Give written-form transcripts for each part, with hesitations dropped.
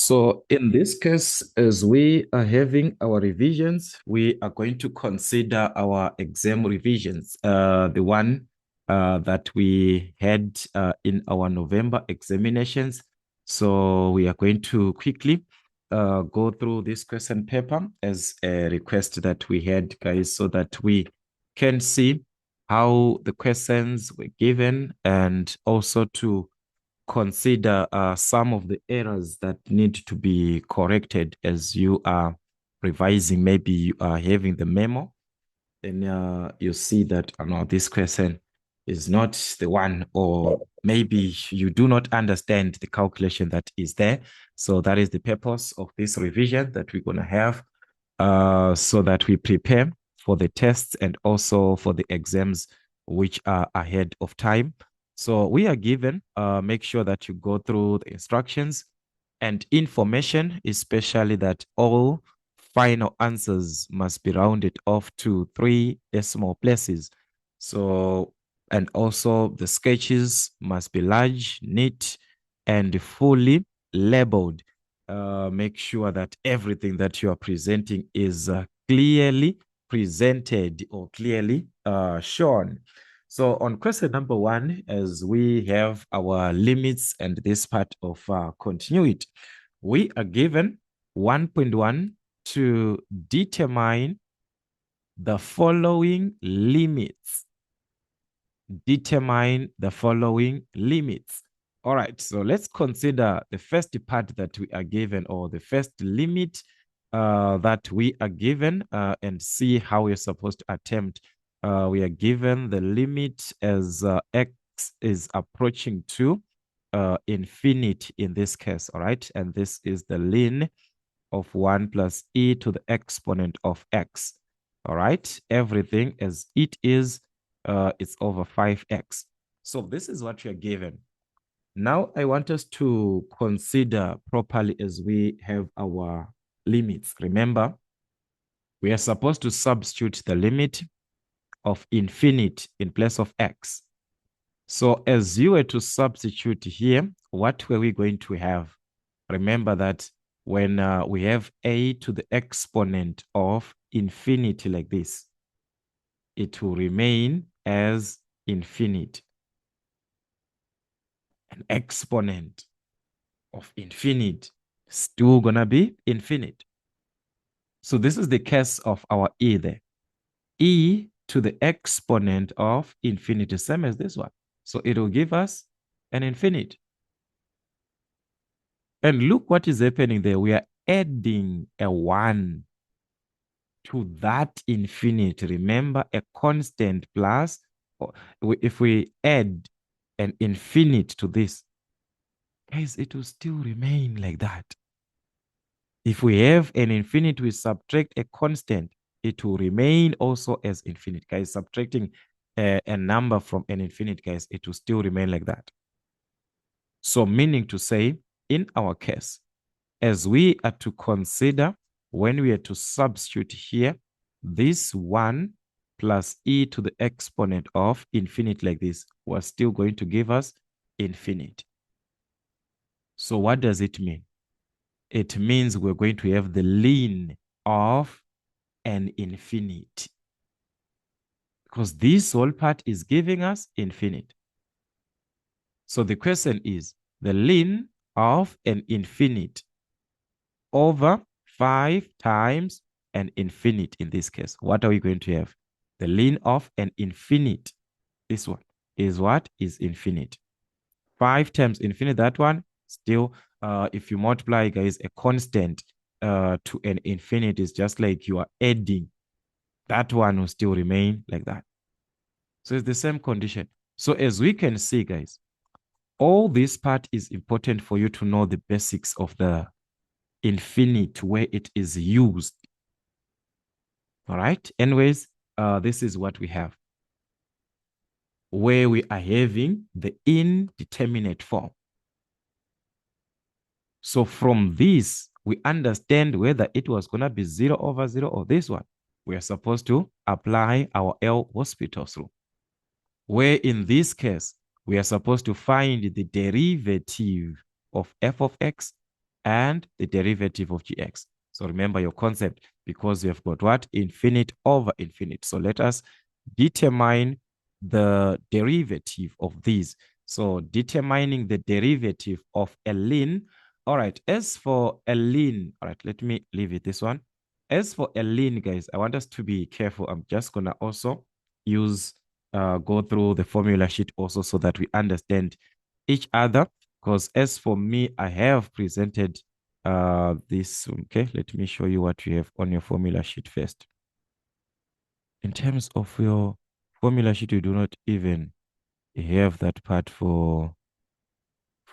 So in this case, as we are having our revisions, we are going to consider our exam revisions, the one that we had in our November examinations. So we are going to quickly go through this question paper as a request that we had, guys, so that we can see how the questions were given and also to consider some of the errors that need to be corrected as you are revising. Maybe you are having the memo, then you see that no, this question is not the one, or maybe you do not understand the calculation that is there. So that is the purpose of this revision that we're going to have, so that we prepare for the tests and also for the exams which are ahead of time. So we are given, make sure that you go through the instructions and information, especially that all final answers must be rounded off to 3 decimal places. So, and also the sketches must be large, neat, and fully labeled. Make sure that everything that you are presenting is clearly presented or clearly shown. So on question number 1, as we have our limits and this part of continuity, we are given 1.1 to determine the following limits. Determine the following limits. All right, so let's consider the first part that we are given, or the first limit that we are given, and see how we're supposed to attempt. We are given the limit as x is approaching to infinity in this case, all right? And this is the ln of 1 plus e to the exponent of x, all right? Everything as it is, it's over 5x. So this is what you're given. Now I want us to consider properly as we have our limits. Remember, we are supposed to substitute the limit of infinity in place of x. So as you were to substitute here, what were we going to have? Remember that when we have a to the exponent of infinity like this, it will remain as infinity. An exponent of infinite still gonna be infinite. So this is the case of our e there. E to the exponent of infinity, same as this one. So it will give us an infinite. And look what is happening there. We are adding a 1 to that infinite. Remember, a constant plus, if we add an infinite to this, guys, it will still remain like that. If we have an infinite, we subtract a constant, it will remain also as infinite. Guys, subtracting a number from an infinite, guys, it will still remain like that. So meaning to say, in our case, as we are to consider when we are to substitute here, this 1 plus e to the exponent of infinite like this was still going to give us infinite. So what does it mean? It means we're going to have the ln of an infinite, because this whole part is giving us infinite. So the question is the ln of an infinite over 5 times an infinite. In this case, what are we going to have? The ln of an infinite. This one is what is infinite. 5 times infinite, that one still, if you multiply, guys, a constant to an infinite is just like you are adding. That one will still remain like that. So it's the same condition. So as we can see, guys, all this part is important for you to know the basics of the infinite, where it is used. All right. Anyways, this is what we have, where we are having the indeterminate form. So from this, we understand whether it was going to be 0 over 0 or this one. We are supposed to apply our L'Hospital's rule, where in this case, we are supposed to find the derivative of f of x and the derivative of gx. So remember your concept, because we have got what? Infinite over infinite. So let us determine the derivative of these. So determining the derivative of a ln. All right, as for a ln, all right, let me leave it this one. As for a ln, guys, I want us to be careful. I'm just going to also go through the formula sheet also so that we understand each other. Because as for me, I have presented this. Okay, let me show you what you have on your formula sheet first. In terms of your formula sheet, you do not even have that part for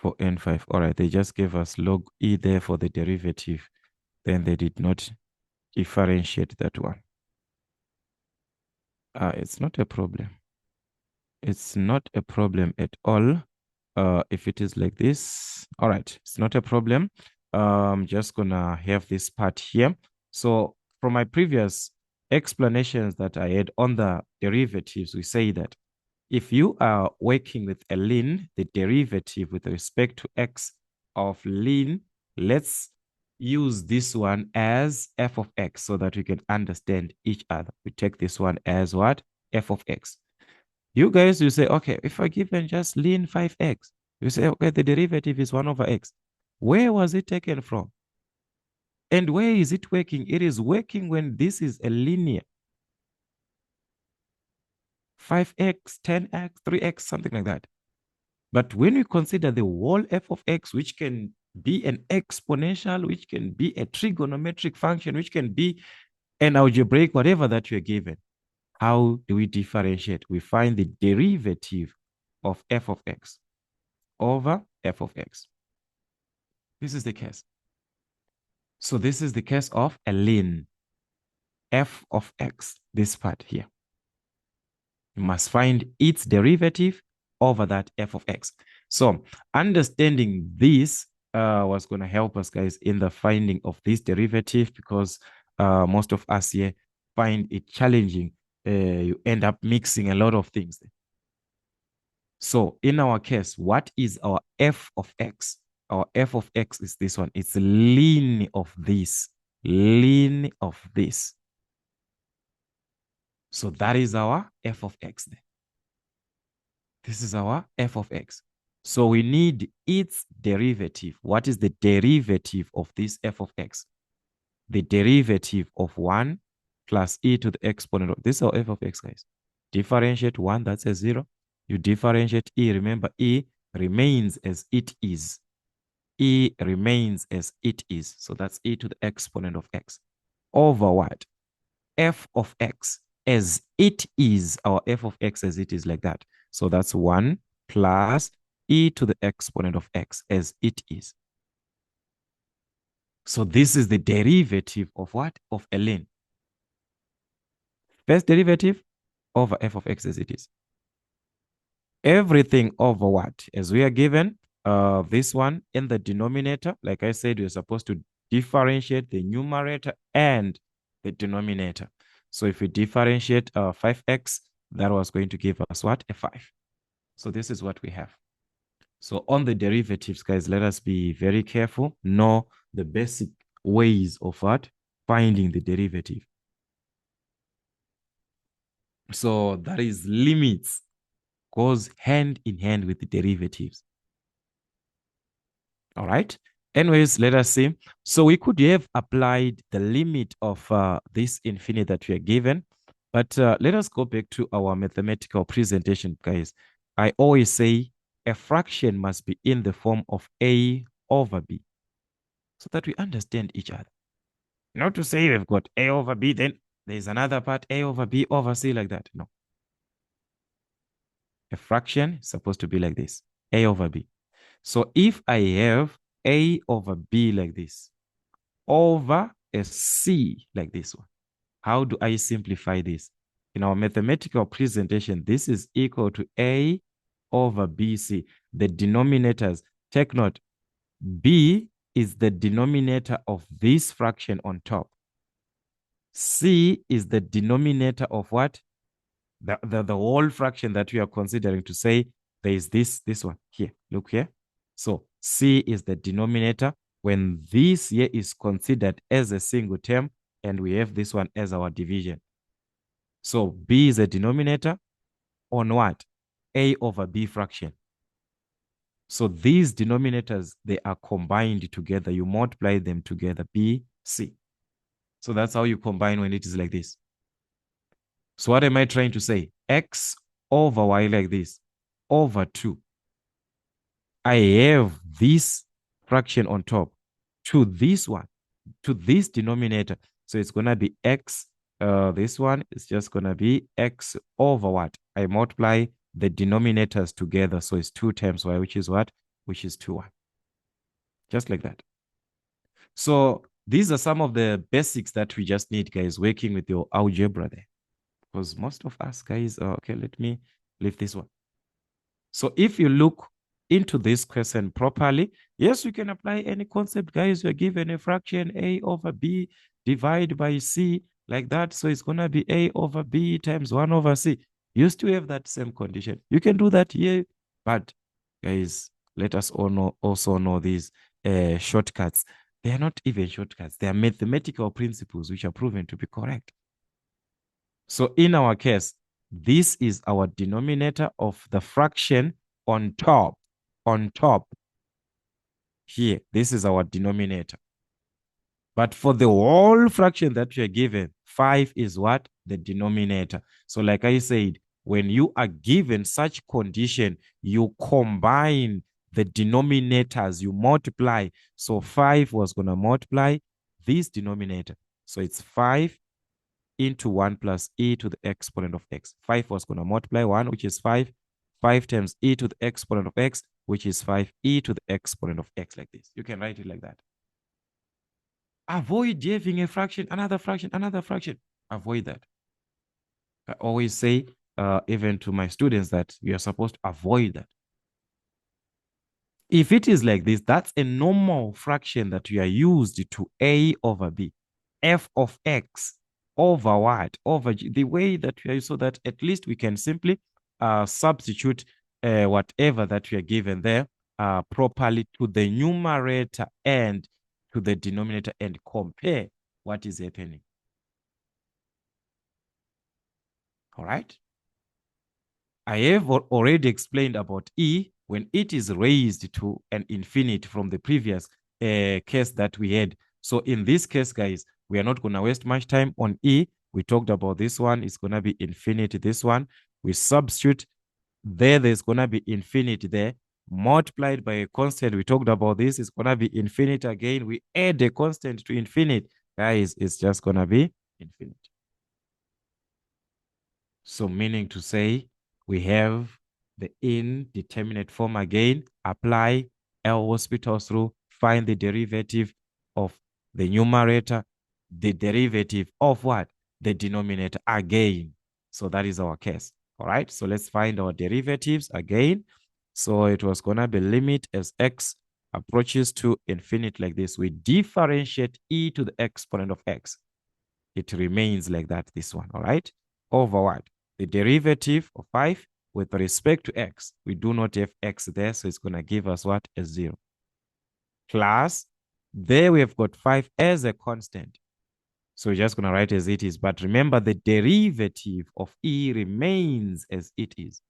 N5. All right, they just gave us log E there for the derivative. Then they did not differentiate that one. It's not a problem. It's not a problem at all. If it is like this, all right, it's not a problem. I'm just gonna have this part here. So from my previous explanations that I had on the derivatives, we say that if you are working with a ln, the derivative with respect to x of ln, let's use this one as f of x so that we can understand each other. We take this one as what? F of x. You guys, you say, okay, if I given just ln 5x, you say, okay, the derivative is 1 over x. Where was it taken from? And where is it working? It is working when this is a linear. 5x, 10x, 3x, something like that. But when we consider the whole f of x, which can be an exponential, which can be a trigonometric function, which can be an algebraic, whatever that you're given, how do we differentiate? We find the derivative of f of x over f of x. This is the case. So this is the case of a ln, f of x, this part here. You must find its derivative over that f of x. So understanding this was going to help us, guys, in the finding of this derivative, because most of us here find it challenging. You end up mixing a lot of things. So in our case, what is our f of x? Our f of x is this one. It's ln of this. Ln of this. So that is our f of x there. This is our f of x. So we need its derivative. What is the derivative of this f of x? The derivative of 1 plus e to the exponent of this is our f of x, guys. Differentiate 1, that's a 0. You differentiate e. Remember, e remains as it is. E remains as it is. So that's e to the exponent of x. Over what? F of x as it is. Our f of x as it is, like that. So that's 1 plus e to the exponent of x as it is. So this is the derivative of what? Of a ln. First derivative over f of x as it is. Everything over what? As we are given this one in the denominator, like I said, we're supposed to differentiate the numerator and the denominator. So if we differentiate 5x, that was going to give us what? A 5. So this is what we have. So on the derivatives, guys, let us be very careful. Know the basic ways of what? Finding the derivative. So that is limits goes hand in hand with the derivatives. All right. Anyways, let us see. So we could have applied the limit of this infinite that we are given. But let us go back to our mathematical presentation, guys. I always say a fraction must be in the form of a over b, so that we understand each other. Not to say we've got a over b, then there's another part, a over b over c, like that. No. A fraction is supposed to be like this, a over b. So if I have a over b like this, over a c like this one, how do I simplify this? In our mathematical presentation, this is equal to a over bc. The denominators, take note, b is the denominator of this fraction on top. C is the denominator of what? The whole fraction that we are considering, to say there is this one here. Look here. So C is the denominator. when this here is considered as a single term and we have this one as our division. So b is a denominator on what? A over b fraction. So these denominators, they are combined together. You multiply them together, b, c. So that's how you combine when it is like this. So what am I trying to say? X over y like this, over 2. I have this fraction on top to this one, to this denominator. So it's going to be x. This one is just going to be x over what? I multiply the denominators together. So it's 2 times y, which is what? Which is 2y. Just like that. So these are some of the basics that we just need, guys, working with your algebra there. Because most of us, guys, okay, let me leave this one. So if you look into this question properly, yes, you can apply any concept, guys. You're given a fraction a over b divided by c like that. So it's going to be a over b times 1 over c. You still have that same condition. You can do that here. But guys, let us also know these shortcuts. They are not even shortcuts. They are mathematical principles which are proven to be correct. So in our case, this is our denominator of the fraction on top. On top here, this is our denominator. But for the whole fraction that we are given, 5 is what? The denominator. So like I said, when you are given such condition, you combine the denominators, you multiply. So 5 was going to multiply this denominator. So it's 5 into 1 plus e to the exponent of x. 5 was going to multiply 1, which is 5. 5 times e to the exponent of x, which is 5e to the exponent of x, like this. You can write it like that. Avoid having a fraction, another fraction, another fraction. Avoid that. I always say, even to my students, that you are supposed to avoid that. If it is like this, that's a normal fraction that you are used to a over b. F of x over what? Over g. The way that we are, so that at least we can simply substitute whatever that we are given there properly to the numerator and to the denominator and compare what is happening. All right. I have already explained about e when it is raised to an infinite from the previous case that we had. So in this case, guys, we are not going to waste much time on e. We talked about this one. It's going to be infinity. This one, we substitute there. There's going to be infinity there. Multiplied by a constant. We talked about this. It's going to be infinite again. We add a constant to infinite. Guys, it's just going to be infinite. So meaning to say, we have the indeterminate form again. Apply L'Hospital's rule. Find the derivative of the numerator. The derivative of what? The denominator again. So that is our case. All right. So let's find our derivatives again. So it was going to be limit as x approaches to infinity like this. We differentiate e to the exponent of x. It remains like that, this one. All right. Over what? The derivative of 5 with respect to x. We do not have x there, so it's going to give us what? A 0. Plus, there we have got 5 as a constant. So we're just going to write as it is. But remember, the derivative of e remains as it is.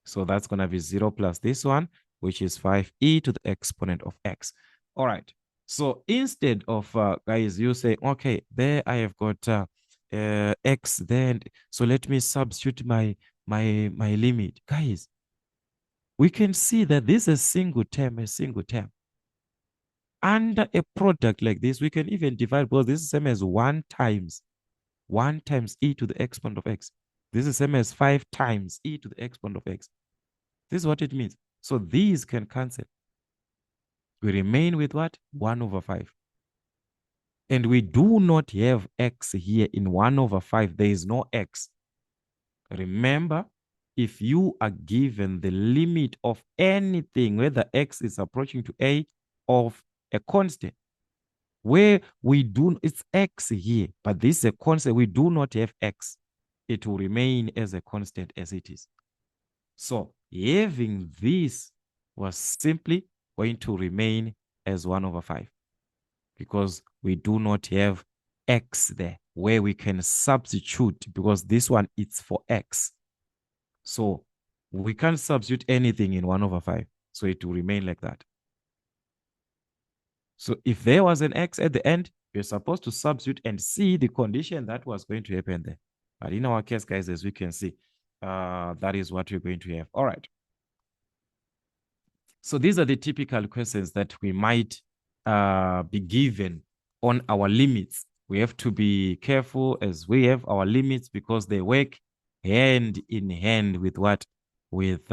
So that's going to be 0 plus this one, which is 5e to the exponent of x. All right. So instead of, guys, you say, okay, there I have got x there. So let me substitute my limit. Guys, we can see that this is a single term, a single term. Under a product like this, we can even divide, because this is the same as 1 times e to the exponent of x. This is the same as 5 times e to the exponent of x. This is what it means. So these can cancel. We remain with what? 1 over 5. And we do not have x here in 1 over 5. There is no x. Remember, if you are given the limit of anything, whether x is approaching to a of a constant, where we do, it's x here, but this is a constant, we do not have x. It will remain as a constant as it is. So having this was simply going to remain as 1 over 5 because we do not have x there where we can substitute because this one is for x. So we can't substitute anything in 1 over 5. So it will remain like that. So if there was an x at the end, you're supposed to substitute and see the condition that was going to happen there. But in our case, guys, as we can see, that is what we're going to have. All right. So these are the typical questions that we might be given on our limits. We have to be careful as we have our limits because they work hand in hand with what? With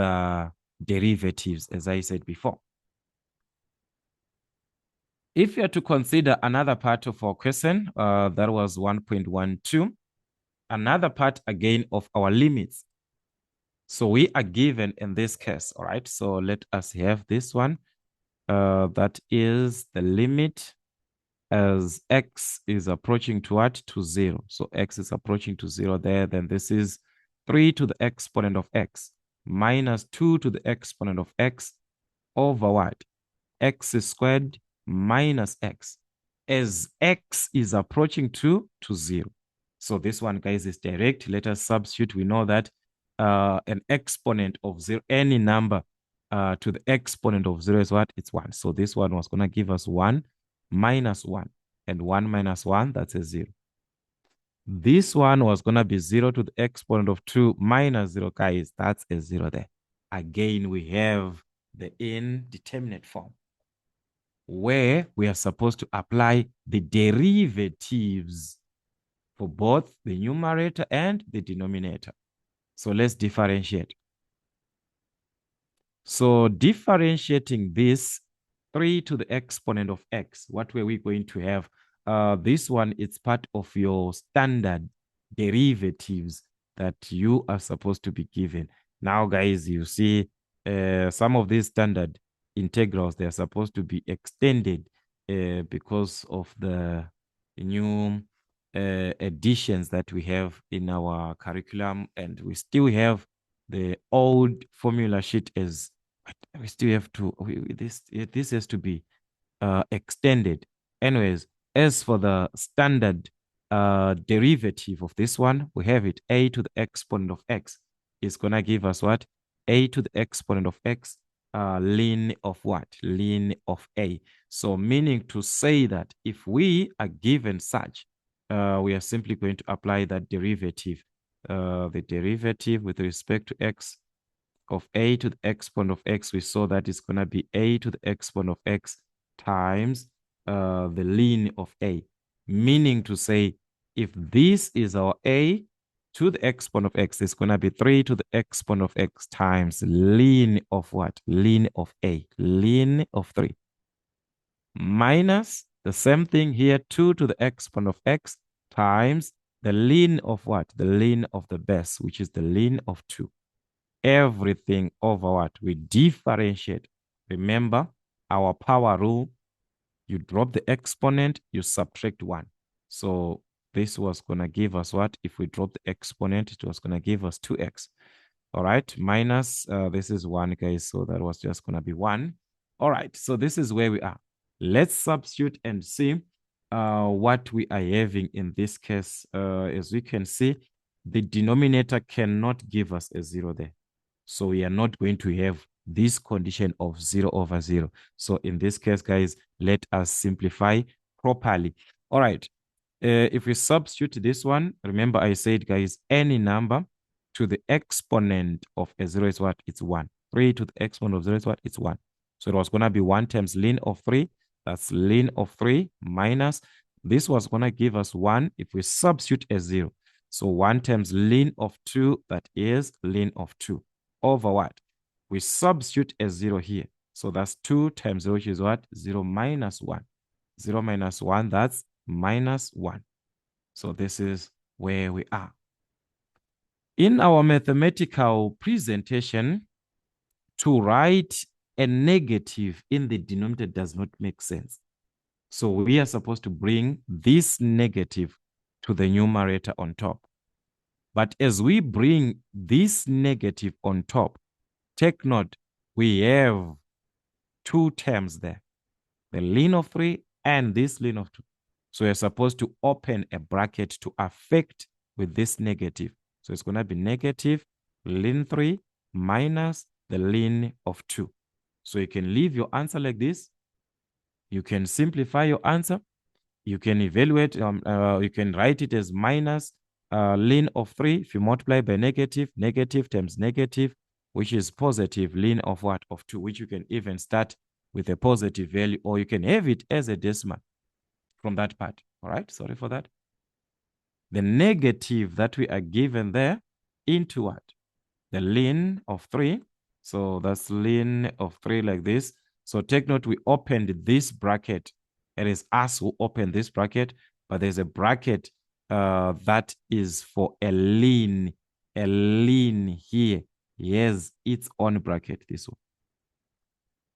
derivatives, as I said before. If you are to consider another part of our question, that was 1.12, another part again of our limits. So we are given in this case, all right? So let us have this one. That is the limit as x is approaching to what? To 0. So x is approaching to 0 there. Then this is 3 to the exponent of x minus 2 to the exponent of x over what? X squared minus x as x is approaching to 0. So this one, guys, is direct. Let us substitute. We know that an exponent of 0, any number to the exponent of 0 is what? It's 1. So this one was going to give us 1 minus 1. And 1 minus 1, that's a 0. This one was going to be 0 to the exponent of 2 minus 0, guys. That's a 0 there. Again, we have the indeterminate form where we are supposed to apply the derivatives for both the numerator and the denominator. So let's differentiate. So differentiating this 3 to the exponent of x, what were we going to have? This one, it's part of your standard derivatives that you are supposed to be given. Now, guys, you see some of these standard integrals, they're supposed to be extended because of the new additions that we have in our curriculum, and we still have the old formula sheet as we still have to this has to be extended. Anyways, as for the standard derivative of this one, we have it a to the exponent of x is gonna give us what? A to the exponent of x ln of what? Ln of a. So meaning to say that if we are given such, we are simply going to apply that derivative. The derivative with respect to x of a to the exponent of x, we saw that is going to be a to the exponent of x times the ln of a. Meaning to say, if this is our a to the exponent of x, it's going to be 3 to the exponent of x times ln of what? Ln of a, ln of 3. Minus the same thing here, 2 to the exponent of x times the ln of what? The ln of the base, which is the ln of 2. Everything over what? We differentiate. Remember our power rule. You drop the exponent, you subtract 1. So this was going to give us what? If we drop the exponent, it was going to give us 2x. All right, minus, this is 1, guys. So that was just going to be 1. All right, so this is where we are. Let's substitute and see what we are having in this case. As we can see, the denominator cannot give us a 0 there. So we are not going to have this condition of 0 over 0. So in this case, guys, let us simplify properly. All right. If we substitute this one, remember I said, guys, any number to the exponent of a 0 is what? It's 1. 3 to the exponent of 0 is what? It's 1. So it was going to be 1 times ln of 3. That's ln of 3 minus. This was going to give us 1 if we substitute a 0. So 1 times ln of 2, that is ln of 2. Over what? We substitute a 0 here. So that's 2 times 0, which is what? 0 minus 1. 0 minus 1, that's minus 1. So this is where we are. In our mathematical presentation, to write a negative in the denominator does not make sense. So we are supposed to bring this negative to the numerator on top. But as we bring this negative on top, take note, we have 2 terms there. the ln of 3 and this ln of 2. So you're supposed to open a bracket to affect with this negative. So it's going to be negative ln 3 minus the ln of 2. So you can leave your answer like this. You can simplify your answer. You can evaluate, you can write it as minus ln of 3. If you multiply by negative, negative times negative, which is positive ln of what? Of 2, which you can even start with a positive value, or you can have it as a decimal from that part. All right, sorry for that. The negative that we are given there into what? The ln of 3. So that's ln of 3 like this. So take note, we opened this bracket. It is us who opened this bracket, but there's a bracket that is for a ln here. Yes, its own bracket, this one.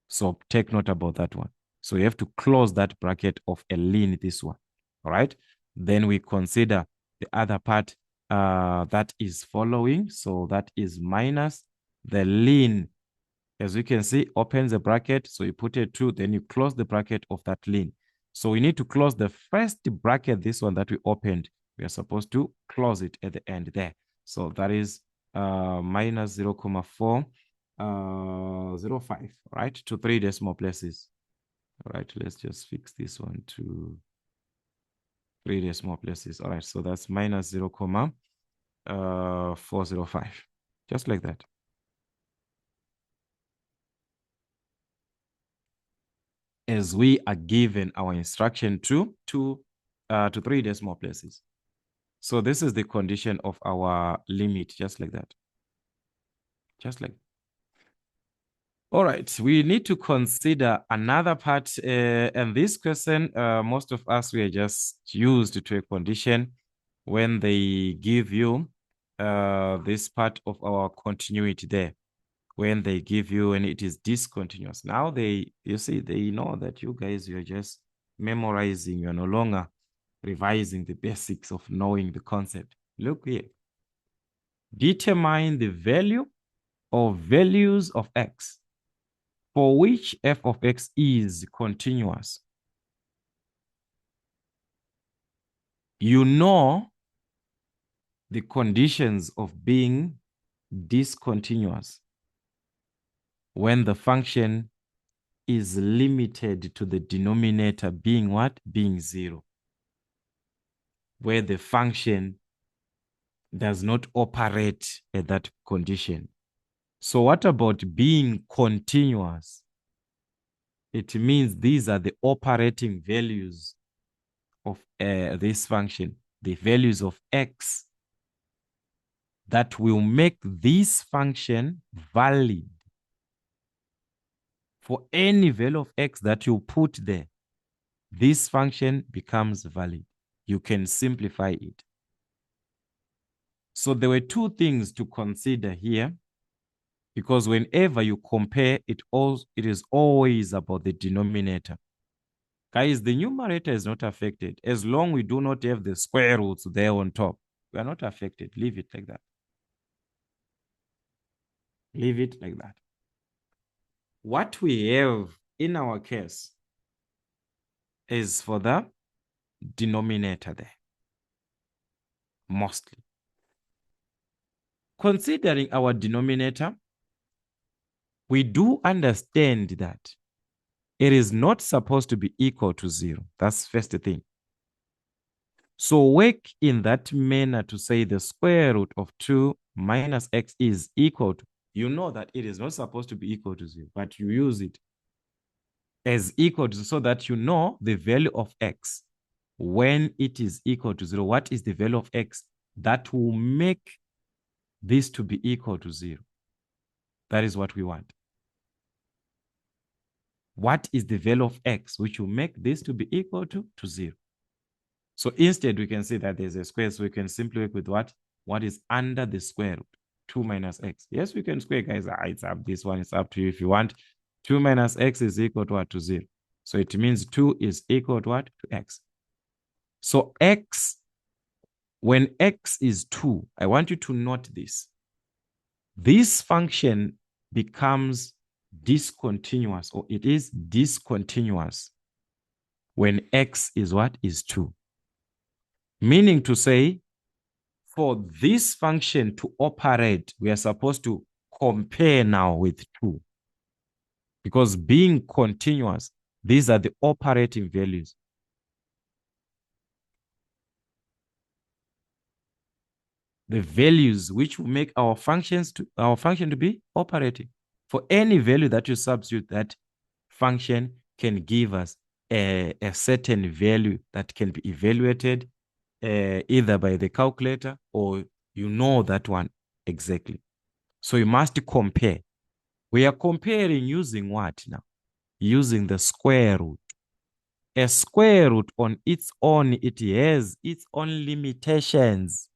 So take note about that one. So you have to close that bracket of a ln, this one. All right. Then we consider the other part that is following. So that is minus the ln. As you can see, opens the bracket. So you put a 2, then you close the bracket of that ln. So we need to close the first bracket, this one that we opened. We are supposed to close it at the end there. So that is minus 0.4. 0.5, right, to 3 decimal places. All right, let's just fix this one to 3 decimal places. All right, so that's minus 0.405, just like that. As we are given our instruction to 3 decimal places. So this is the condition of our limit, just like that. Just like that. All right, we need to consider another part, and this question, most of us, we are just used to a condition when they give you this part of our continuity there, when they give you and it is discontinuous. Now you see, they know that you guys, you're just memorizing, you're no longer revising the basics of knowing the concept. Look here. Determine the value or values of x for which f of x is continuous. You know the conditions of being discontinuous when the function is limited to the denominator being what? Being 0. Where the function does not operate at that condition. So what about being continuous? It means these are the operating values of this function, the values of x that will make this function valid. For any value of x that you put there, this function becomes valid. You can simplify it. So there were 2 things to consider here, because whenever you compare, it is always about the denominator. Guys, the numerator is not affected. As long we do not have the square roots there on top, we are not affected. Leave it like that. Leave it like that. What we have in our case is for the denominator there, mostly. Considering our denominator, we do understand that it is not supposed to be equal to 0. That's first thing. So work in that manner to say the square root of 2 minus x is equal to, you know that it is not supposed to be equal to 0, but you use it as equal to, so that you know the value of x when it is equal to 0. What is the value of x that will make this to be equal to 0? That is what we want. What is the value of x which will make this to be equal to 0? So instead, we can say that there's a square, so we can simply work with what? What is under the square root? 2 minus x. Yes, we can square, guys. It's up. This one is up to you if you want. 2 minus x is equal to what? To 0. So it means 2 is equal to what? To x. So x, when x is 2, I want you to note this. This function becomes discontinuous, or it is discontinuous when x is what? Is 2. Meaning to say, for this function to operate, we are supposed to compare now with 2. Because being continuous, these are the operating values. The values which will make our function to be operating. For any value that you substitute, that function can give us a certain value that can be evaluated either by the calculator or you know that one exactly. So you must compare. We are comparing using what now? Using the square root. A square root on its own, it has its own limitations.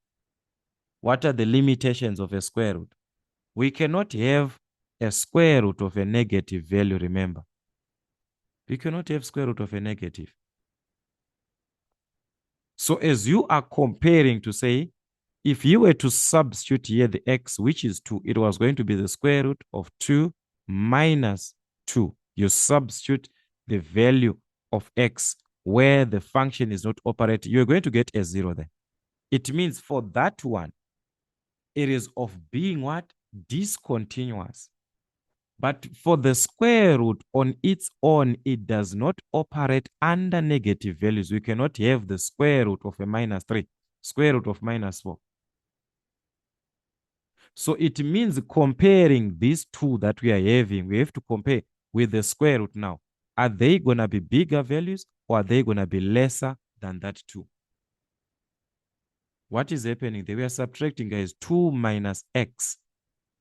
What are the limitations of a square root? We cannot have a square root of a negative value, remember. We cannot have square root of a negative. So as you are comparing to say, if you were to substitute here the x, which is 2, it was going to be the square root of 2 minus 2. You substitute the value of x where the function is not operating. You're going to get a 0 there. It means for that one, it is of being what? Discontinuous. But for the square root on its own, it does not operate under negative values. We cannot have the square root of a minus 3, square root of minus 4. So it means comparing these two that we are having, we have to compare with the square root now. Are they going to be bigger values or are they going to be lesser than that 2? What is happening there? We are subtracting, guys, 2 minus x.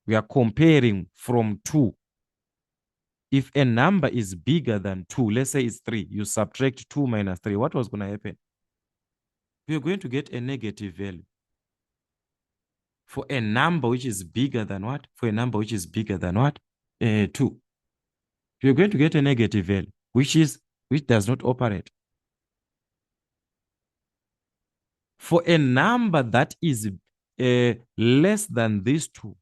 We are comparing from 2. If a number is bigger than 2, let's say it's 3, you subtract 2 minus 3, what was going to happen? We're going to get a negative value. For a number which is bigger than what? For a number which is bigger than what? 2. You're going to get a negative value, which does not operate. For a number that is less than these 2,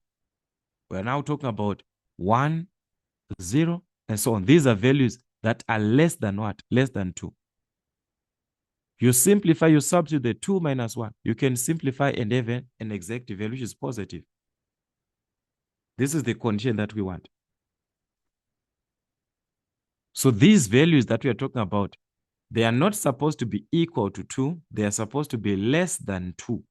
we're now talking about 1, 0, and so on. These are values that are less than what? Less than 2. You simplify, you substitute the 2 minus 1. You can simplify and have an exact value, which is positive. This is the condition that we want. So these values that we are talking about, they are not supposed to be equal to 2. They are supposed to be less than 2.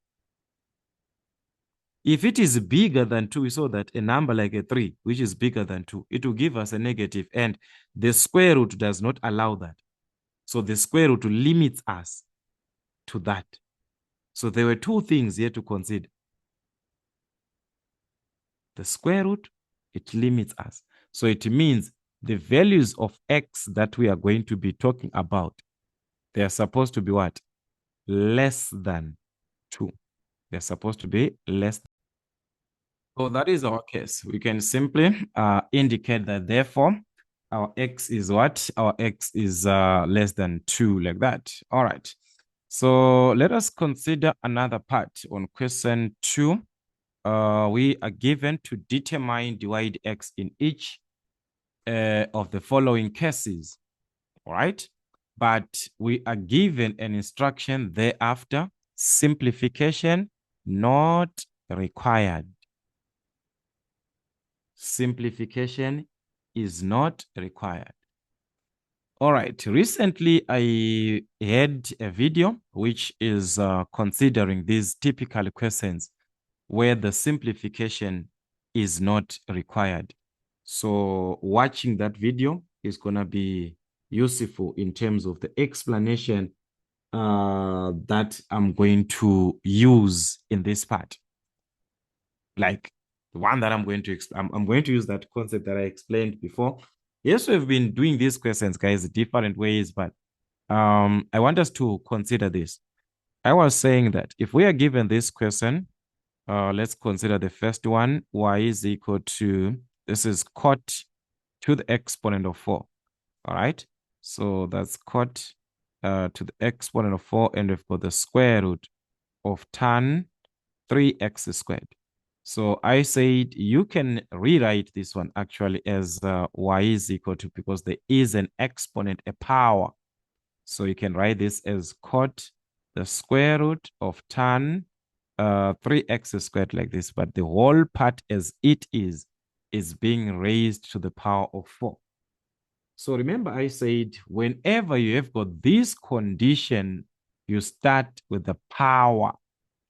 If it is bigger than 2, we saw that a number like a 3, which is bigger than 2, it will give us a negative, and the square root does not allow that. So the square root limits us to that. So there were two things here to consider. The square root, it limits us. So it means the values of x that we are going to be talking about, they are supposed to be what? Less than 2. They're supposed to be less. So that is our case. We can simply indicate that therefore our x is what? Our x is less than 2, like that. All right. So let us consider another part on question 2. We are given to determine divide x in each of the following cases. All right. But we are given an instruction thereafter. Simplification not required. Simplification is not required. All right. Recently, I had a video which is considering these typical questions where the simplification is not required. So watching that video is going to be useful in terms of the explanation that I'm going to use in this part. Like the one that I'm going to explain, I'm going to use that concept that I explained before. Yes, we've been doing these questions, guys, different ways, but I want us to consider this. I was saying that if we are given this question, let's consider the first one. Y is equal to, this is cot to the exponent of 4. All right. So that's cot to the exponent of 4, and we've got the square root of tan 3x squared. So I said you can rewrite this one actually as y is equal to, because there is an exponent, a power. So you can write this as cot the square root of tan 3x squared like this, but the whole part as it is being raised to the power of 4. So remember I said whenever you have got this condition, you start with the power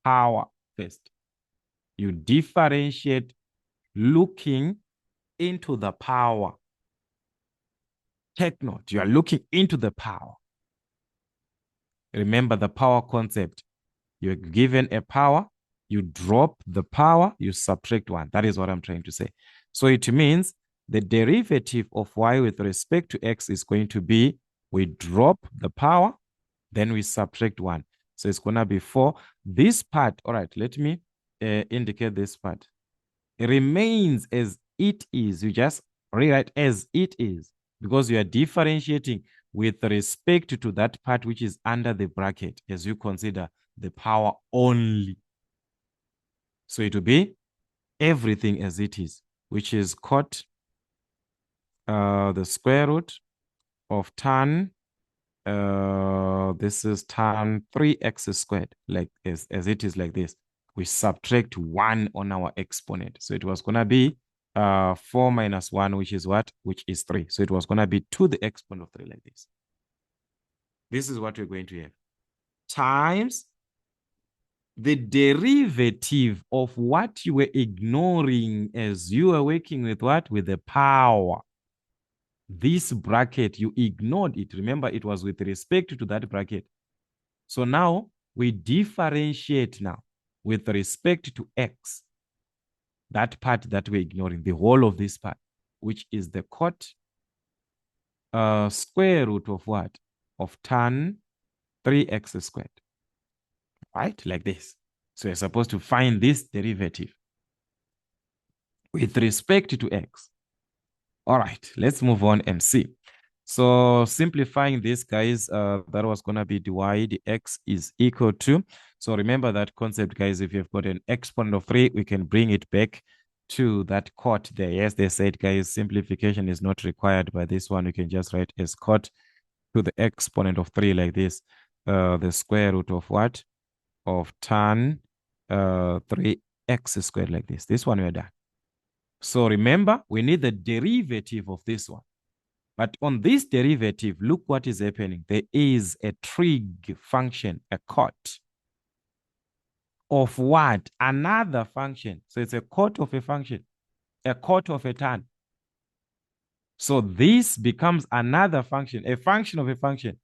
first. You differentiate looking into the power. Take note, you are looking into the power. Remember the power concept. You're given a power, you drop the power, you subtract 1. That is what I'm trying to say. So it means the derivative of y with respect to x is going to be, we drop the power, then we subtract 1. So it's going to be 4. This part, all right, let me indicate this part. It remains as it is. You just rewrite as it is because you are differentiating with respect to that part which is under the bracket as you consider the power only. So it will be everything as it is, which is cot the square root of tan, this is tan 3x squared, like as it is like this. We subtract 1 on our exponent. So it was going to be 4 minus 1, which is what? Which is 3. So it was going to be to the exponent of 3 like this. This is what we're going to have. Times the derivative of what you were ignoring as you were working with what? With the power. This bracket, you ignored it. Remember, it was with respect to that bracket. So now we differentiate now with respect to x. That part that we're ignoring, the whole of this part, which is the cot square root of what? Of tan 3x squared. Right? Like this. So you're supposed to find this derivative with respect to x. All right, let's move on and see. So simplifying this, guys, that was going to be dy dx is equal to, so remember that concept, guys. If you've got an exponent of 3, we can bring it back to that cot there. Yes, they said, guys, simplification is not required by this one. You can just write as cot to the exponent of 3 like this. The square root of what? Of tan 3x squared like this. This one we're done. So remember, we need the derivative of this one. But on this derivative, look what is happening. There is a trig function, a cot of what? Another function. So it's a cot of a function, a cot of a tan. So this becomes another function, a function of a function.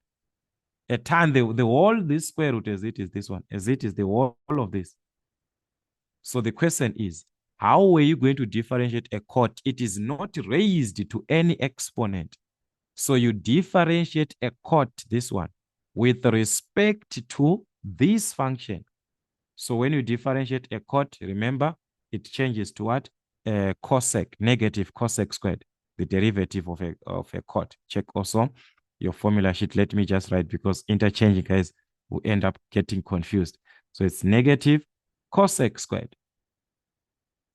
A tan, the whole, this square root as it is this one, as it is the whole of this. So the question is, how were you going to differentiate a cot? It is not raised to any exponent. So you differentiate a cot, this one, with respect to this function. So when you differentiate a cot, remember, it changes to what? Cosec, negative cosec squared, the derivative of a cot. Check also your formula sheet. Let me just write, because interchanging, guys, will end up getting confused. So it's negative cosec squared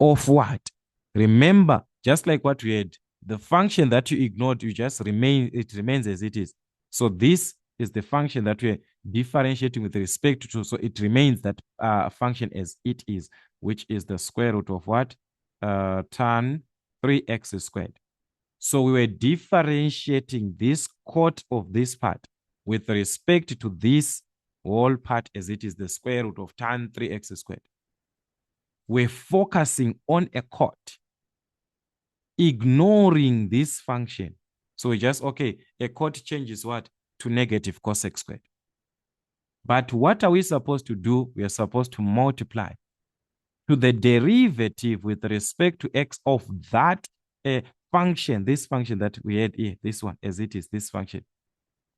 of what? Remember, just like what we had, the function that you ignored, it remains as it is. So this is the function that we're differentiating with respect to. So it remains that function as it is, which is the square root of what? Tan 3x squared. So we were differentiating this cot of this part with respect to this whole part as it is the square root of tan 3x squared. We're focusing on a cot, ignoring this function. So we just, okay, a cot changes what? To negative cosec squared. But what are we supposed to do? We are supposed to multiply to the derivative with respect to x of that function, this function that we had here, this one, as it is, this function,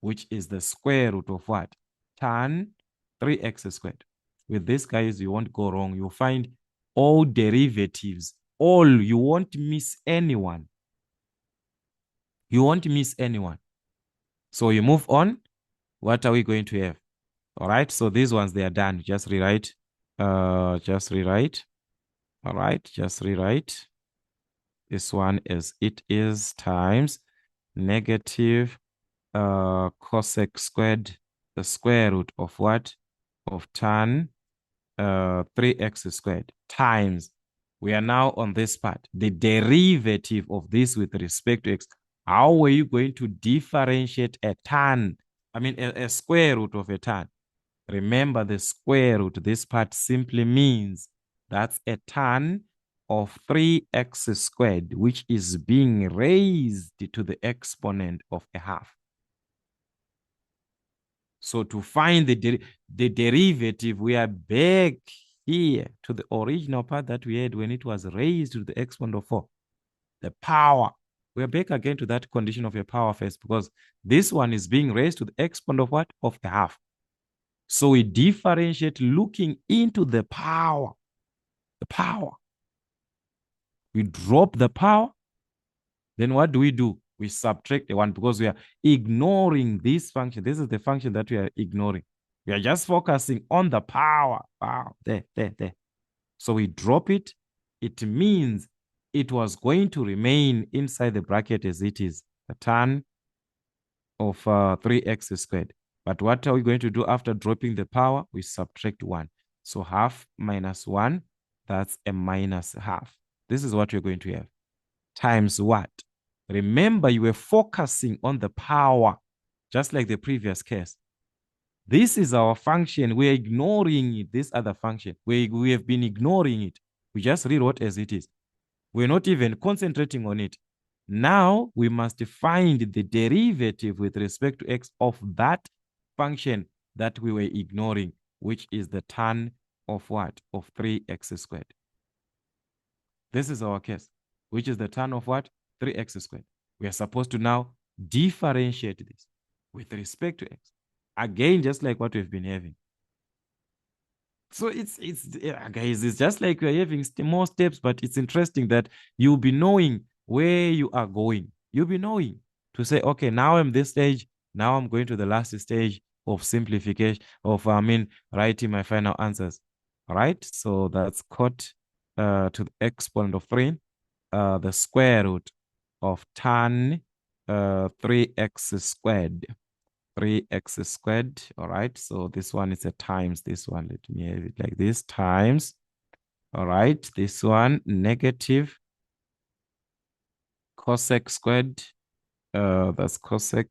which is the square root of what? Tan 3x squared. With this, guys, you won't go wrong. You'll find all derivatives, all, you won't miss anyone. You won't miss anyone. So you move on. What are we going to have? All right. So these ones, they are done. Just rewrite. Just rewrite. All right. Just rewrite this one as it is times negative cosec squared, the square root of what? Of tan 3x squared times. We are now on this part. The derivative of this with respect to x. How are you going to differentiate a tan? I mean, a square root of a tan. Remember the square root. This part simply means that's a tan of 3x squared, which is being raised to the exponent of a half. So to find the derivative, we are back here to the original part that we had when it was raised to the exponent of 4. The power. We are back again to that condition of a power first, because this one is being raised to the exponent of what? Of a half. So we differentiate looking into the power. The power. We drop the power. Then what do? We subtract the 1 because we are ignoring this function. This is the function that we are ignoring. We are just focusing on the power. Wow, there. So we drop it. It means it was going to remain inside the bracket as it is, the tan of 3x squared. But what are we going to do after dropping the power? We subtract 1. So half minus 1, that's a minus half. This is what we're going to have. Times what? Remember, you were focusing on the power, just like the previous case. This is our function. We're ignoring this other function. We have been ignoring it. We just rewrote as it is. We're not even concentrating on it. Now we must find the derivative with respect to x of that function that we were ignoring, which is the tan of what? Of 3x squared. This is our case, which is the tan of what? 3x squared. We are supposed to now differentiate this with respect to x. Again, just like what we've been having. So guys, it's just like we're having more steps, but it's interesting that you'll be knowing where you are going. You'll be knowing to say, okay, now I'm this stage. Now I'm going to the last stage of simplification, writing my final answers. All right. So that's cot to the exponent of 3, the square root of tan 3x squared. 3x squared. All right. So this one is a times this one. Let me have it like this, times. All right. This one negative cosec squared. That's cosec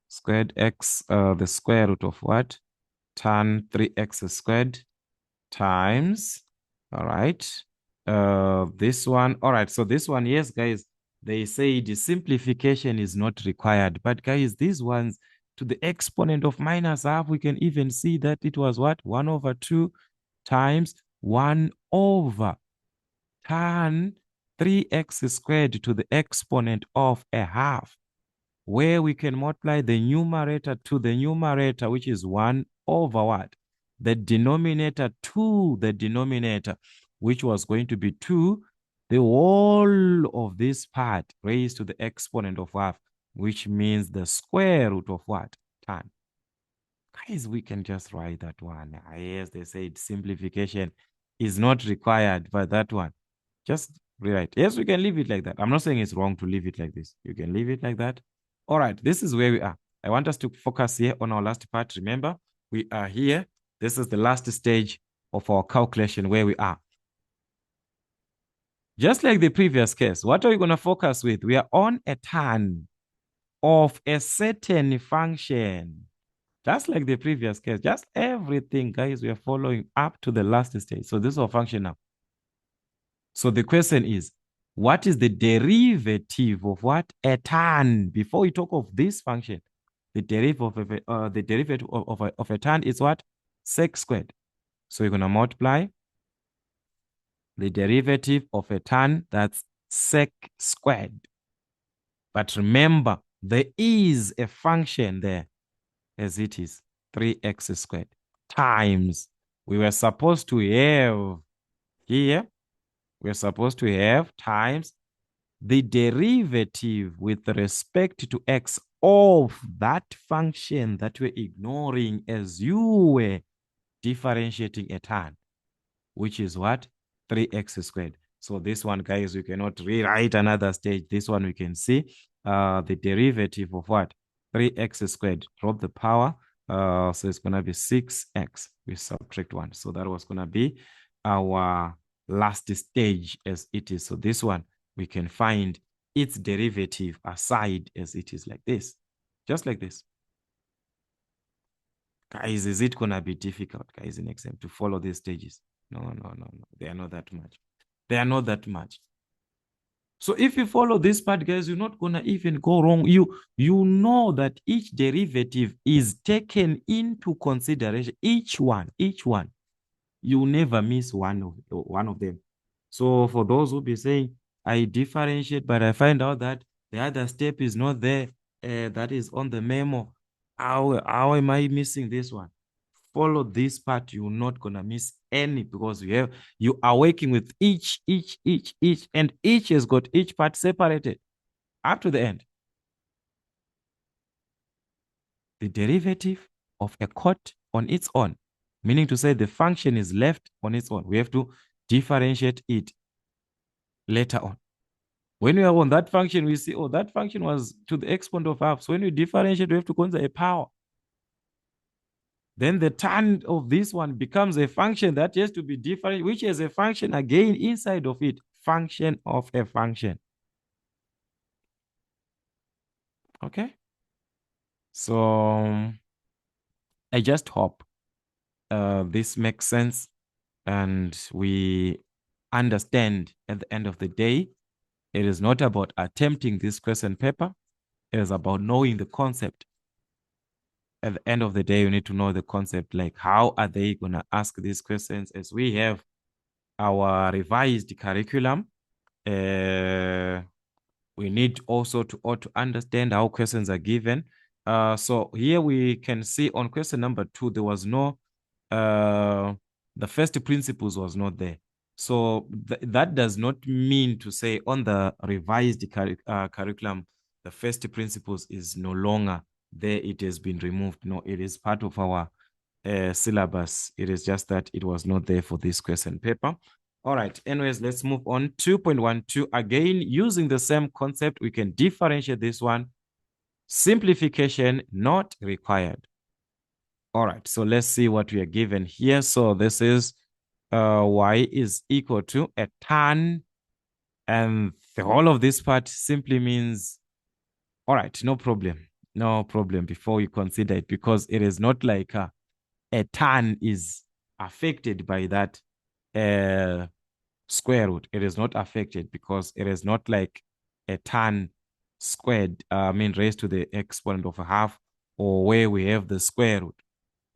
squared x, the square root of what? Tan 3x squared times. All right. This one. All right. So this one, yes, guys, they say the simplification is not required. But guys, these ones to the exponent of minus half, we can even see that it was what? 1 over 2 times 1 over tan 3x squared to the exponent of a half, where we can multiply the numerator to the numerator, which is 1 over what? The denominator to the denominator, which was going to be 2, the whole of this part raised to the exponent of half, which means the square root of what? Tan. Guys, we can just write that one. Yes, they said simplification is not required by that one. Just rewrite. Yes, we can leave it like that. I'm not saying it's wrong to leave it like this. You can leave it like that. All right, this is where we are. I want us to focus here on our last part. Remember, we are here. This is the last stage of our calculation where we are. Just like the previous case, what are we going to focus with? We are on a tan of a certain function. Just like the previous case, just everything, guys, we are following up to the last stage. So this is our function now. So the question is, what is the derivative of what? A tan. Before we talk of this function, the derivative of a tan is what? Sec squared. So you're going to multiply the derivative of a tan, that's sec squared. But remember, there is a function there as it is 3x squared times. We were supposed to have here, we're supposed to have times the derivative with respect to x of that function that we're ignoring as you were differentiating a tan, which is what? 3x squared. So this one, guys, we cannot rewrite another stage. This one we can see the derivative of what? 3x squared. Drop the power. So it's going to be 6x. We subtract 1. So that was going to be our last stage as it is. So this one, we can find its derivative aside as it is like this. Just like this. Guys, is it going to be difficult, guys, in exam to follow these stages? No, no, no, no. They are not that much. They are not that much. So if you follow this part, guys, you're not going to even go wrong. You know that each derivative is taken into consideration. Each one. You never miss one of them. So for those who be saying, I differentiate, but I find out that the other step is not there, that is on the memo. How am I missing this one? Follow this part, you're not gonna miss any, because you are working with each, and each has got each part separated up to the end. The derivative of a cot on its own, meaning to say the function is left on its own. We have to differentiate it later on. When we are on that function, we see, oh, that function was to the exponent of half. So when we differentiate, we have to consider a power. Then the tan of this one becomes a function that has to be different, which is a function again inside of it, function of a function. Okay. So I just hope this makes sense and we understand at the end of the day, it is not about attempting this question paper. It is about knowing the concept. At the end of the day, you need to know the concept, like how are they going to ask these questions, as we have our revised curriculum. We need also to understand how questions are given. So here we can see on question number 2, there was no, the first principles was not there. So that does not mean to say on the revised curriculum, the first principles is no longer there. It has been removed. No, it is part of our syllabus. It is just that it was not there for this question paper. All right. Anyways, let's move on. 2.12. Again, using the same concept, we can differentiate this one. Simplification not required. All right. So let's see what we are given here. So this is y is equal to a tan. And the whole of this part simply means, all right, no problem. No problem before you consider it, because it is not like a tan is affected by that square root. It is not affected because it is not like a tan squared, raised to the exponent of a half, or where we have the square root.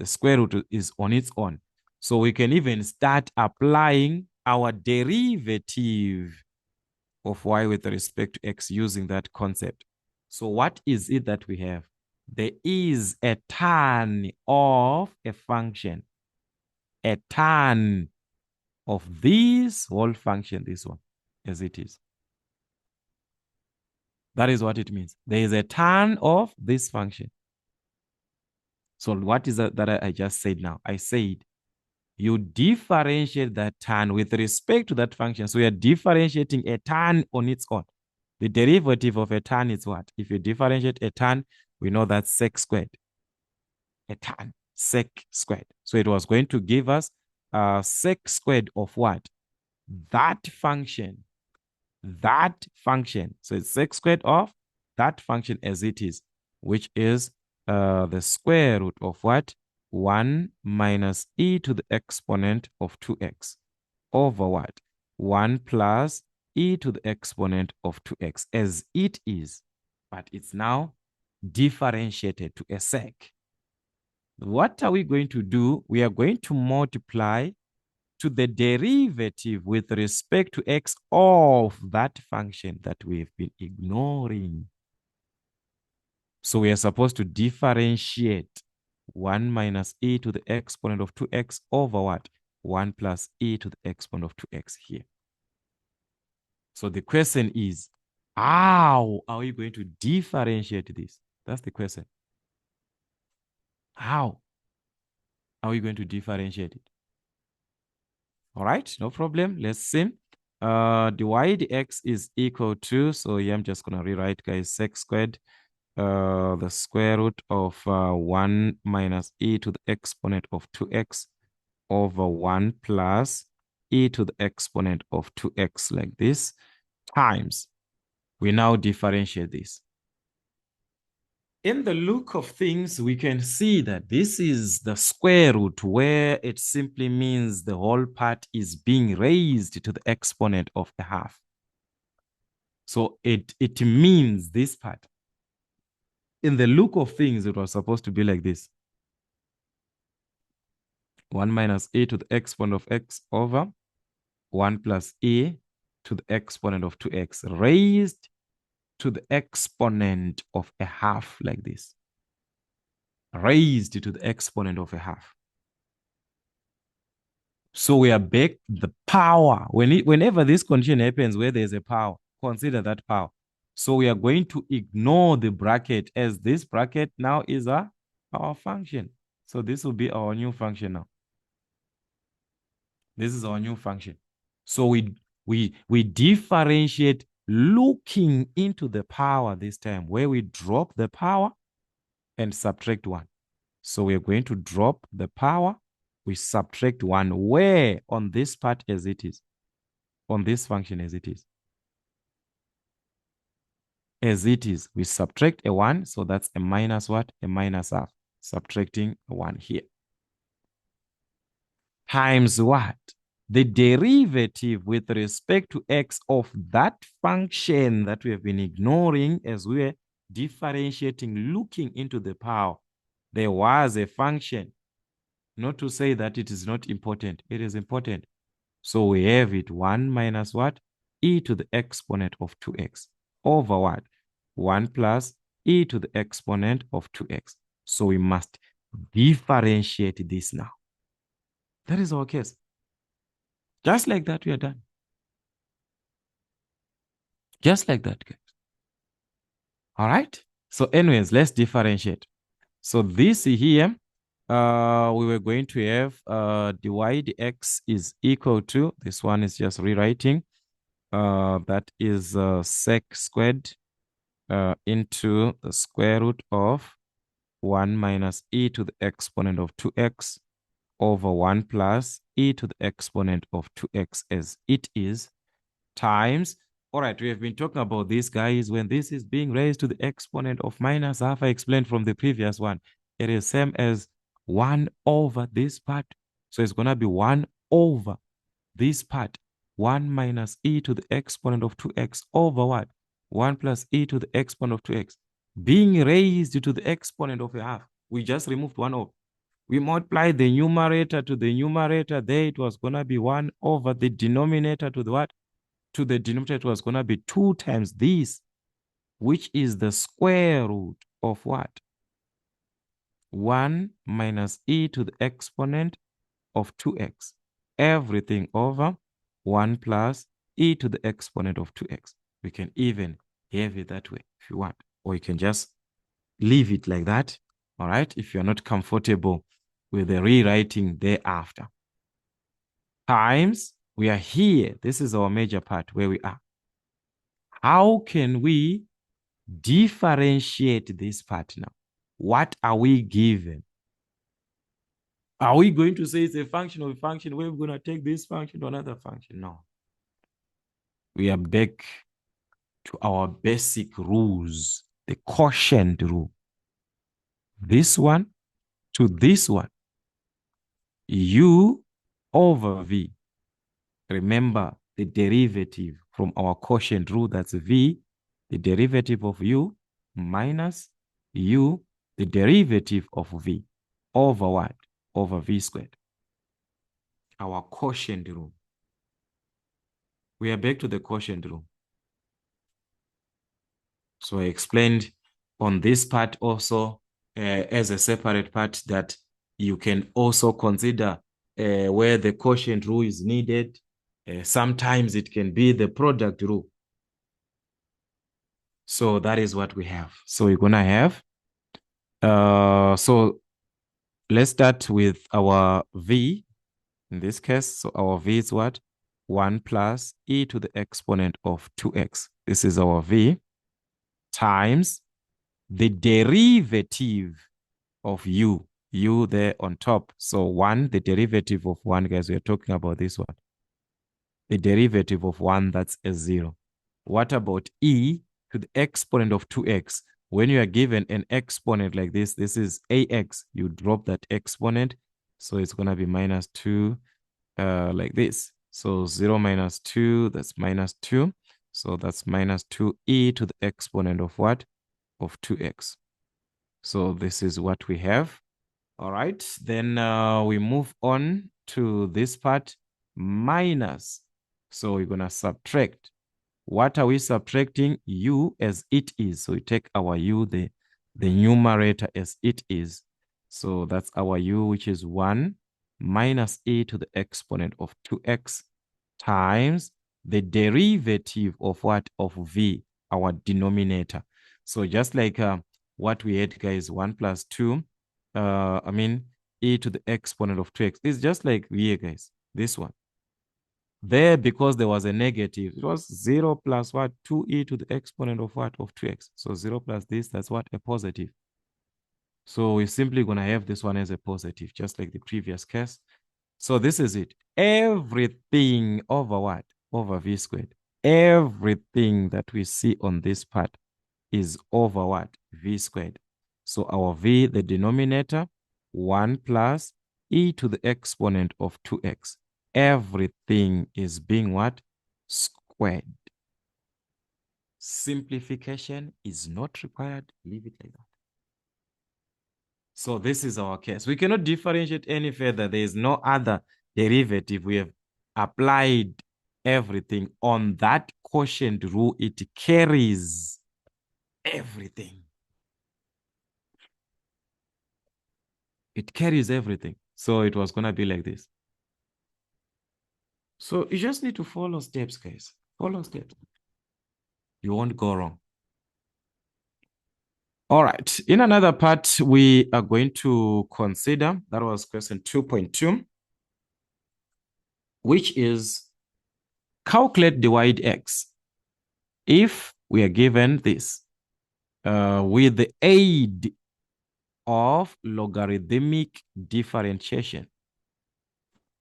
The square root is on its own. So we can even start applying our derivative of y with respect to x using that concept. So what is it that we have? There is a tan of a function, a tan of this whole function, this one, as it is. That is what it means. There is a tan of this function. So what is that I just said now? I said you differentiate that tan with respect to that function. So we are differentiating a tan on its own. The derivative of a tan is what? If you differentiate a tan, we know that's sec squared. A tan, sec squared. So it was going to give us sec squared of what? That function. So it's sec squared of that function as it is, which is the square root of what? 1 minus e to the exponent of 2x over what? 1 plus e to the exponent of 2x as it is, but it's now differentiated to a sec. What are we going to do? We are going to multiply to the derivative with respect to x of that function that we've been ignoring. So we are supposed to differentiate 1 minus e to the exponent of 2x over what? 1 plus e to the exponent of 2x here. So the question is, how are we going to differentiate this? That's the question. How are we going to differentiate it? All right, no problem. Let's see. Dy dx is equal to, so here I'm just going to rewrite, guys, sec squared the square root of 1 minus e to the exponent of 2x over 1 plus e to the exponent of 2x like this times. We now differentiate this. In the look of things, we can see that this is the square root where it simply means the whole part is being raised to the exponent of a half. So it means this part. In the look of things, it was supposed to be like this. 1 minus e to the exponent of x over 1 plus e to the exponent of 2x raised to the exponent of a half like this. Raised to the exponent of a half. So we are back the power. Whenever this condition happens where there's a power, consider that power. So we are going to ignore the bracket as this bracket now is our function. So this will be our new function now. This is our new function. So we differentiate looking into the power this time, where we drop the power and subtract 1. So we're going to drop the power, we subtract 1. Where? On this part as it is. On this function as it is. As it is, we subtract a 1, so that's a minus what? A minus half. Subtracting a 1 here. Times what? The derivative with respect to x of that function that we have been ignoring as we were differentiating, looking into the power. There was a function. Not to say that it is not important. It is important. So we have it 1 minus what? E to the exponent of 2x over what? 1 plus e to the exponent of 2x. So we must differentiate this now. That is our case. Just like that, we are done. Just like that, guys. All right? So anyways, let's differentiate. So this here, we were going to have dy dx is equal to, this one is just rewriting, that is sec squared into the square root of 1 minus e to the exponent of 2x over 1 plus e to the exponent of 2x as it is times. All right, we have been talking about this, guys. When this is being raised to the exponent of minus half, I explained from the previous one, it is same as 1 over this part. So it's going to be 1 over this part. 1 minus e to the exponent of 2x over what? 1 plus e to the exponent of 2x. Being raised to the exponent of a half. We just removed 1 over. We multiply the numerator to the numerator. There it was going to be 1 over the denominator to the what? To the denominator was going to be 2 times this, which is the square root of what? 1 minus e to the exponent of 2x. Everything over 1 plus e to the exponent of 2x. We can even have it that way if you want. Or you can just leave it like that, all right, if you're not comfortable with the rewriting thereafter. Times, we are here. This is our major part where we are. How can we differentiate this part now? What are we given? Are we going to say it's a function of a function? We're going to take this function to another function? No. We are back to our basic rules, the quotient rule. This one to this one. U over V. Remember the derivative from our quotient rule, that's V, the derivative of U minus U, the derivative of V, over what? Over V squared. Our quotient rule. We are back to the quotient rule. So I explained on this part also as a separate part that you can also consider where the quotient rule is needed. Sometimes it can be the product rule. So that is what we have. So we're going to have, so let's start with our V in this case. So our V is what? 1 plus e to the exponent of 2x. This is our V times the derivative of u there on top. So 1, the derivative of 1, guys, we are talking about this one. The derivative of 1, that's a 0. What about e to the exponent of 2x? When you are given an exponent like this is ax, you drop that exponent. So it's going to be minus 2 like this. So 0 minus 2, that's minus 2. So that's minus 2e to the exponent of what? Of 2x. So this is what we have. All right. Then we move on to this part, minus. So we're going to subtract. What are we subtracting? U as it is. So we take our u, the numerator as it is. So that's our u, which is 1 minus e to the exponent of 2x times the derivative of what? Of v, our denominator. So just like what we had, guys, 1 plus 2, e to the exponent of 2x. It's just like here, guys, this one. There, because there was a negative, it was 0 plus what? 2e to the exponent of what? Of 2x. So 0 plus this, that's what? A positive. So we're simply going to have this one as a positive, just like the previous case. So this is it. Everything over what? Over v squared. Everything that we see on this part is over what? V squared. So our v, the denominator, 1 plus e to the exponent of 2x. Everything is being what? Squared. Simplification is not required. Leave it like that. So this is our case. We cannot differentiate any further. There is no other derivative. We have applied everything on that quotient rule. It carries everything. It carries everything. So it was going to be like this. So you just need to follow steps, guys. Follow steps. You won't go wrong. All right. In another part, we are going to consider, that was question 2.2, which is calculate divide x if we are given this with the aid of logarithmic differentiation.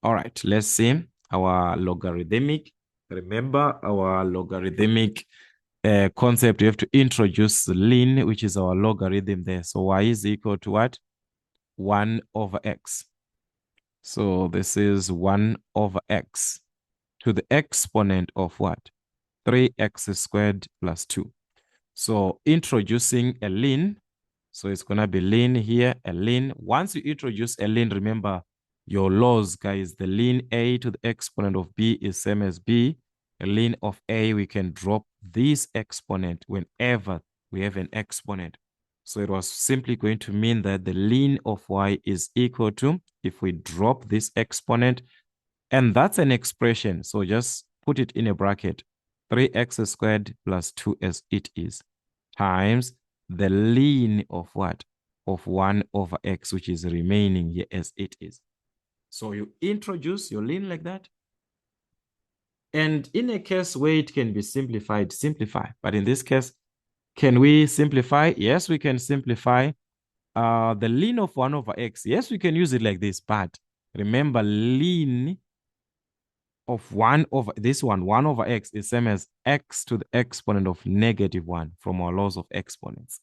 All right, let's see our logarithmic. Remember our logarithmic concept, we have to introduce ln, which is our logarithm there. So y is equal to what? 1 over x. So this is 1 over x to the exponent of what? 3x squared plus 2. So introducing a ln, so it's going to be ln here, a ln. Once you introduce a ln, remember your laws, guys. The ln a to the exponent of b is same as b. A ln of a, we can drop this exponent whenever we have an exponent. So it was simply going to mean that the ln of y is equal to, if we drop this exponent, and that's an expression, so just put it in a bracket, 3x squared plus 2 as it is, times the ln of what? Of 1 over x, which is remaining here as it is. So you introduce your ln like that. And in a case where it can be simplified, simplify. But in this case, can we simplify? Yes, we can simplify. The ln of 1 over x, yes, we can use it like this. But remember, ln of 1 over this one, 1 over x is same as x to the exponent of -1 from our laws of exponents.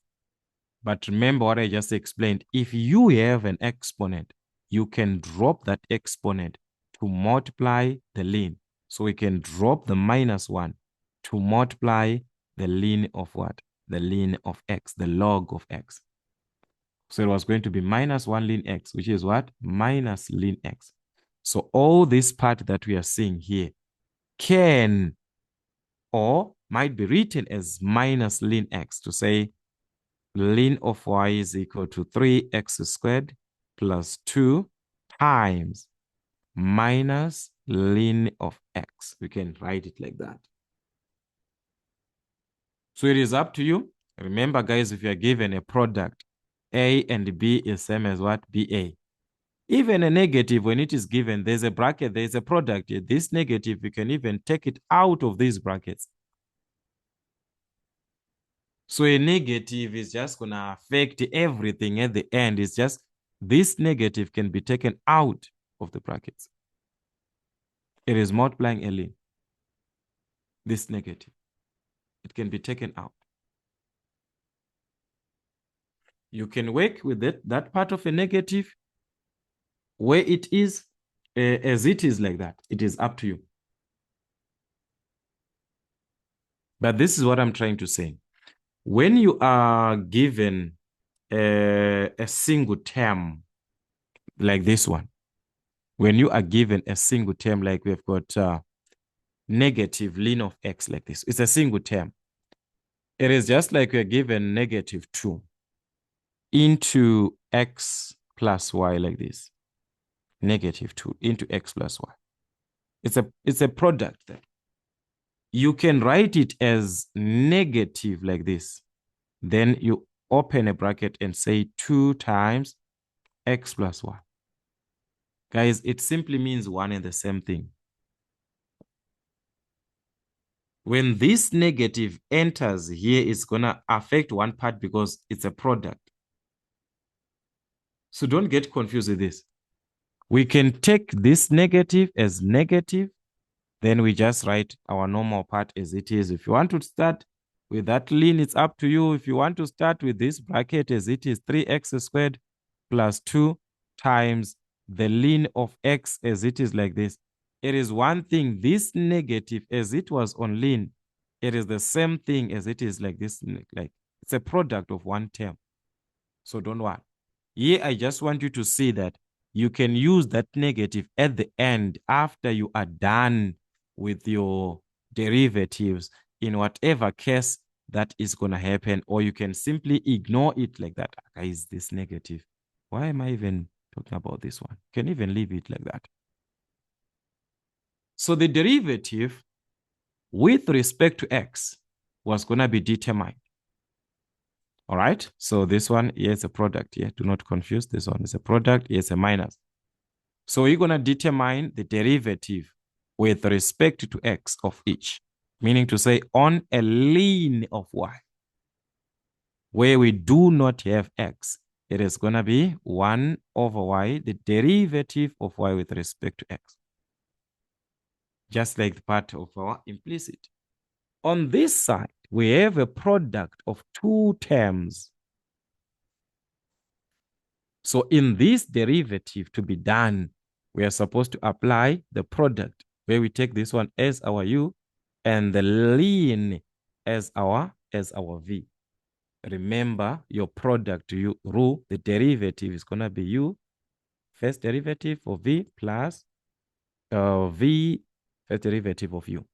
But remember what I just explained. If you have an exponent, you can drop that exponent to multiply the ln. So we can drop the -1 to multiply the ln of what? The ln of x, the log of x. So it was going to be -1 ln x, which is what? Minus ln x. So all this part that we are seeing here can or might be written as minus ln x, to say ln of y is equal to 3x squared plus 2 times minus ln of x. We can write it like that. So it is up to you. Remember, guys, if you are given a product, A and B is same as what? BA. Even a negative, when it is given, there's a bracket, there's a product here. This negative, you can even take it out of these brackets. So a negative is just going to affect everything at the end. It's just this negative can be taken out of the brackets. It is multiplying a lane. This negative, it can be taken out. You can work with that part of a negative where it is as it is like that. It is up to you. But this is what I'm trying to say. When you are given a single term like this one, when you are given a single term like we've got negative ln of x like this, it's a single term. It is just like we're given negative 2 into x plus y like this. Negative 2 into x plus y. It's a product there. You can write it as negative like this. Then you open a bracket and say 2 times x plus y. Guys, it simply means one and the same thing. When this negative enters here, it's going to affect one part because it's a product. So don't get confused with this. We can take this negative as negative, then we just write our normal part as it is. If you want to start with that ln, it's up to you. If you want to start with this bracket as it is, 3x squared plus 2 times the ln of x as it is like this. It is one thing. This negative as it was on ln, it is the same thing as it is like this. Like it's a product of one term. So don't worry. Here, I just want you to see that you can use that negative at the end after you are done with your derivatives in whatever case that is going to happen, or you can simply ignore it like that. Guys, this negative. Why am I even talking about this one? You can even leave it like that. So the derivative with respect to x was going to be determined. All right. So this one here is a product here. Do not confuse. This one is a product. Here is a minus. So we're going to determine the derivative with respect to x of each, meaning to say on a ln of y, where we do not have x, it is going to be 1 over y, the derivative of y with respect to x, just like the part of our implicit. On this side, we have a product of two terms. So in this derivative to be done, we are supposed to apply the product, where we take this one as our u and the ln as our v. Remember your product rule, the derivative is going to be u, first derivative of v plus v, first derivative of u.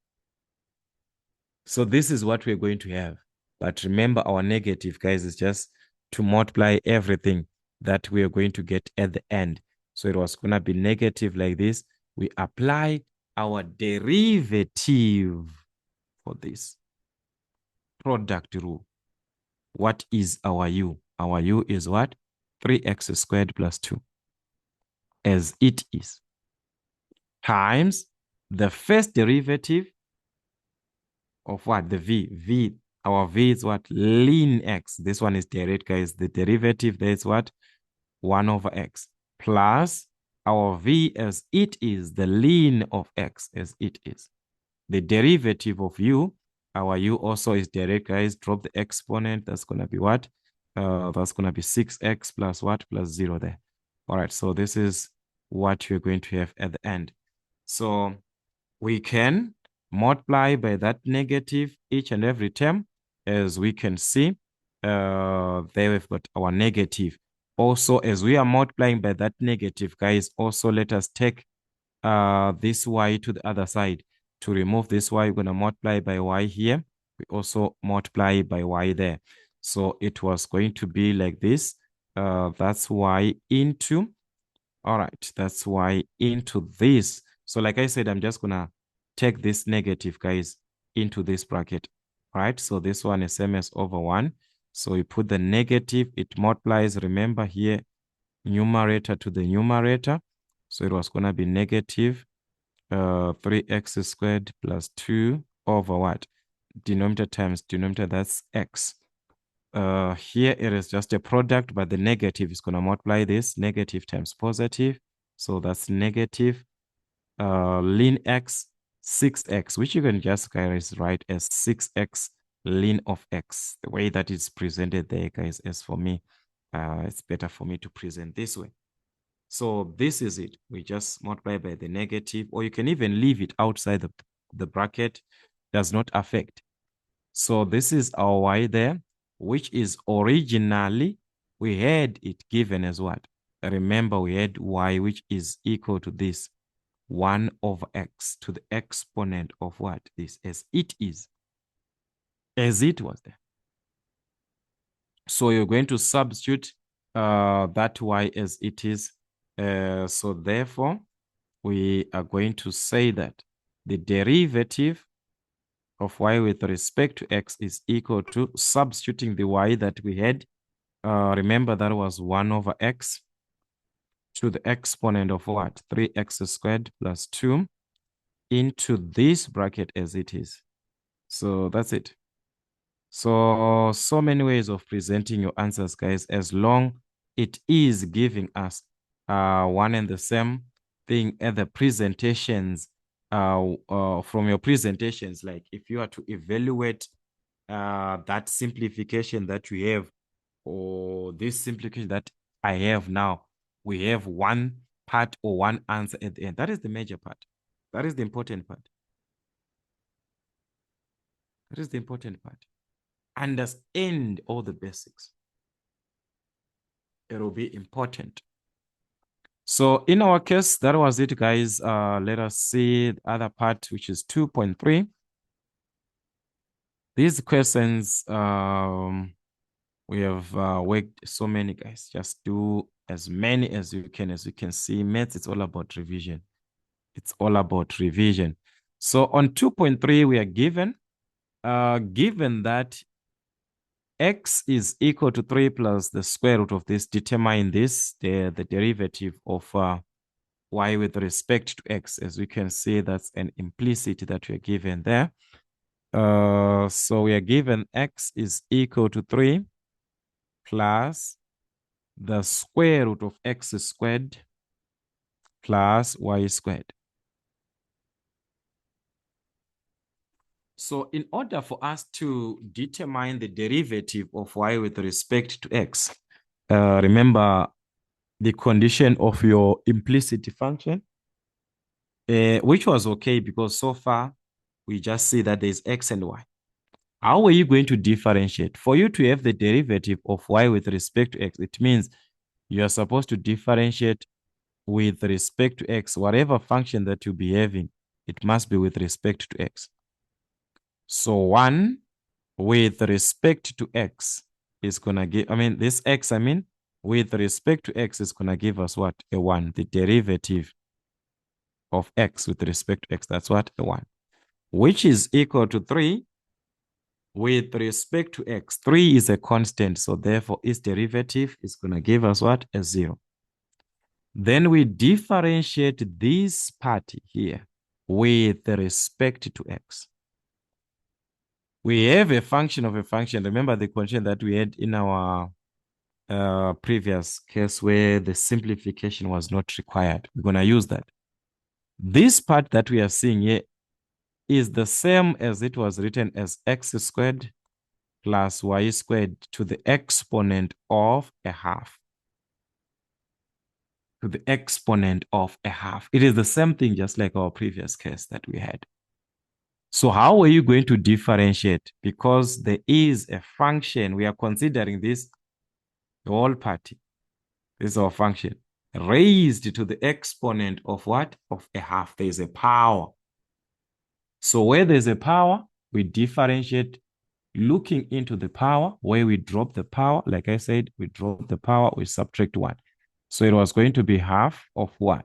So this is what we're going to have. But remember, our negative, guys, is just to multiply everything that we are going to get at the end. So it was going to be negative like this. We apply our derivative for this product rule. What is our u? Our u is what? 3x squared plus 2, as it is, times the first derivative of what? The v. Our v is what? Ln x. This one is direct, guys. The derivative there is what? 1 over x plus our v as it is, the ln of x as it is. The derivative of u, our u also is direct, guys. Drop the exponent. That's going to be what? That's going to be 6x plus what? Plus 0 there. All right, so this is what you're going to have at the end. So we can multiply by that negative each and every term. As we can see, there we've got our negative. Also, as we are multiplying by that negative, guys, also let us take this y to the other side. To remove this y, we're going to multiply by y here. We also multiply by y there. So it was going to be like this. That's y into, all right, that's y into this. So like I said, I'm just going to take this negative, guys, into this bracket. All right, so this one is ms over 1. So we put the negative, it multiplies, remember here, numerator to the numerator. So it was going to be negative 3x squared plus 2 over what? Denominator times denominator, that's x. Here it is just a product, but the negative is going to multiply this, negative times positive. So that's negative ln x 6x, which you can just guys write as 6x ln of x. The way that is presented there, guys, is for me, it's better for me to present this way. So this is it. We just multiply by the negative, or you can even leave it outside the bracket, does not affect. So this is our y there, which is originally, we had it given as what? Remember, we had y, which is equal to this 1 over x to the exponent of what? This, as it is, as it was there. So you're going to substitute that y as it is. So therefore, we are going to say that the derivative of y with respect to x is equal to substituting the y that we had. Remember, that was 1 over x to the exponent of what? 3x squared plus 2 into this bracket as it is. So that's it. So many ways of presenting your answers, guys, as long it is giving us one and the same thing at the presentations, from your presentations. Like if you are to evaluate that simplification that you have, or this simplification that I have now, we have one part or one answer at the end. That is the major part. That is the important part. That is the important part. Understand all the basics. It will be important. So in our case, that was it, guys. Let us see the other part, which is 2.3. These questions, we have worked so many, guys. Just do as many as you can. As you can see, maths, it's all about revision. It's all about revision. So on 2.3, we are given that x is equal to 3 plus the square root of this, determine this, the derivative of y with respect to x. As we can see, that's an implicit that we are given there. So we are given x is equal to 3 plus the square root of x squared plus y squared. So in order for us to determine the derivative of y with respect to x, remember the condition of your implicit function, which was okay because so far we just see that there's x and y. How are you going to differentiate? For you to have the derivative of y with respect to x, it means you are supposed to differentiate with respect to x. Whatever function that you be having, it must be with respect to x. So 1 with respect to x is going to give, this x, with respect to x is going to give us what? A 1. The derivative of x with respect to x, that's what? A 1. Which is equal to 3 with respect to x. 3 is a constant, so therefore its derivative is going to give us what? A 0. Then we differentiate this part here with respect to x. We have a function of a function. Remember the condition that we had in our previous case where the simplification was not required. We're going to use that. This part that we are seeing here is the same as it was written as x squared plus y squared to the exponent of a half. To the exponent of a half. It is the same thing just like our previous case that we had. So how are you going to differentiate? Because there is a function, we are considering this the whole party. This is our function. Raised to the exponent of what? Of a half. There is a power. So where there's a power, we differentiate looking into the power. Where we drop the power, like I said, we drop the power, we subtract 1. So it was going to be half of what?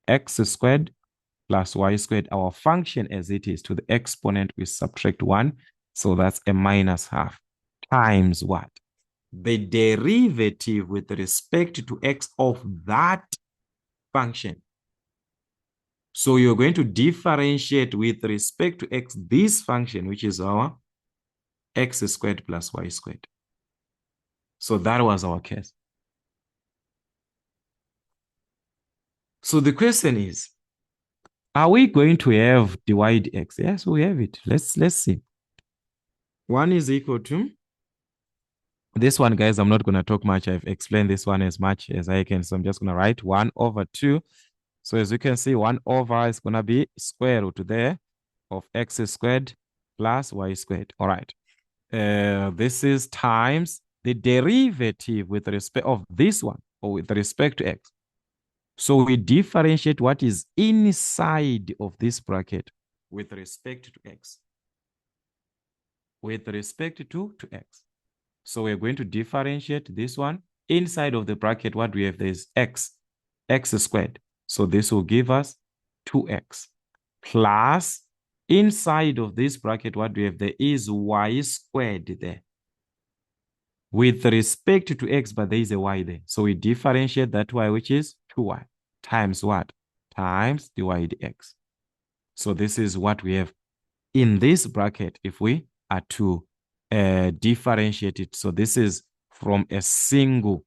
X squared plus y squared. Our function as it is to the exponent, we subtract 1. So that's a minus half times what? The derivative with respect to x of that function. So you're going to differentiate with respect to x this function, which is our x squared plus y squared. So that was our case. So the question is, are we going to have divide x? Yes, we have it. Let's see. 1 is equal to this one, guys. I'm not going to talk much. I've explained this one as much as I can. So I'm just going to write 1 over 2. So as you can see, 1 over is going to be square root there of x squared plus y squared. All right. This is times the derivative with respect of this one or with respect to x. So we differentiate what is inside of this bracket with respect to x. With respect to x. So we're going to differentiate this one. Inside of the bracket, what we have there is x squared. So this will give us 2x plus inside of this bracket, what we have there is y squared there. With respect to x, but there is a y there. So we differentiate that y, which is 2y, times what? Times divide x. So this is what we have in this bracket if we are to differentiate it. So this is from a single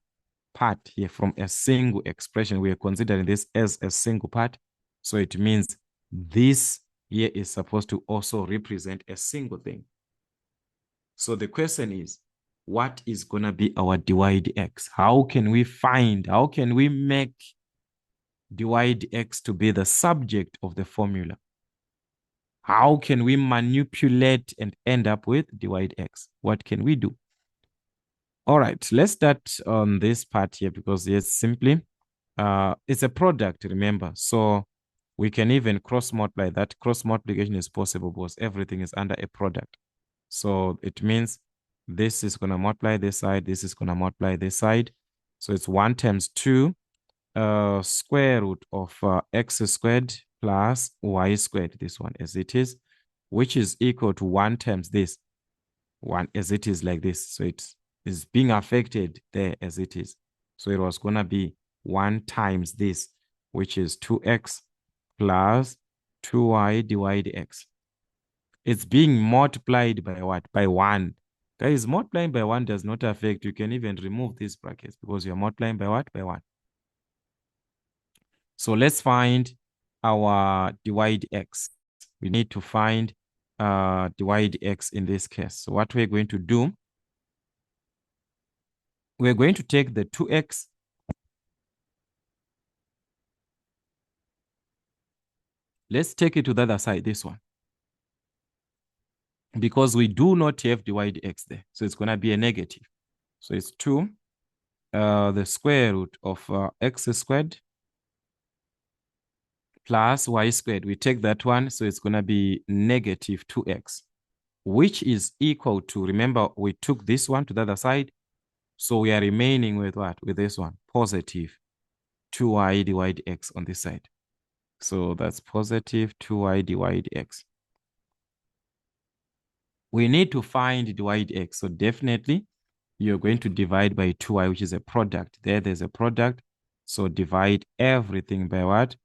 part here, from a single expression. We are considering this as a single part. So it means this here is supposed to also represent a single thing. So the question is, what is going to be our divide x? How can we make divide x to be the subject of the formula? How can we manipulate and end up with divide x? What can we do? All right, let's start on this part here because it's simply, it's a product, remember. So we can even cross multiply. That cross multiplication is possible because everything is under a product. So it means this is going to multiply this side. This is going to multiply this side. So it's 1 times 2 square root of x squared plus y squared, this one as it is, which is equal to 1 times this one as it is like this. So it is being affected there as it is. So it was going to be 1 times this, which is 2x plus 2y divide x. It's being multiplied by what? By 1. Guys, multiplying by 1 does not affect. You can even remove these brackets because you're multiplying by what? By 1. So let's find our divide x. We need to find divide x in this case. So what we're going to do, we're going to take the 2x. Let's take it to the other side, this one. Because we do not have divide x there. So it's going to be a negative. So it's 2, the square root of x squared plus y squared. We take that one, so it's going to be negative 2x, which is equal to, remember, we took this one to the other side. So we are remaining with what? With this one, positive 2y divide x on this side. So that's positive 2y divide x. We need to find divide x. So definitely you're going to divide by 2y, which is a product. There's a product. So divide everything by what?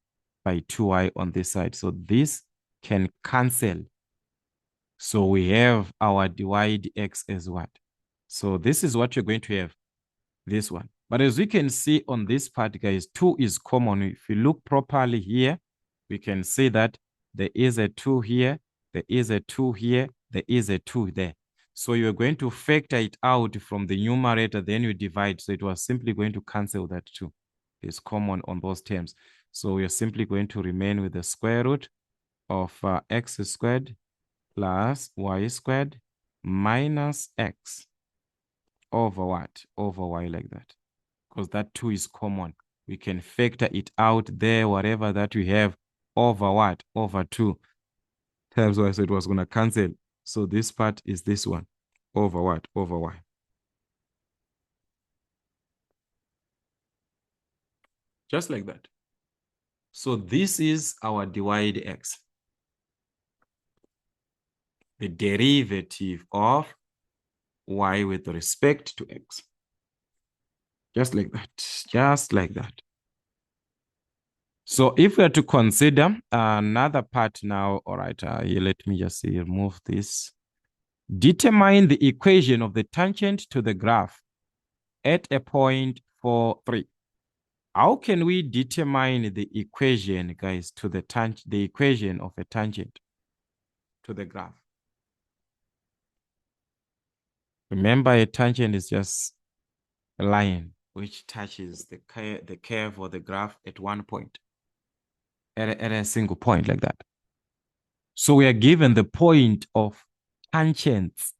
By 2y on this side. So this can cancel. So we have our divide x as what? So this is what you're going to have, this one. But as we can see on this part, guys, 2 is common. If you look properly here, we can see that there is a 2 here, there is a 2 here, there is a 2 there. So you're going to factor it out from the numerator, then you divide. So it was simply going to cancel that 2. It's common on those terms. So we're simply going to remain with the square root of x squared plus y squared minus x over what? Over y, like that. Because that 2 is common. We can factor it out there, whatever that we have, over what? Over 2 times y. So it was going to cancel. So this part is this one. Over what? Over y. Just like that. So this is our divide x. The derivative of y with respect to x. Just like that. Just like that. So if we are to consider another part now, all right, here, let me just remove this. Determine the equation of the tangent to the graph at a point 4, 3. How can we determine the equation, guys, to the equation of a tangent to the graph? Remember, a tangent is just a line which touches the curve or the graph at one point, at a single point like that. So we are given the point of tangents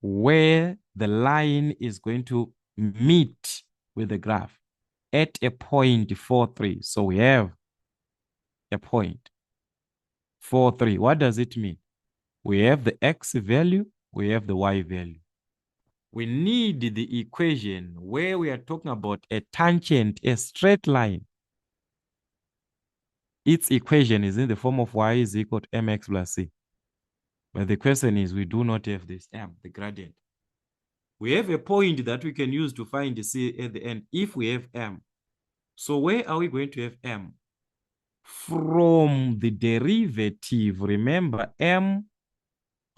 where the line is going to meet with the graph at a point 4, 3. So we have a point 4, 3. What does it mean? We have the x value, we have the y value. We need the equation where we are talking about a tangent, a straight line. Its equation is in the form of y is equal to mx plus c. But the question is, we do not have this m, the gradient. We have a point that we can use to find the c at the end if we have m. So where are we going to have m? From the derivative. Remember, m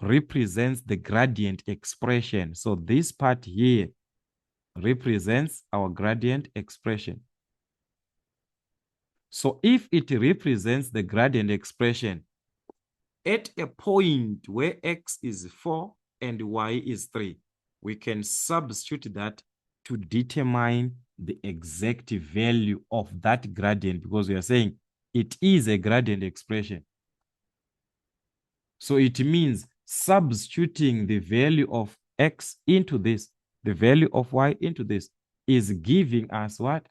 represents the gradient expression. So this part here represents our gradient expression. So if it represents the gradient expression at a point where x is 4 and y is 3, we can substitute that to determine the exact value of that gradient, because we are saying it is a gradient expression. So it means substituting the value of x into this, the value of y into this, is giving us what?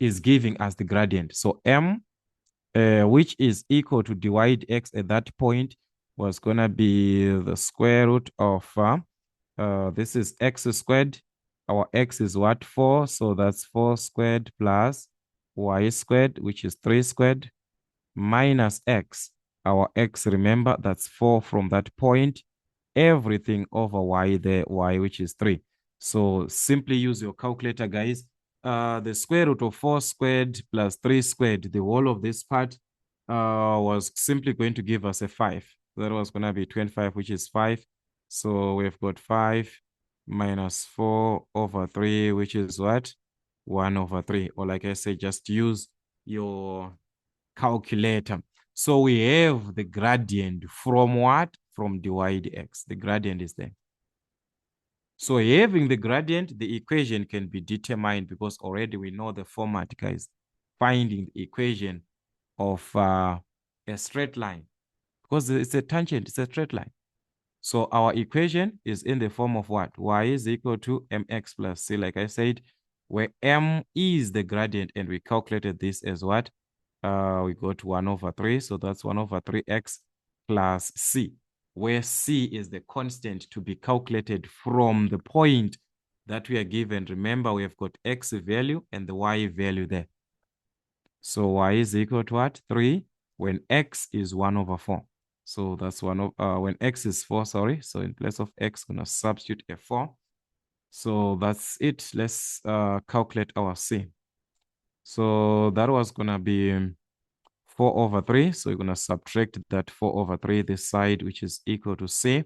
Is giving us the gradient. So m, which is equal to dy dx at that point, was going to be the square root of, this is x squared. Our x is what? 4. So that's 4 squared plus y squared, which is 3 squared, minus x. Our x, remember, that's 4 from that point. Everything over y there, y, which is 3. So simply use your calculator, guys. The square root of 4 squared plus 3 squared, the whole of this part was simply going to give us a 5. That was going to be 25, which is 5. So we've got 5 minus 4 over 3, which is what? 1 over 3. Or like I said, just use your calculator. So we have the gradient from what? From dy dx. The gradient is there. So having the gradient, the equation can be determined because already we know the format, guys. Finding the equation of a straight line, because it's a tangent, it's a straight line. So our equation is in the form of what? Y is equal to mx plus c, like I said, where m is the gradient, and we calculated this as what? We got 1 over 3, so that's 1 over 3x plus c, where c is the constant to be calculated from the point that we are given. Remember, we have got x value and the y value there. So y is equal to what? 3 when x is 1 over 4. So that's when x is 4, sorry. So in place of x, I'm going to substitute a 4. So that's it. Let's calculate our c. So that was going to be 4 over 3. So you're going to subtract that 4 over 3 this side, which is equal to c.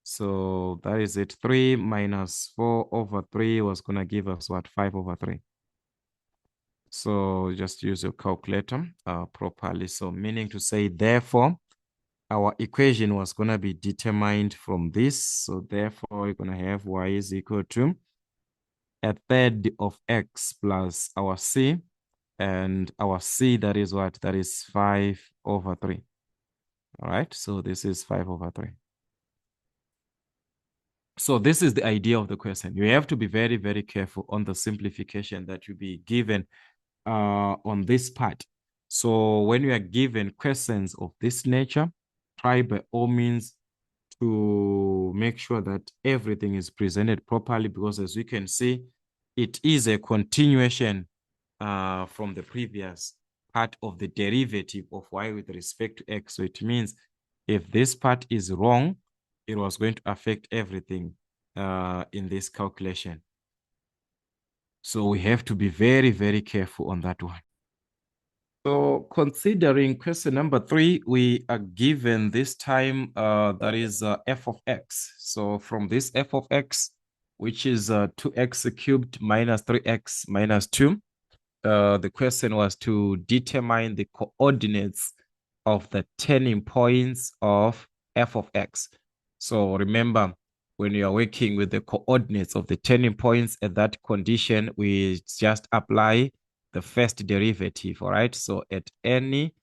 So that is it. 3 minus 4 over 3 was going to give us what? 5 over 3. So just use your calculator properly. So meaning to say, therefore, our equation was going to be determined from this. So therefore, we're going to have y is equal to a third of x plus our c. And our c, that is what? That is 5 over 3. All right. So this is 5 over 3. So this is the idea of the question. You have to be very, very careful on the simplification that you be given on this part. So when you are given questions of this nature, try by all means to make sure that everything is presented properly, because as we can see, it is a continuation from the previous part of the derivative of y with respect to x. So it means if this part is wrong, it was going to affect everything in this calculation. So we have to be very, very careful on that one. So considering question number 3, we are given this time that is f of x. So from this f of x, which is 2x cubed minus 3x minus 2. The question was to determine the coordinates of the turning points of f of x. So remember, when you are working with the coordinates of the turning points at that condition, we just apply the first derivative, all right? So at any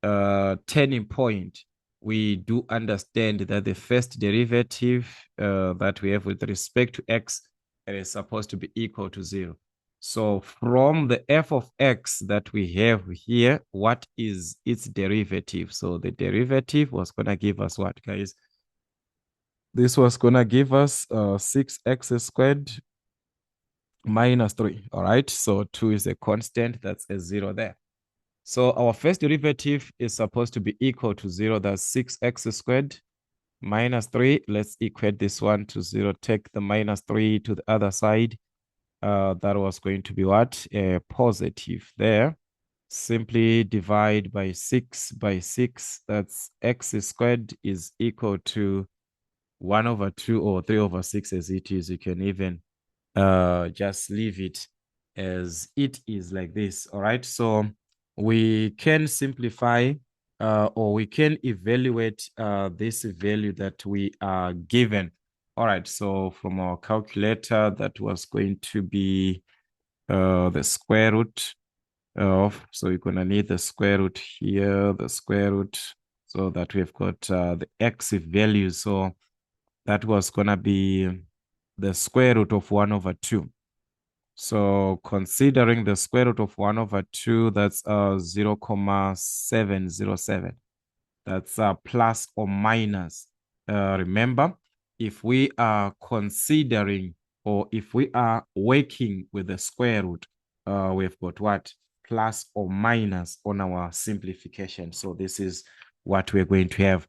turning point, we do understand that the first derivative that we have with respect to x is supposed to be equal to 0. So from the f of x that we have here, what is its derivative? So the derivative was going to give us what, guys? This was going to give us 6x squared minus 3, all right? So 2 is a constant, that's a 0 there. So our first derivative is supposed to be equal to 0. That's 6x squared minus 3. Let's equate this one to 0. Take the minus 3 to the other side. That was going to be what? A positive there. Simply divide by 6 by 6. That's x squared is equal to 1 over 2 or 3 over 6 as it is. You can even just leave it as it is like this. All right. So we can simplify or we can evaluate this value that we are given. All right. So from our calculator, that was going to be the square root of, so you're going to need the square root here, the square root, so that we've got the x value. So that was going to be the square root of 1 over 2. So considering the square root of 1 over 2, that's 0, 0.707. That's plus or minus. Remember, if we are considering or if we are working with the square root, we've got what? Plus or minus on our simplification. So this is what we're going to have.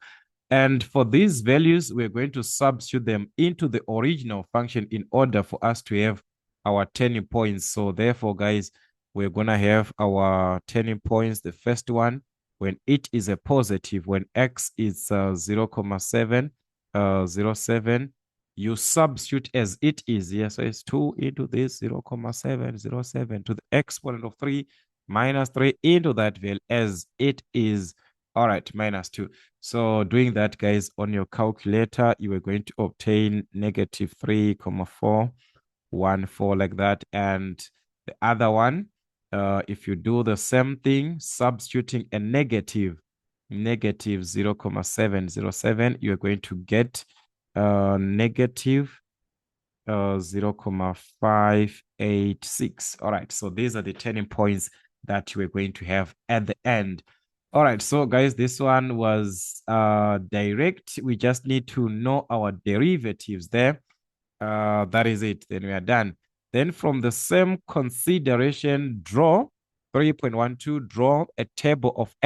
And for these values, we're going to substitute them into the original function in order for us to have our turning points. So therefore, guys, we're going to have our turning points. The first one, when it is a positive, when x is 0, 0.707, you substitute as it is here. So it's 2 into this 0, 0.707 to the exponent of 3 minus 3 into that value as it is. All right, minus 2. So doing that, guys, on your calculator, you are going to obtain negative 3.414 like that. And the other one, if you do the same thing, substituting a negative 0, 0.707, you're going to get negative 0, 0.586. All right, so these are the turning points that we're going to have at the end. All right, so guys, this one was direct. We just need to know our derivatives there. That is it. Then we are done. Then from the same consideration, draw 3.12, draw a table of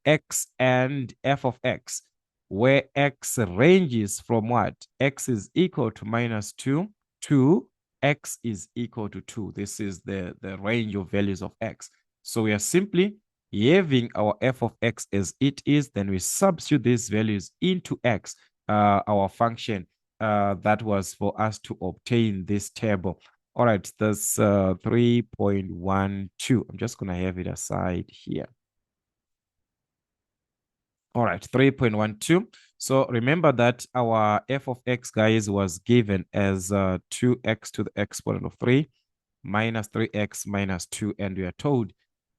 x and f of x, where x ranges from what? X is equal to minus 2 to x is equal to 2. This is the range of values of x. So we are simply having our f of x as it is, then we substitute these values into x, our function that was for us to obtain this table. All right, that's 3.12. I'm just going to have it aside here. All right, 3.12. So remember that our f of x, guys, was given as 2x to the exponent of 3 minus 3x minus 2. And we are told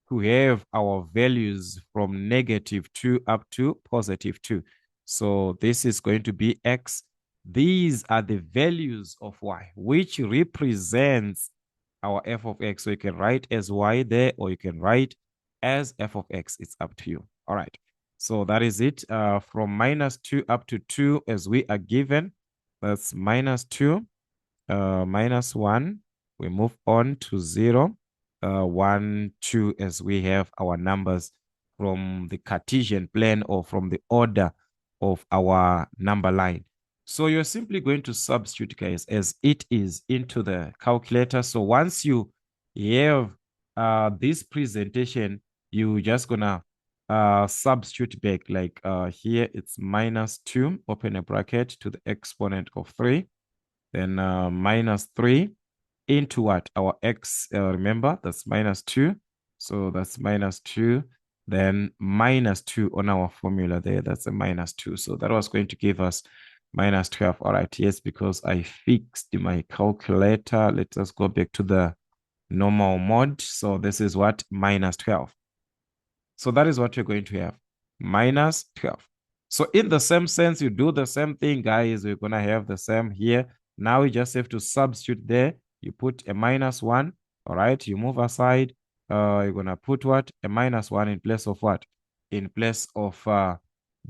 to have our values from negative 2 up to positive 2. So this is going to be x. These are the values of y, which represents our f of x. So you can write as y there, or you can write as f of x. It's up to you. All right. So that is it. From minus 2 up to 2 as we are given. That's minus 2, minus 1. We move on to 0, 1, 2 as we have our numbers from the Cartesian plane or from the order of our number line. So you're simply going to substitute, guys, as it is into the calculator. So once you have this presentation, you're just going to substitute back, like here it's minus 2, open a bracket, to the exponent of 3 then minus 3 into what? Our x, remember, that's minus 2. So that's minus 2. Then minus 2 on our formula there. That's a minus 2. So that was going to give us minus 12. All right, yes, because I fixed my calculator. Let us go back to the normal mode. So this is what? Minus 12. So that is what you're going to have, minus 12. So in the same sense, you do the same thing, guys. We're going to have the same here. Now we just have to substitute there. You put a minus 1, all right? You move aside. You're going to put what? A minus 1 in place of what? In place of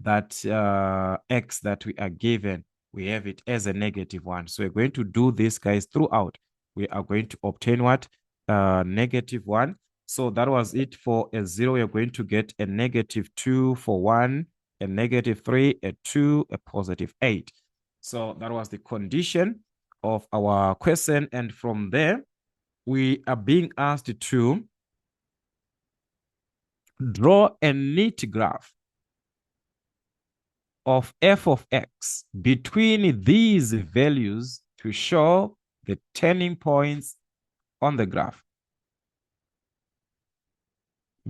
that x that we are given. We have it as a negative 1. So we're going to do this, guys, throughout. We are going to obtain what? Negative 1. So that was it for a 0. You're going to get a negative 2 for 1, a negative 3, a 2, a positive 8. So that was the condition of our question. And from there, we are being asked to draw a neat graph of f of x between these values to show the turning points on the graph.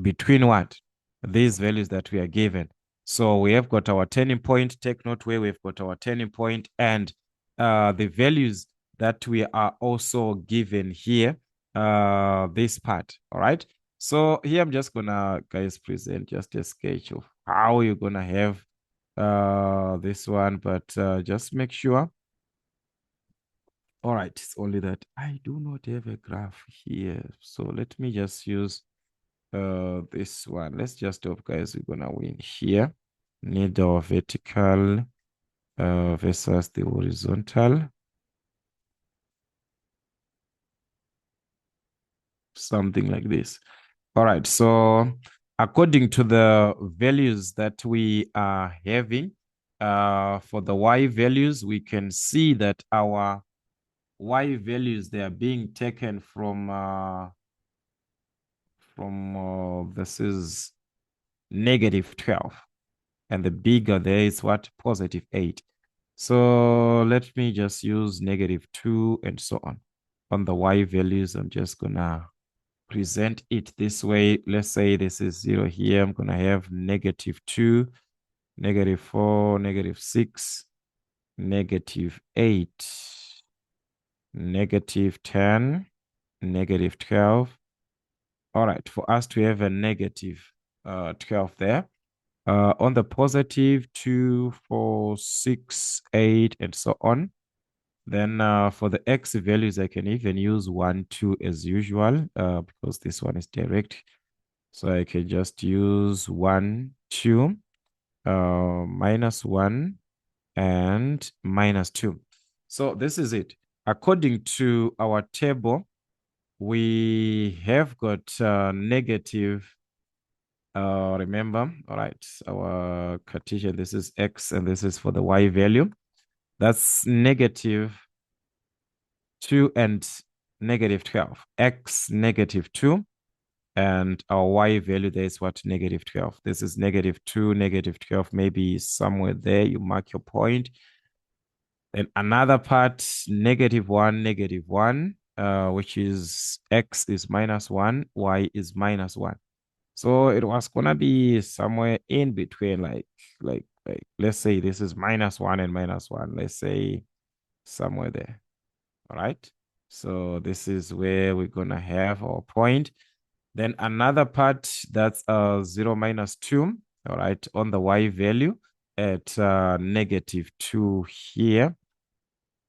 Between what? These values that we are given. So we have got our turning point. Take note where we've got our turning point and the values that we are also given here, this part. All right. So here I'm just gonna, guys, present just a sketch of how you're gonna have this one, but just make sure. All right, it's only that I do not have a graph here. So let me just use this one. Let's just hope, guys, we're gonna win here. Need our vertical versus the horizontal, something like this. All right, so according to the values that we are having, for the y values, we can see that our y values, they are being taken from this is negative 12. And the bigger there is what? Positive 8. So let me just use negative 2 and so on. On the y values, I'm just going to present it this way. Let's say this is 0 here. I'm going to have negative 2, negative 4, negative 6, negative 8, negative 10, negative 12. All right, for us to have a negative 12 there. On the positive, 2, 4, 6, 8, and so on. Then for the x values, I can even use 1, 2 as usual because this one is direct. So I can just use 1, 2, minus 1, and minus 2. So this is it. According to our table, we have got negative. Remember, all right, our Cartesian, this is x and this is for the y value. That's negative 2 and negative 12. X negative 2 and our y value there is what? Negative 12. This is negative 2, negative 12, maybe somewhere there. You mark your point. Then another part, negative 1, negative 1, which is x is minus 1, y is minus 1. So it was gonna be somewhere in between, like let's say this is minus 1 and minus 1. Let's say somewhere there. All right. So this is where we're gonna have our point. Then another part that's 0 minus 2, all right, on the y value at negative 2 here.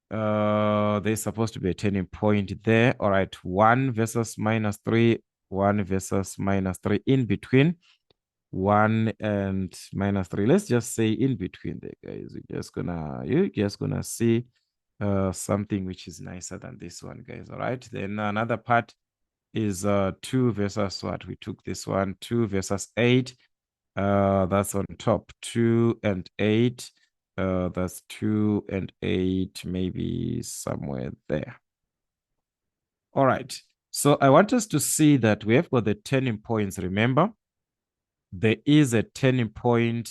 There's supposed to be a turning point there. All right, 1 versus minus 3, 1 versus minus 3 in between 1 and minus 3. Let's just say in between there, guys. You're just gonna see something which is nicer than this one, guys. All right. Then another part is 2 versus what? We took this one, 2 versus 8. That's on top. 2 and 8. That's 2 and 8, maybe somewhere there. All right. So I want us to see that we have got the turning points. Remember, there is a turning point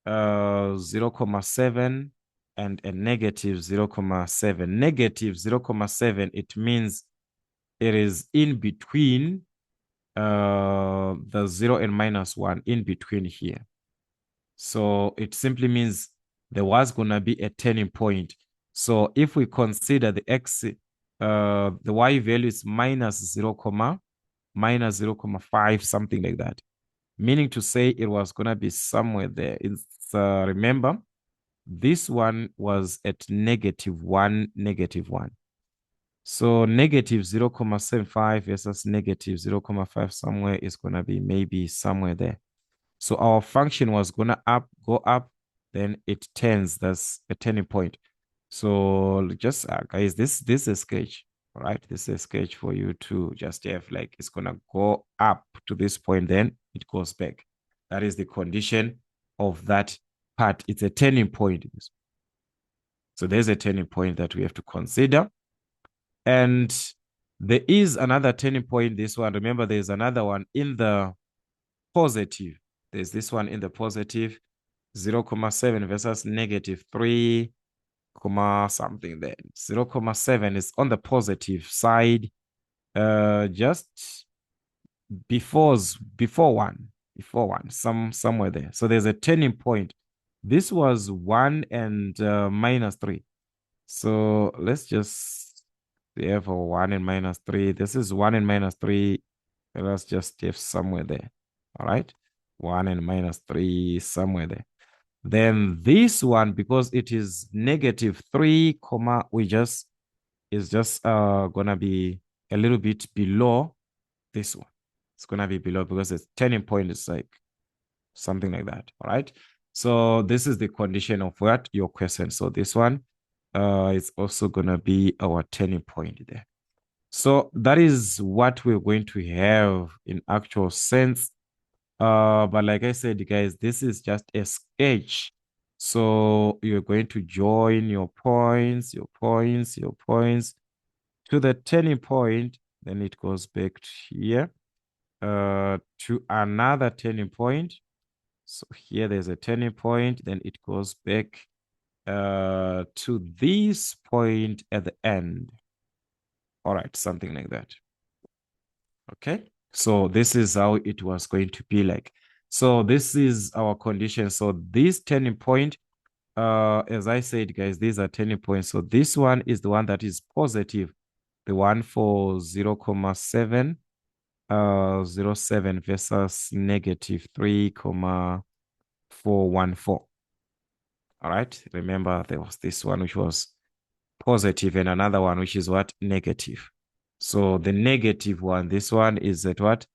0, 0.7, and a negative 0.7. Negative 0.7, it means it is in between the 0 and -1, in between here. So it simply means there was going to be a turning point. So if we consider the the y value is minus 0.5, something like that, meaning to say it was going to be somewhere there. It's, remember, this one was at -1, -1. So negative 0.75 versus negative 0.5 somewhere is going to be maybe somewhere there. So our function was going to go up, then it turns. That's a turning point. So just, guys, this is a sketch, all right? This is a sketch for you to just have, like, it's going to go up to this point, then it goes back. That is the condition of that part. It's a turning point. So there's a turning point that we have to consider. And there is another turning point, this one. Remember, there's another one in the positive. There's this one in the positive, 0.7 versus -3, something there. 0.7 is on the positive side, just before one, somewhere there. So there's a turning point. This was 1 and -3. So let's just have a 1 and -3. This is 1 and -3. Let's just have somewhere there. All right. 1 and -3, somewhere there. Then this one, because it is -3, is just gonna be a little bit below this one. It's gonna be below because its turning point is like something like that. All right. So this is the condition of what your question. So this one is also gonna be our turning point there. So that is what we're going to have in actual sense. But like I said, guys, this is just a sketch. So you're going to join your points to the turning point. Then it goes back to here to another turning point. So here there's a turning point. Then it goes back to this point at the end. All right, something like that. Okay. So this is how it was going to be like. So this is our condition. So this turning point, as I said, guys, these are turning points. So this one is the one that is positive, the one for 0.7, 0.7 versus -3,414. All right. Remember, there was this one which was positive and another one which is what? Negative. So the negative one, this one is at what?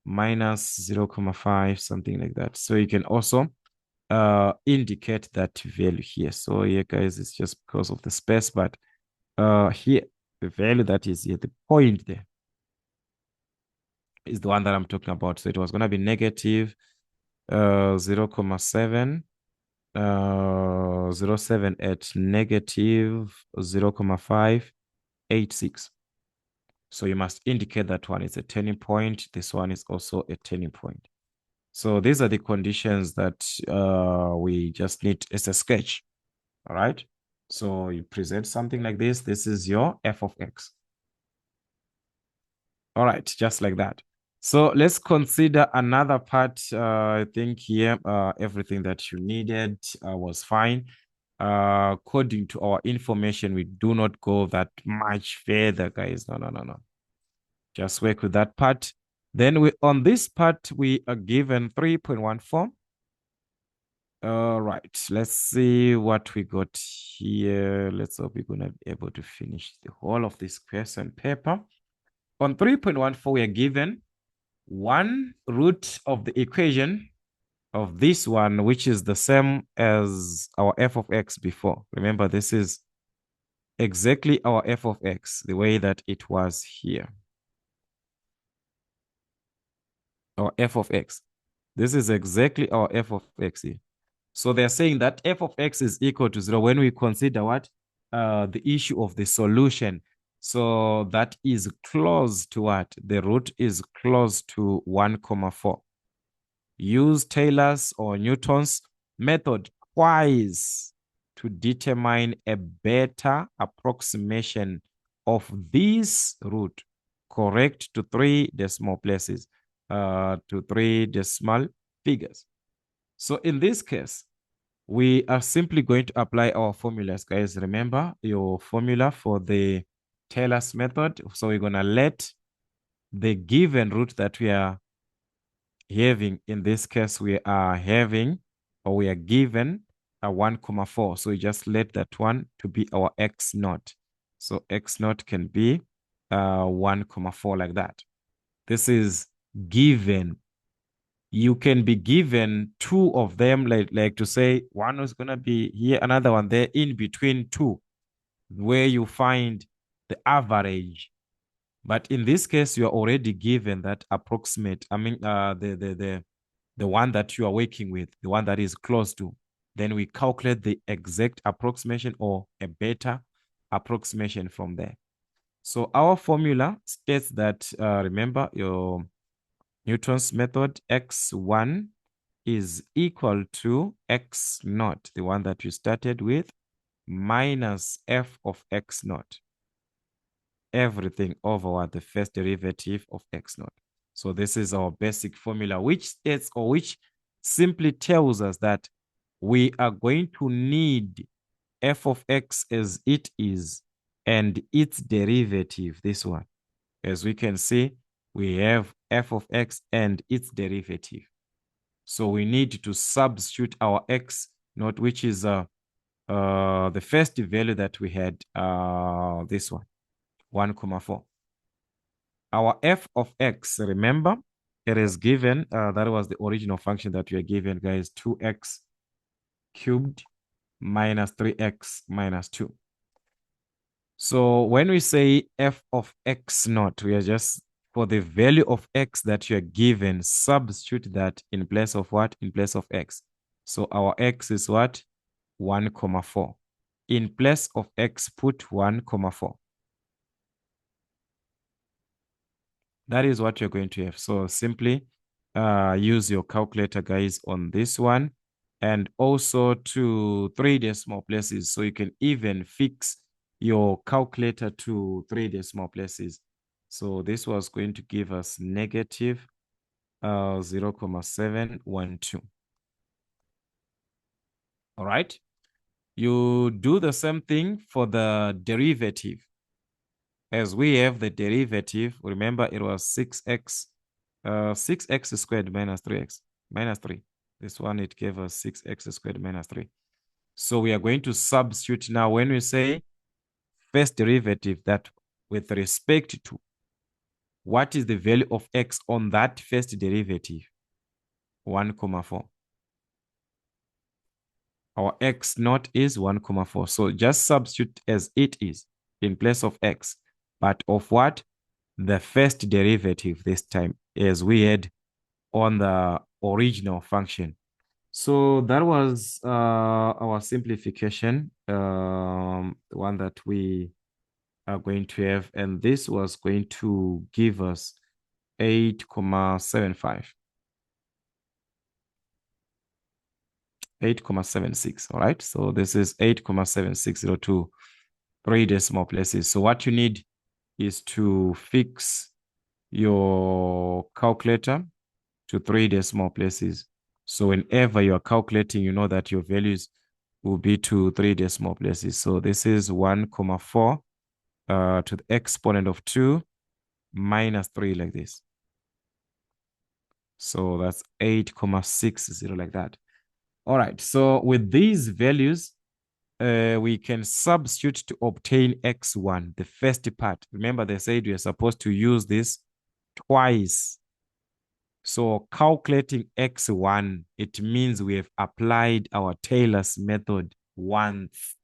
-0.5, something like that. So you can also indicate that value here. So here, guys, it's just because of the space, but here, the value that is here, the point there, is the one that I'm talking about. So it was going to be negative 0.7, 0.7 at negative 0.586. So you must indicate that one is a turning point. This one is also a turning point. So these are the conditions that we just need as a sketch. All right. So you present something like this. This is your f of x. All right, just like that. So let's consider another part. I think here everything that you needed was fine. According to our information, we do not go that much further, guys. No. Just work with that part. Then on this part, we are given 3.14. All right, let's see what we got here. Let's hope we're going to be able to finish the whole of this question paper. On 3.14, we are given one root of the equation of this one, which is the same as our f of x before. Remember, this is exactly our f of x, the way that it was here. Our f of x. This is exactly our f of x here. So they're saying that f of x is equal to 0 when we consider what? The issue of the solution. So that is close to what? The root is close to 1,4. Use Taylor's or Newton's method twice to to determine a better approximation of this root, correct to 3 decimal places, to 3 decimal figures. So in this case, we are simply going to apply our formulas, guys. Remember your formula for the Taylor's method. So we're going to let the given root that we are having, in this case, we are having, or we are given a 1,4. So we just let that one to be our x naught. So x naught can be 1,4 like that. This is given. You can be given two of them, like to say one is going to be here, another one there, in between two, where you find the average. But in this case, you are already given that approximate, the one that you are working with, the one that is close to. Then we calculate the exact approximation or a better approximation from there. So our formula states that, remember your Newton's method, x1 is equal to x naught, the one that you started with, minus f of x naught. Everything over what? The first derivative of x naught. So this is our basic formula, which states, or which simply tells us that we are going to need f of x as it is and its derivative, this one. As we can see, we have f of x and its derivative. So we need to substitute our x naught, which is the first value that we had, this one, 1,4. Our f of x, remember, it is given, that was the original function that we are given, guys, 2x cubed minus 3x minus 2. So when we say f of x naught, we are just, for the value of x that you are given, substitute that in place of what? In place of x. So our x is what? 1,4. In place of x, put 1,4. That is what you're going to have. So simply use your calculator, guys, on this one. And also to 3 decimal places. So you can even fix your calculator to 3 decimal places. So this was going to give us negative 0,712. All right. You do the same thing for the derivative. As we have the derivative, remember it was 6x squared minus 3x, minus 3. This one, it gave us 6x squared minus 3. So we are going to substitute now when we say first derivative, that with respect to what is the value of x on that first derivative, 1,4. Our x naught is 1,4. So just substitute as it is in place of x, but of what? The first derivative this time, as we had on the original function. So that was our simplification, the one that we are going to have. And this was going to give us 8,75. 8,76, all right? So this is 8,7602, 3 decimal places. So what you need is to fix your calculator to 3 decimal places. So whenever you're calculating, you know that your values will be to 3 decimal places. So this is 1,4 to the exponent of 2 minus 3 like this. So that's 8,60 like that. All right. So with these values, we can substitute to obtain x1, the first part. Remember, they said we are supposed to use this twice. So calculating x1, it means we have applied our Taylor's method once.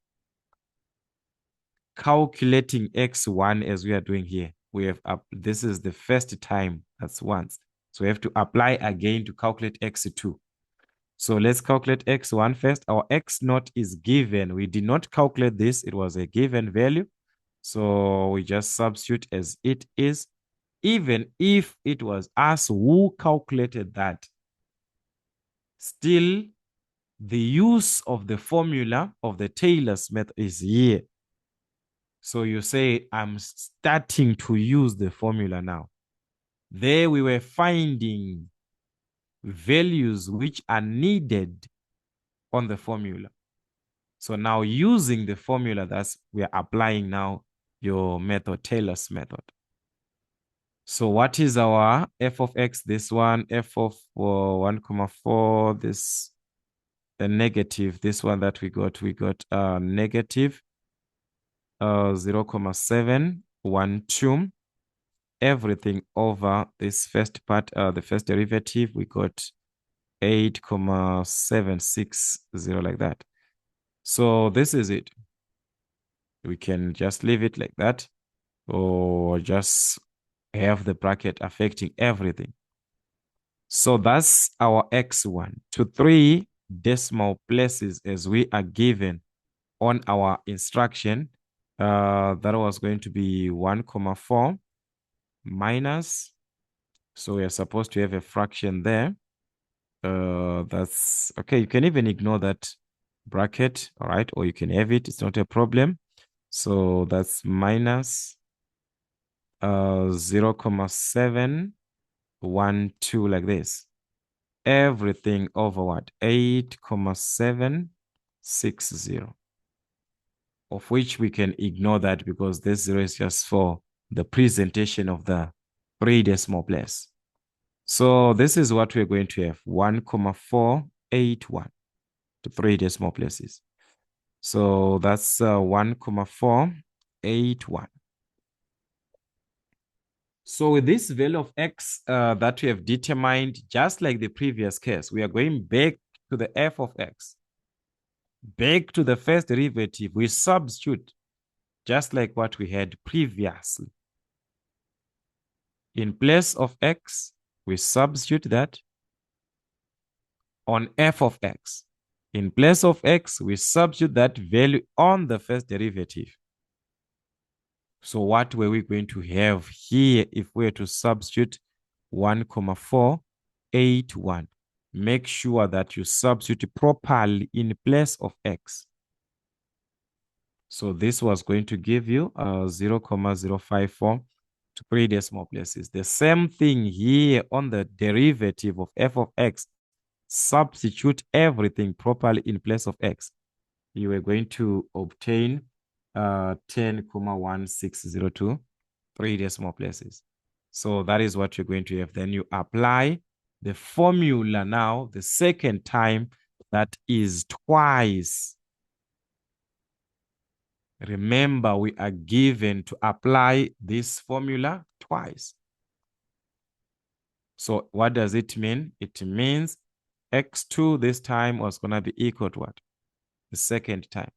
Calculating x1 as we are doing here, we have this is the first time, that's once. So we have to apply again to calculate x2. So let's calculate x1 first. Our x naught is given. We did not calculate this. It was a given value. So we just substitute as it is. Even if it was us who calculated that, still the use of the formula of the Taylor's method is here. So you say, I'm starting to use the formula now. There we were finding values which are needed on the formula. So now using the formula, that's we are applying now your method, Taylor's method. So what is our f of x? This one, f of 1,4, this, the negative, this one that we got negative 0,712. Everything over this first part, the first derivative, we got 8,760, like that. So this is it. We can just leave it like that, or just have the bracket affecting everything. So that's our x1 to 3 decimal places as we are given on our instruction. That was going to be 1,4 minus. So we are supposed to have a fraction there. That's okay. You can even ignore that bracket, all right? Or you can have it. It's not a problem. So that's minus 0,712, like this. Everything over what? 8,760. Of which we can ignore that because this 0 is just for the presentation of the 3 decimal place. So this is what we're going to have, 1,481 to 3 decimal places. So that's 1,481. So with this value of x that we have determined, just like the previous case, we are going back to the f of x. Back to the first derivative, we substitute just like what we had previously. In place of x, we substitute that on f of x. In place of x, we substitute that value on the first derivative. So what were we going to have here if we were to substitute 1,481? Make sure that you substitute properly in place of x. So this was going to give you 0,054 to 3 decimal places. The same thing here on the derivative of f of x. Substitute everything properly in place of x. You are going to obtain 10,1602, 3 decimal places. So that is what you're going to have. Then you apply the formula now, the second time, that is twice. Remember, we are given to apply this formula twice. So what does it mean? It means x2 this time was going to be equal to what? The second time.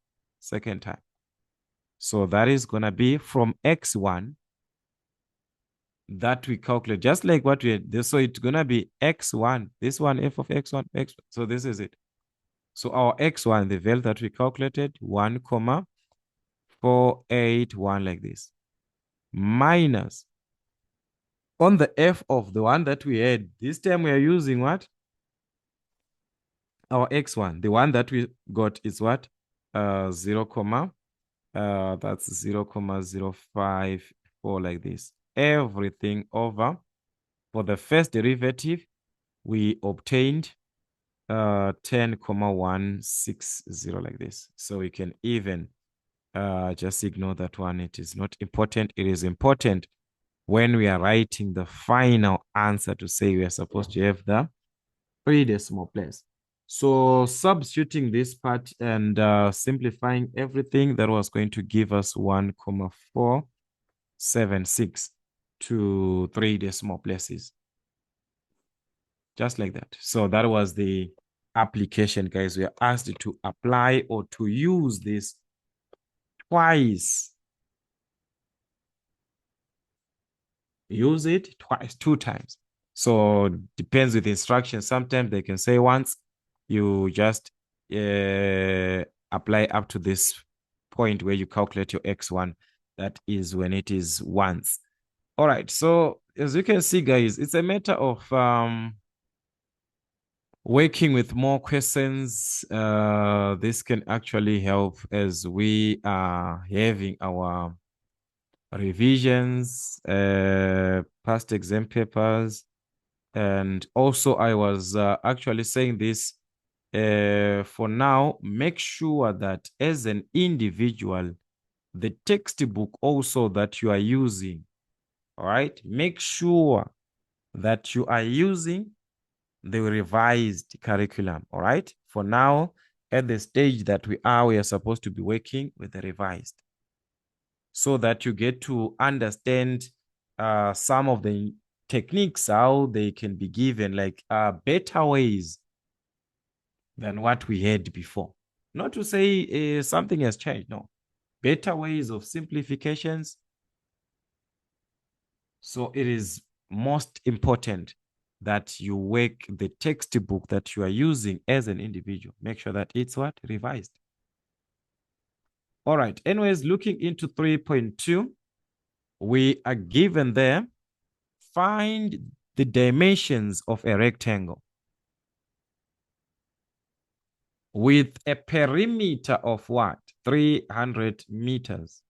So that is going to be from x1 that we calculate, just like what we had. So it's going to be x1, this one, f of x1, x. So this is it. So our x1, the value that we calculated, 1,481, like this, minus on the f of the one that we had. This time we are using what? Our x1, the one that we got is what? 0, that's 0,054, like this. Everything over. For the first derivative, we obtained 10,160, like this. So we can even just ignore that one. It is not important. It is important when we are writing the final answer to say we are supposed to have the 3 decimal place. So substituting this part and simplifying everything, that was going to give us 1,476 to 3 decimal places. Just like that. So that was the application, guys. We are asked to apply or to use this twice. Use it twice, 2 times. So depends with the instructions. Sometimes they can say once. You just apply up to this point where you calculate your x1. That is when it is once. All right. So as you can see, guys, it's a matter of working with more questions. This can actually help as we are having our revisions, past exam papers. And also I was actually saying this, for now, make sure that as an individual, the textbook also that you are using, all right, make sure that you are using the revised curriculum, all right? For now, at the stage that we are supposed to be working with the revised so that you get to understand some of the techniques, how they can be given, like better ways than what we had before. Not to say something has changed, no. Better ways of simplifications. So it is most important that you work the textbook that you are using as an individual. Make sure that it's what? Revised. All right. Anyways, looking into 3.2, we are given there, find the dimensions of a rectangle with a perimeter of what? 300 meters.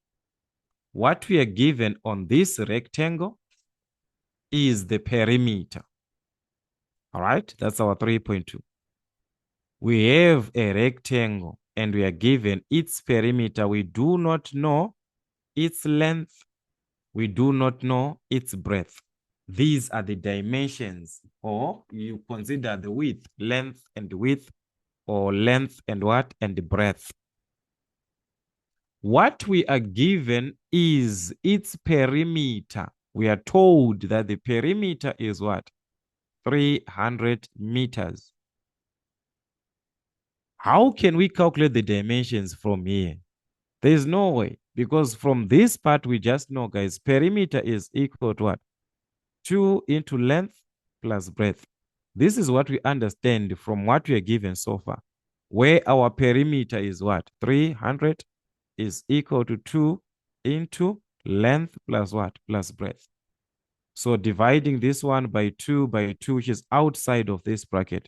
What we are given on this rectangle is the perimeter. All right, that's our 3.2. We have a rectangle and we are given its perimeter. We do not know its length. We do not know its breadth. These are the dimensions, or you consider the width, length and width, or length and what? And breadth. What we are given is its perimeter. We are told that the perimeter is what? 300 meters. How can we calculate the dimensions from here? There is no way, because from this part, we just know, guys, perimeter is equal to what? 2 into length plus breadth. This is what we understand from what we are given so far, where our perimeter is what? 300 is equal to 2 into length plus what? Plus breadth. So dividing this one by 2, which is outside of this bracket,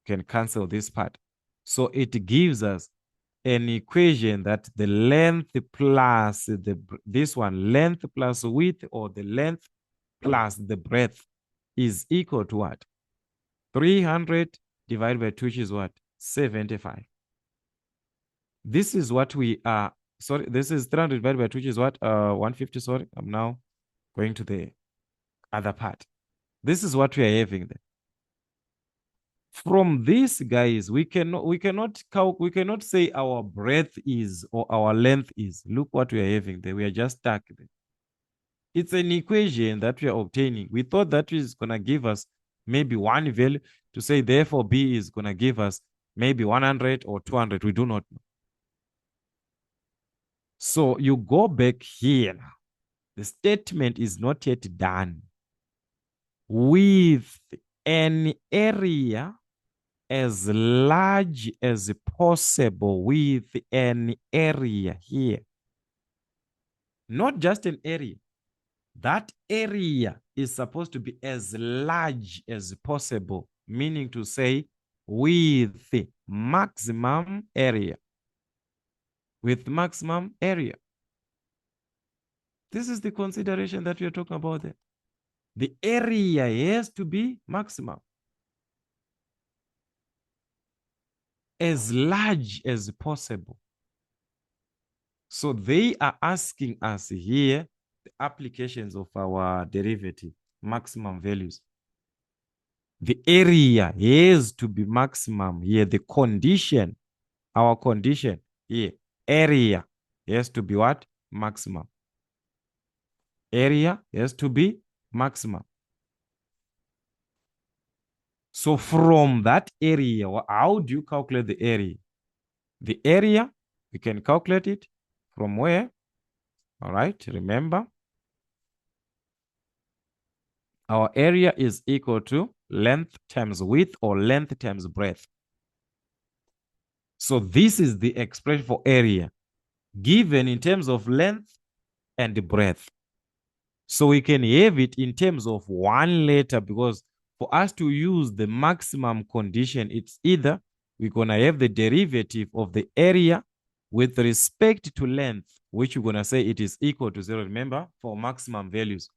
can cancel this part. So it gives us an equation that the length plus this one, length plus width, or the length plus the breadth, is equal to what? 300 divided by 2, which is what? 75. This is what we are, sorry, this is 300 divided by 2, which is what? 150, sorry. I'm now going to the other part. This is what we are having there. From this, guys, we cannot say our breadth is or our length is. Look what we are having there. We are just stuck there. It's an equation that we are obtaining. We thought that is going to give us maybe one value to say, therefore, B is going to give us maybe 100 or 200. We do not know. So you go back here now. The statement is not yet done. With an area as large as possible, with an area here. Not just an area. That area is supposed to be as large as possible, meaning to say with the maximum area. With maximum area. This is the consideration that we are talking about there. The area has to be maximum. As large as possible. So they are asking us here the applications of our derivative, maximum values. The area has to be maximum here. The condition, our condition here, area has to be what? Maximum. Area has to be maximum. So from that area, how do you calculate the area? The area, we can calculate it from where? All right, remember, our area is equal to length times width, or length times breadth. So this is the expression for area given in terms of length and breadth. So we can have it in terms of one letter, because For us to use the maximum condition, it's either we're going to have the derivative of the area with respect to length, which we're going to say it is equal to 0, remember, for maximum values.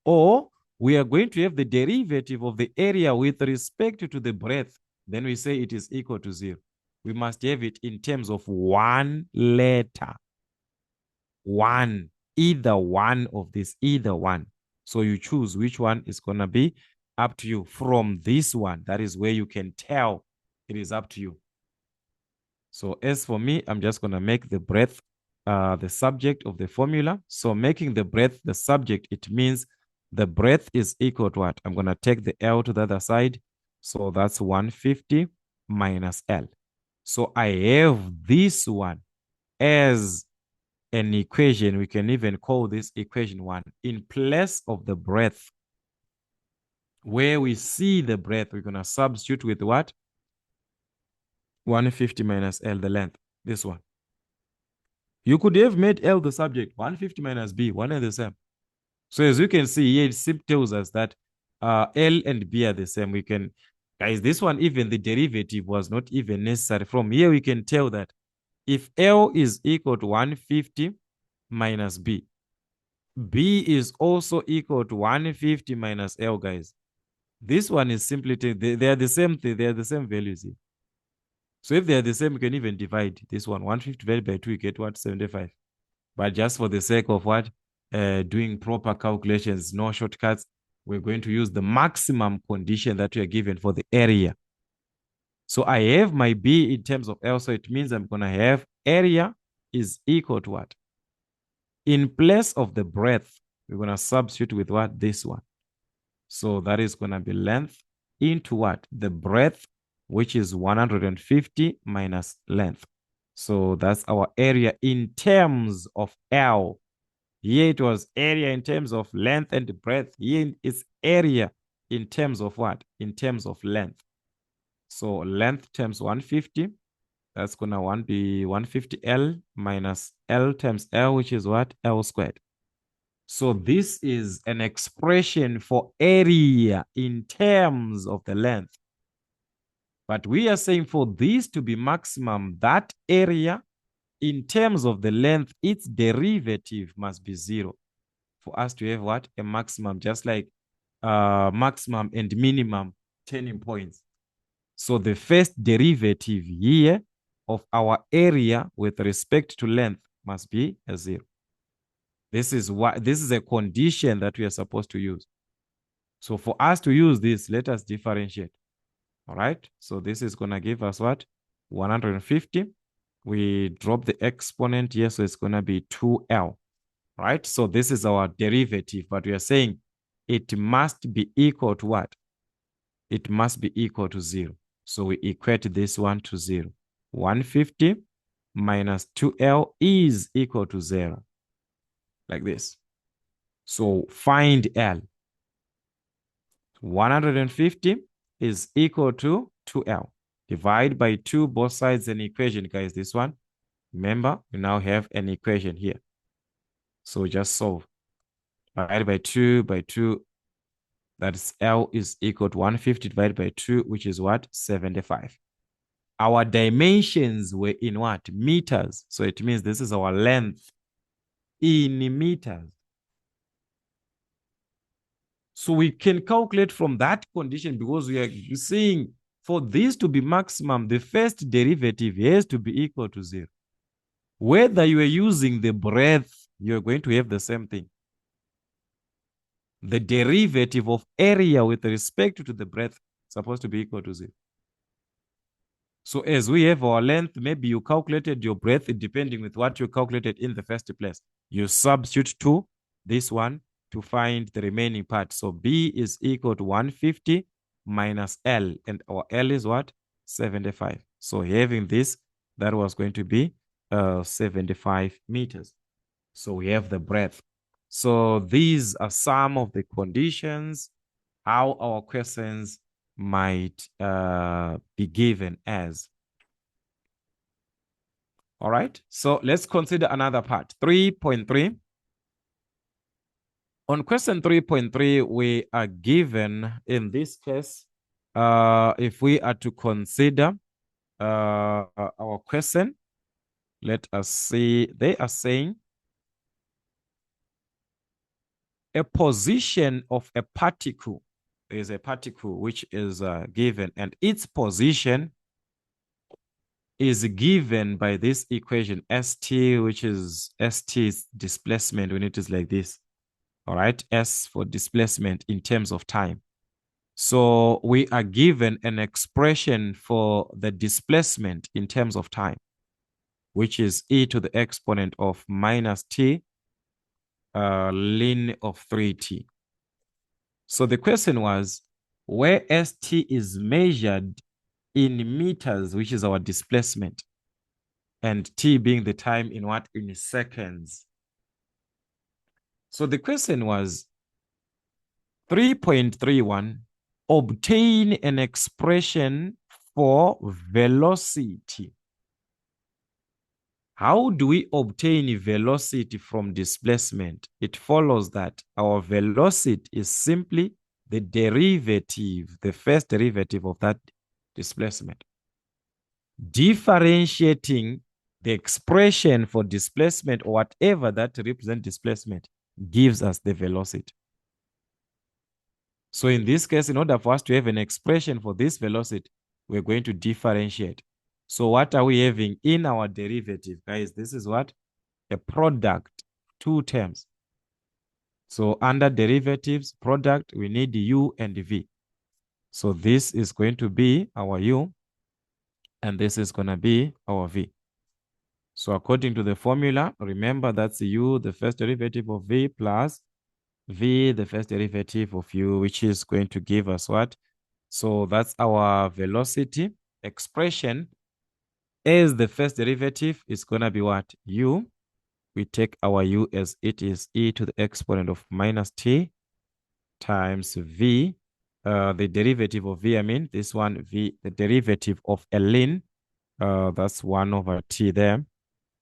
Or we are going to have the derivative of the area with respect to the breadth. Then we say it is equal to 0. We must have it in terms of one letter. One, either one of this, either one. So you choose which one is going to be up to you. From this one, that is where you can tell it is up to you. So as for me, I'm just going to make the breadth the subject of the formula. So making the breadth the subject, it means the breadth is equal to what? I'm going to take the L to the other side. So that's 150 minus L. So I have this one as an equation. We can even call this equation 1. In place of the breadth, where we see the breadth, we're going to substitute with what? 150 minus L, the length, this one. You could have made L the subject, 150 minus B, one and the same. So as you can see here, it tells us that L and B are the same. We can, guys, this one, even the derivative was not even necessary. From here, we can tell that if L is equal to 150 minus B, B is also equal to 150 minus L, guys. This one is simply, they are the same thing. They are the same values here. So if they are the same, you can even divide this one. 150 divided by 2, you get what? 75. But just for the sake of what? Doing proper calculations, no shortcuts, we're going to use the maximum condition that we are given for the area. So I have my B in terms of L, so it means I'm going to have area is equal to what? In place of the breadth, we're going to substitute with what? This one. So that is going to be length into what? The breadth, which is 150 minus length. So that's our area in terms of L. Here it was area in terms of length and breadth. Here it's area in terms of what? In terms of length. So length times 150, that's going to be 150L minus L times L, which is what? L squared. So this is an expression for area in terms of the length. But we are saying for this to be maximum, that area in terms of the length, its derivative must be 0. For us to have what? A maximum, just like maximum and minimum turning points. So the first derivative here of our area with respect to length must be a 0. This is a condition that we are supposed to use. So for us to use this, let us differentiate. All right. So this is going to give us what? 150. We drop the exponent here, so it's going to be 2L. Right? So this is our derivative, but we are saying it must be equal to what? It must be equal to 0. So we equate this one to 0. 150 minus 2L is equal to 0. Like this. So find L. 150 is equal to 2L. Divide by 2 both sides an equation, guys. This one. Remember, we now have an equation here. So just solve. Divided by 2 by 2. That's L is equal to 150 divided by 2, which is what? 75. Our dimensions were in what? Meters. So it means this is our length in meters. So we can calculate from that condition, because we are seeing for this to be maximum, the first derivative has to be equal to 0. Whether you are using the breadth, you're going to have the same thing. The derivative of area with respect to the breadth is supposed to be equal to 0. So as we have our length, maybe you calculated your breadth depending with what you calculated in the first place. You substitute to this one to find the remaining part. So B is equal to 150 minus L, and our L is what? 75. So having this, that was going to be 75 meters. So we have the breadth. So these are some of the conditions, how our questions might be given as. All right, so let's consider another part. 3.3. On question 3.3, we are given, in this case, if we are to consider our question, let us see, they are saying a position of a particle. There is a particle which is given, and its position is given by this equation, st, which is st's displacement when it is like this. All right, s for displacement in terms of time. So we are given an expression for the displacement in terms of time, which is e to the exponent of minus t ln of 3t. So the question was, where st is measured in meters, which is our displacement, and t being the time in what? In seconds. So the question was 3.31, obtain an expression for velocity. How do we obtain velocity from displacement? It follows that our velocity is simply the derivative, the first derivative of that displacement. Differentiating the expression for displacement or whatever that represents displacement gives us the velocity. So in this case, in order for us to have an expression for this velocity, we're going to differentiate. So what are we having in our derivative, guys? This is what? A product, two terms. So under derivatives, product, we need u and v. So this is going to be our u, and this is going to be our v. So according to the formula, remember that's u, the first derivative of v, plus v, the first derivative of u, which is going to give us what? So that's our velocity expression. As the first derivative is going to be what? U. We take our u as it is e to the exponent of minus t times v. The derivative of v, I mean, this one, v, the derivative of a ln, that's 1 over t there.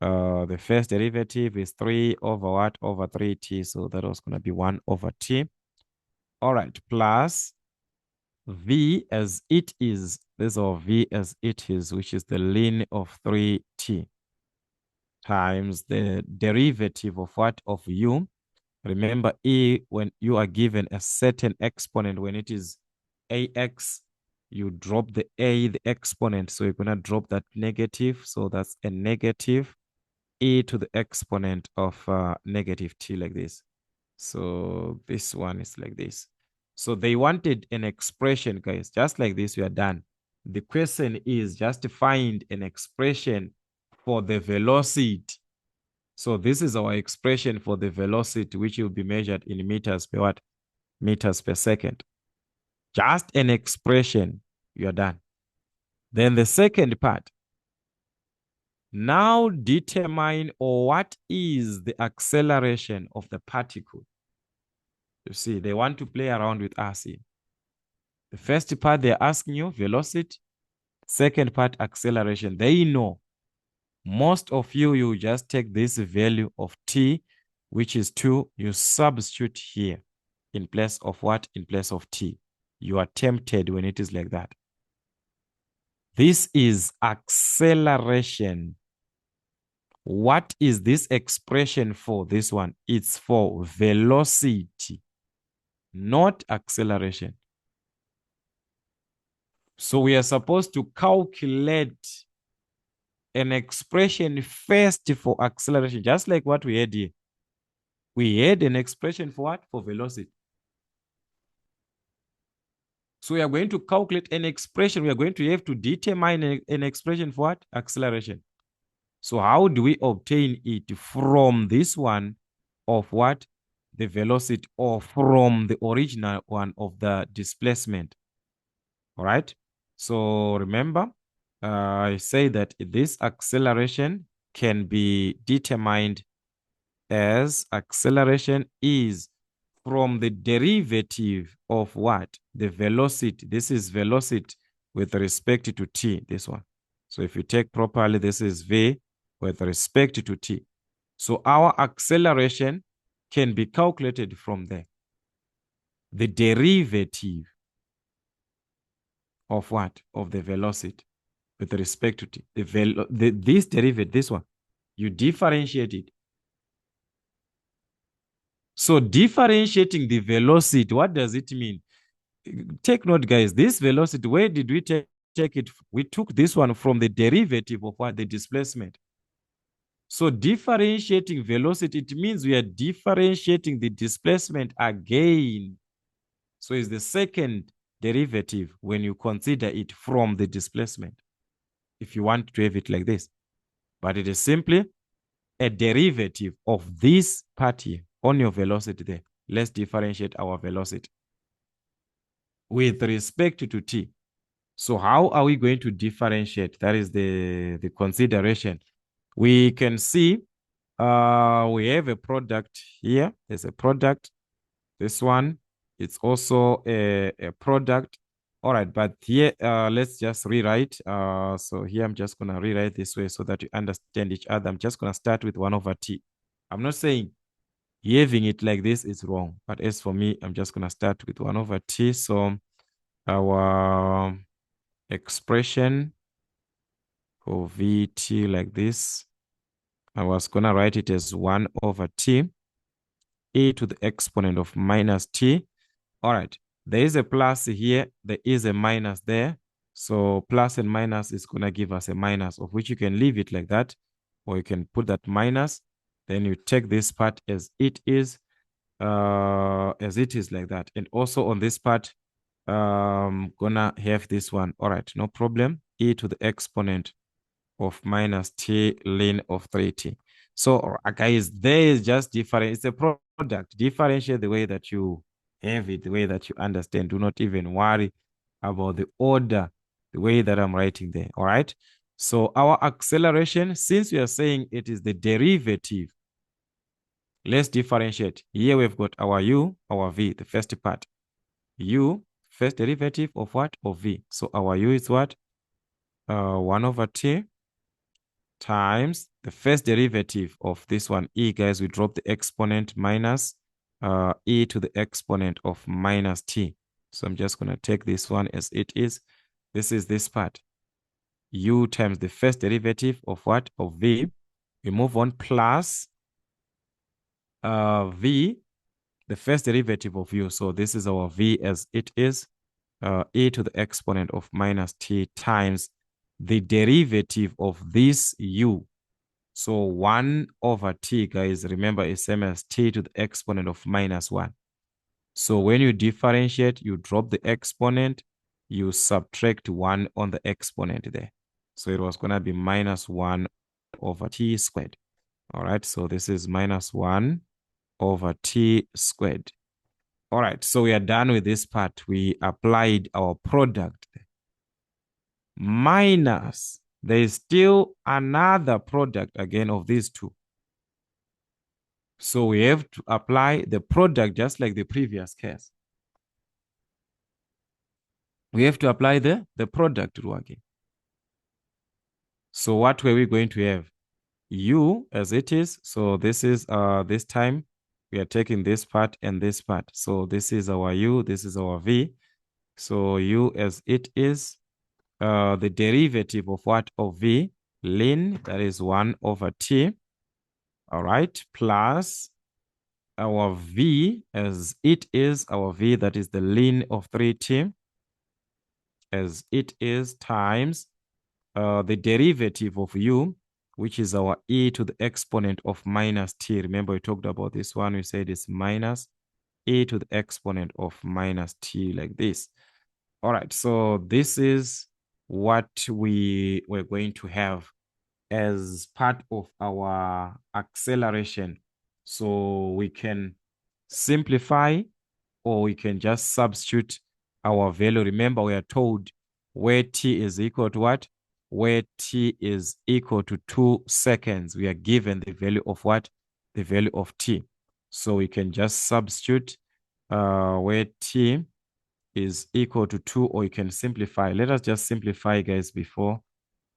The first derivative is 3 over what? Over 3t. So that was going to be 1 over t. All right, plus v as it is. This is our v as it is, which is the ln of 3t times the derivative of what? Of u. Remember, e, when you are given a certain exponent, when it is ax, you drop the a, the exponent. So you're going to drop that negative. So that's a negative e to the exponent of negative t, like this. So this one is like this. So they wanted an expression, guys. Just like this, we are done. The question is just to find an expression for the velocity. So this is our expression for the velocity, which will be measured in meters per what? Meters per second. Just an expression, you are done. Then the second part. Now determine, or what is the acceleration of the particle? You see, they want to play around with us here. The first part, they're asking you velocity. Second part, acceleration. They know. Most of you, you just take this value of t, which is 2, you substitute here in place of what? In place of t. You are tempted when it is like that. This is acceleration. What is this expression for? This one, it's for velocity, not acceleration. So we are supposed to calculate an expression first for acceleration, just like what we had here. We had an expression for what? For velocity. So we are going to calculate an expression. We are going to have to determine an expression for what? Acceleration. So how do we obtain it from this one of what? The velocity, or from the original one of the displacement? All right. So remember, I say that this acceleration can be determined as acceleration is from the derivative of what? The velocity. This is velocity with respect to t, this one. So if you take properly, this is v with respect to t. So our acceleration can be calculated from there. The derivative of what? Of the velocity with respect to t. This derivative, this one, you differentiate it. So differentiating the velocity, what does it mean? Take note, guys, this velocity, where did we take it? We took this one from the derivative of what? The displacement. So differentiating velocity, it means we are differentiating the displacement again. So it's the second derivative when you consider it from the displacement, if you want to have it like this. But it is simply a derivative of this part here on your velocity there. Let's differentiate our velocity with respect to t. So how are we going to differentiate? That is the consideration. We can see we have a product here. There's a product. This one, it's also a product. All right, but here, let's just rewrite. So here I'm just going to rewrite this way so that you understand each other. I'm just going to start with 1 over t. I'm not saying having it like this is wrong, but as for me, I'm just going to start with 1 over t. So our expression for vt like this, I was going to write it as 1 over t e to the exponent of minus t. All right, there is a plus here, there is a minus there. So plus and minus is going to give us a minus, of which you can leave it like that, or you can put that minus. Then you take this part as it is like that. And also on this part, gonna have this one. All right, no problem. E to the exponent of minus t ln of 3t. So guys, there is just different. It's a product. Differentiate the way that you have it, the way that you understand. Do not even worry about the order, the way that I'm writing there. All right. So our acceleration, since we are saying it is the derivative, let's differentiate. Here we've got our u, our v, the first part. U, first derivative of what? Of v. So our u is what? 1 over t times the first derivative of this one, e, guys, we drop the exponent minus e to the exponent of minus t. So I'm just going to take this one as it is. This is this part. U times the first derivative of what? Of v. We move on plus v, the first derivative of u. So this is our v as it is. E to the exponent of minus t times the derivative of this u. So 1 over t, guys, remember, is same as t to the exponent of minus 1. So when you differentiate, you drop the exponent, you subtract 1 on the exponent there. So it was going to be minus 1 over t squared. All right, so this is minus 1 over t squared. All right, so we are done with this part. We applied our product. Minus, there is still another product again of these two. So we have to apply the product just like the previous case. We have to apply the product rule again. So what were we going to have? U as it is. So this is this time we are taking this part and this part. So this is our u, this is our v. So u as it is, the derivative of what? Of v, ln, that is 1 over t. All right, plus our v as it is, our v, that is the ln of 3t as it is, times the derivative of u, which is our e to the exponent of minus t. Remember, we talked about this one. We said it's minus e to the exponent of minus t like this. All right, so this is what we were going to have as part of our acceleration. So we can simplify, or we can just substitute our value. Remember, we are told where t is equal to what? Where t is equal to 2 seconds, we are given the value of what? The value of t. So we can just substitute where t is equal to 2, or you can simplify. Let us just simplify, guys, before,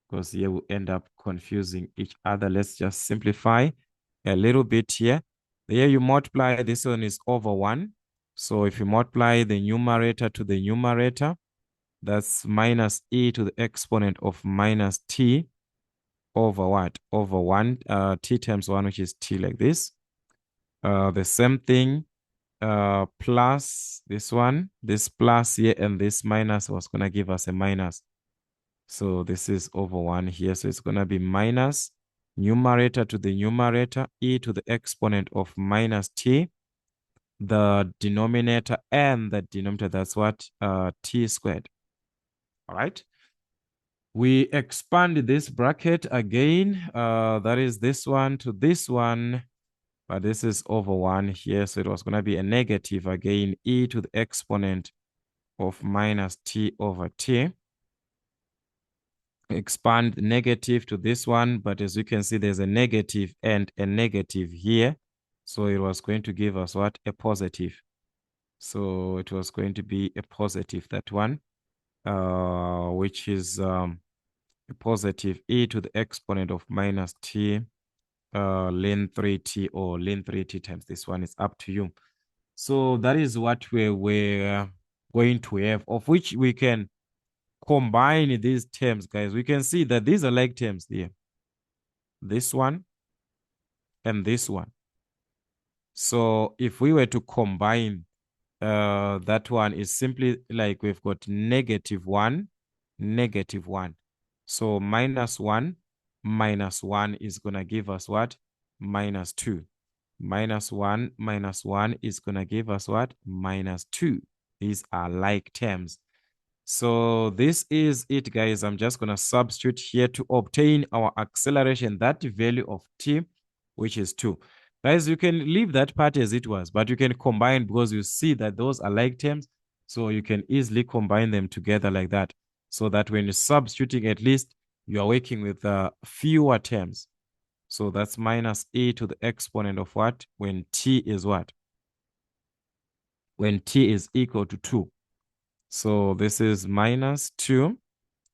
because here we end up confusing each other. Let's just simplify a little bit here. Here you multiply, this one is over 1. So if you multiply the numerator to the numerator, that's minus e to the exponent of minus t over what? Over 1, t times 1, which is t like this. The same thing, plus this one, this plus here, and this minus was going to give us a minus. So this is over 1 here. So it's going to be minus numerator to the numerator, e to the exponent of minus t. The denominator and the denominator, that's what? T squared. All right. We expand this bracket again. That is this one to this one. But this is over 1 here. So it was going to be a negative again, e to the exponent of minus t over t. Expand negative to this one, but as you can see, there's a negative and a negative here. So it was going to give us what? A positive. So it was going to be a positive, that one, which is a positive e to the exponent of minus t ln 3t or ln 3t times this one. Is up to you. So that is what we're going to have, of which we can combine these terms, guys. We can see that these are like terms here. This one and this one. So if we were to combine, that one is simply like we've got negative 1, negative 1. So minus 1 is going to give us what? Minus 2. Minus 1 is going to give us what? Minus 2. These are like terms. So this is it, guys. I'm just going to substitute here to obtain our acceleration, that value of t, which is 2. Guys, you can leave that part as it was, but you can combine because you see that those are like terms. So you can easily combine them together like that. So that when you're substituting, at least you are working with fewer terms. So that's minus e to the exponent of what? When t is what? When t is equal to 2. So this is minus 2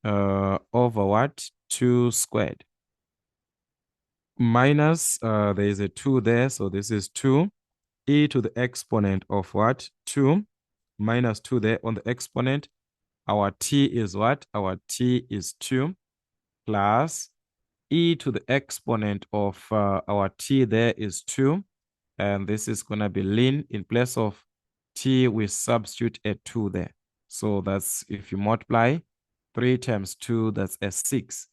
over what? 2 squared. Minus, there is a 2 there. So this is 2 e to the exponent of what? 2 minus 2 there on the exponent. Our t is what? Our t is 2 plus e to the exponent of our t there is 2. And this is going to be ln. In place of t, we substitute a 2 there. So that's, if you multiply 3 times 2, that's a 6.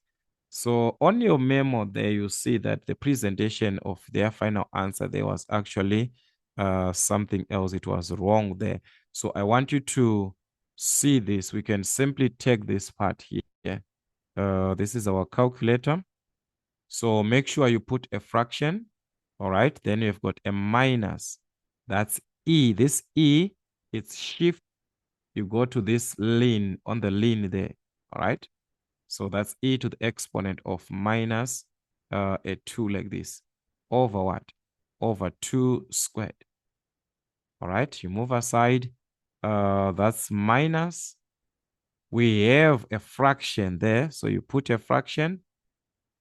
So on your memo there, you see that the presentation of their final answer, there was actually something else. It was wrong there. So I want you to see this. We can simply take this part here. This is our calculator. So make sure you put a fraction. All right. Then you've got a minus. That's e. This e, it's shift. You go to this ln, on the ln there. All right. So that's e to the exponent of minus a 2 like this. Over what? Over 2 squared. All right. You move aside. That's minus. We have a fraction there. So you put a fraction.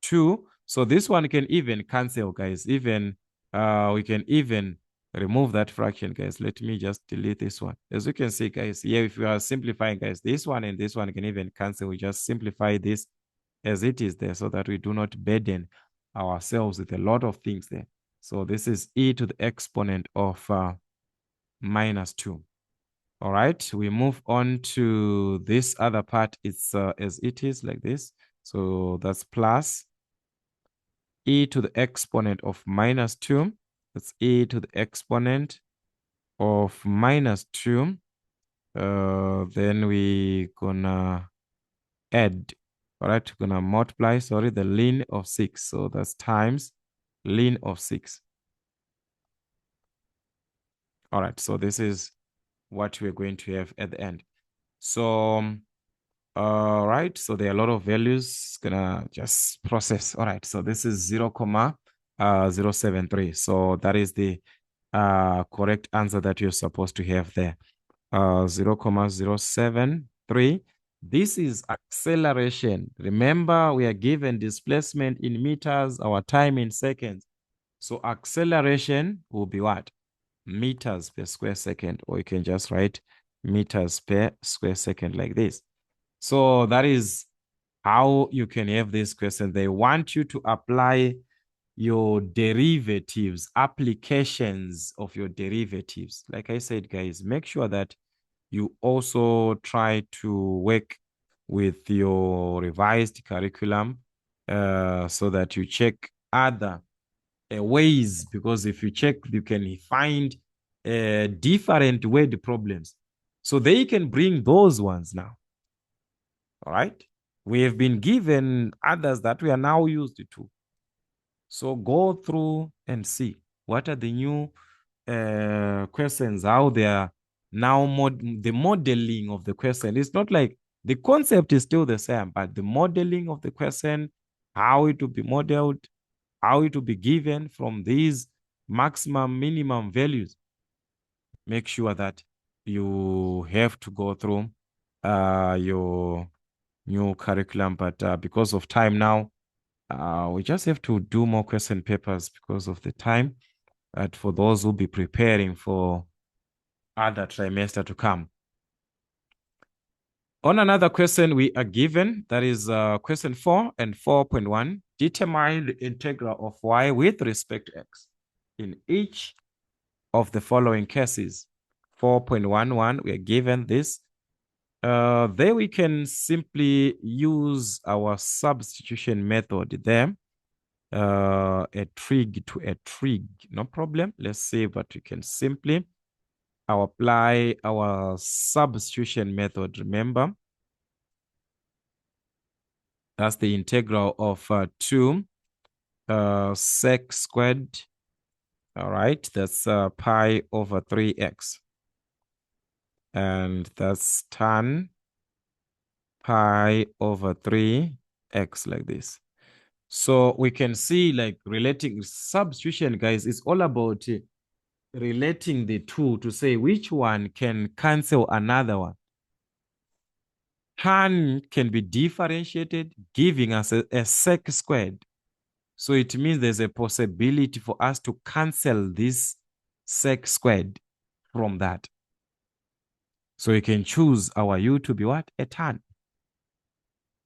2. So this one can even cancel, guys. Even we can even remove that fraction, guys. Let me just delete this one. As you can see, guys, here, if you are simplifying, guys, this one and this one can even cancel. We just simplify this as it is there so that we do not burden ourselves with a lot of things there. So this is e to the exponent of minus 2. All right, we move on to this other part. It's as it is like this. So that's plus e to the exponent of minus 2. That's e to the exponent of minus 2. Then we gonna add. All right, we're gonna multiply, sorry, the ln of 6. So that's times ln of 6. All right, so this is what we're going to have at the end. So all right, so there are a lot of values. Gonna just process. All right, so this is 0,073. So that is the correct answer that you're supposed to have there. 0,073. This is acceleration. Remember, we are given displacement in meters, our time in seconds. So acceleration will be what? Meters per square second, or you can just write meters per square second like this. So that is how you can have this question. They want you to apply your derivatives, applications of your derivatives. Like I said, guys, make sure that you also try to work with your revised curriculum so that you check other ways, because if you check, you can find different word problems. So they can bring those ones now. All right. We have been given others that we are now used to. So go through and see what are the new questions, how they are now the modeling of the question. It's not like the concept is still the same, but the modeling of the question, how it will be modeled, how it will be given from these maximum, minimum values. Make sure that you have to go through your new curriculum. But because of time now, we just have to do more question papers because of the time. But for those who be preparing for other trimester to come. On another question we are given, that is question 4 and 4.1. Determine the integral of y with respect to x in each of the following cases. 4.11, we are given this. There we can simply use our substitution method there. A trig to a trig, no problem. Let's see, but we can simply apply our substitution method. Remember, that's the integral of 2 sec squared. All right, that's pi over 3x. And that's tan pi over 3x like this. So we can see, like, relating substitution, guys, is all about relating the two to say which one can cancel another one. Tan can be differentiated, giving us a sec squared. So it means there's a possibility for us to cancel this sec squared from that. So we can choose our u to be what? A tan.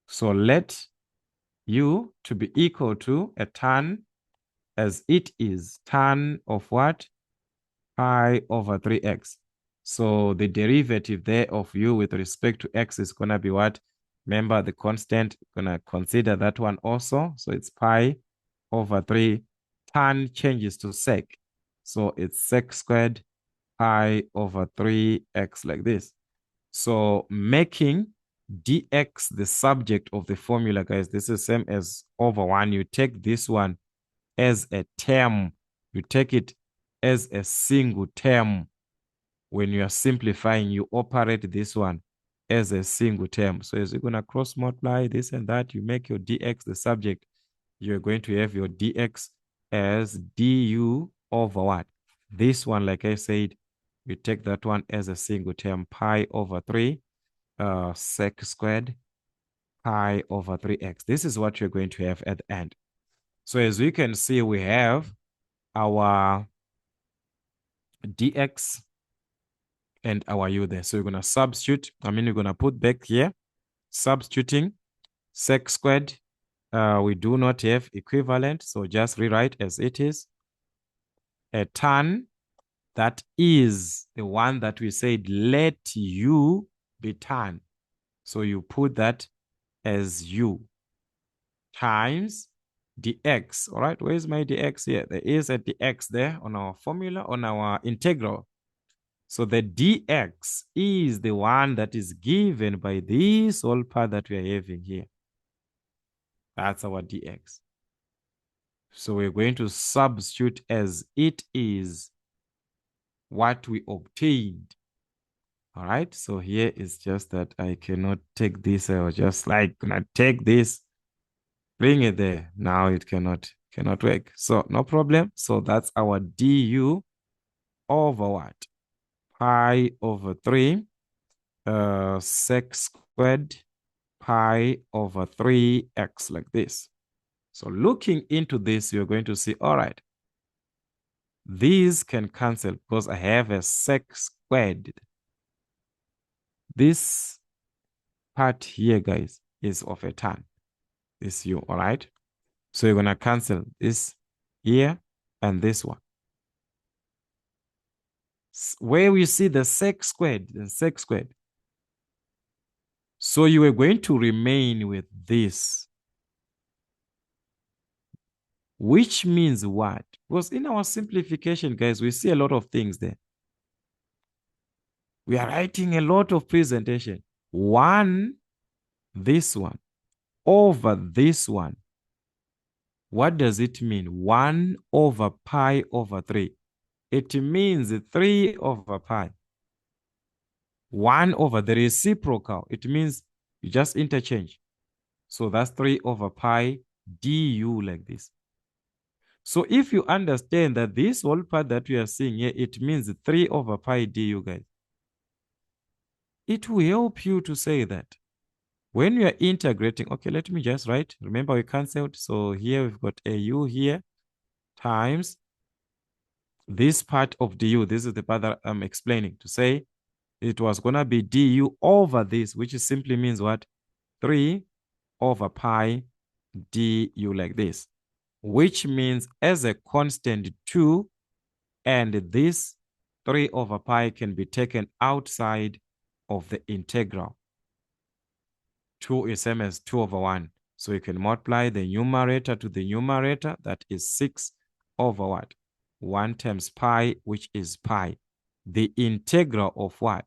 So let u to be equal to a tan, as it is tan of what? Pi over 3x. So the derivative there of u with respect to x is going to be what? Remember the constant, going to consider that one also. So it's pi over 3. Tan changes to sec. So it's sec squared pi over 3x like this. So making dx the subject of the formula, guys, this is same as over 1. You take this one as a term. You take it as a single term. When you are simplifying, you operate this one as a single term. So as you're going to cross multiply this and that, you make your dx the subject. You're going to have your dx as du over what? This one, like I said, you take that one as a single term, pi over 3 sec squared pi over 3x. This is what you're going to have at the end. So as we can see, we have our dx and our u there. So we're going to substitute. We're going to put back here, substituting sec squared. We do not have equivalent, so just rewrite as it is. A tan, that is the one that we said, let u be tan. So you put that as u times dx. All right, where's my dx here? There is a dx there on our formula, on our integral. So the dx is the one that is given by this whole part that we are having here. That's our dx. So we're going to substitute as it is what we obtained. All right, so here is just that I cannot take this. I was just like, gonna take this, bring it there. Now it cannot work. So no problem. So that's our du over what? Pi over 3 sec squared pi over 3x like this. So looking into this, you're going to see, all right, These can cancel because I have a sec squared. This part here, guys, is of a tan. This u, all right? So you're going to cancel this here and this one. Where we see the sec squared, the sec squared. So you are going to remain with this. Which means what? Because in our simplification, guys, we see a lot of things there. We are writing a lot of presentation. 1, this one, over this one. What does it mean? 1 over pi over 3. It means 3 over pi. 1 over the reciprocal. It means you just interchange. So that's 3 over pi du like this. So if you understand that this whole part that we are seeing here, it means 3 over pi du, guys. It will help you to say that when you are integrating, okay, let me just write. Remember, we canceled. So here we've got a u here times this part of du. This is the part that I'm explaining to say it was going to be du over this, which simply means what? 3 over pi du like this, which means as a constant 2, and this 3 over pi can be taken outside of the integral. 2 is same as 2 over 1. So you can multiply the numerator to the numerator. That is 6 over what? 1 times pi, which is pi. The integral of what?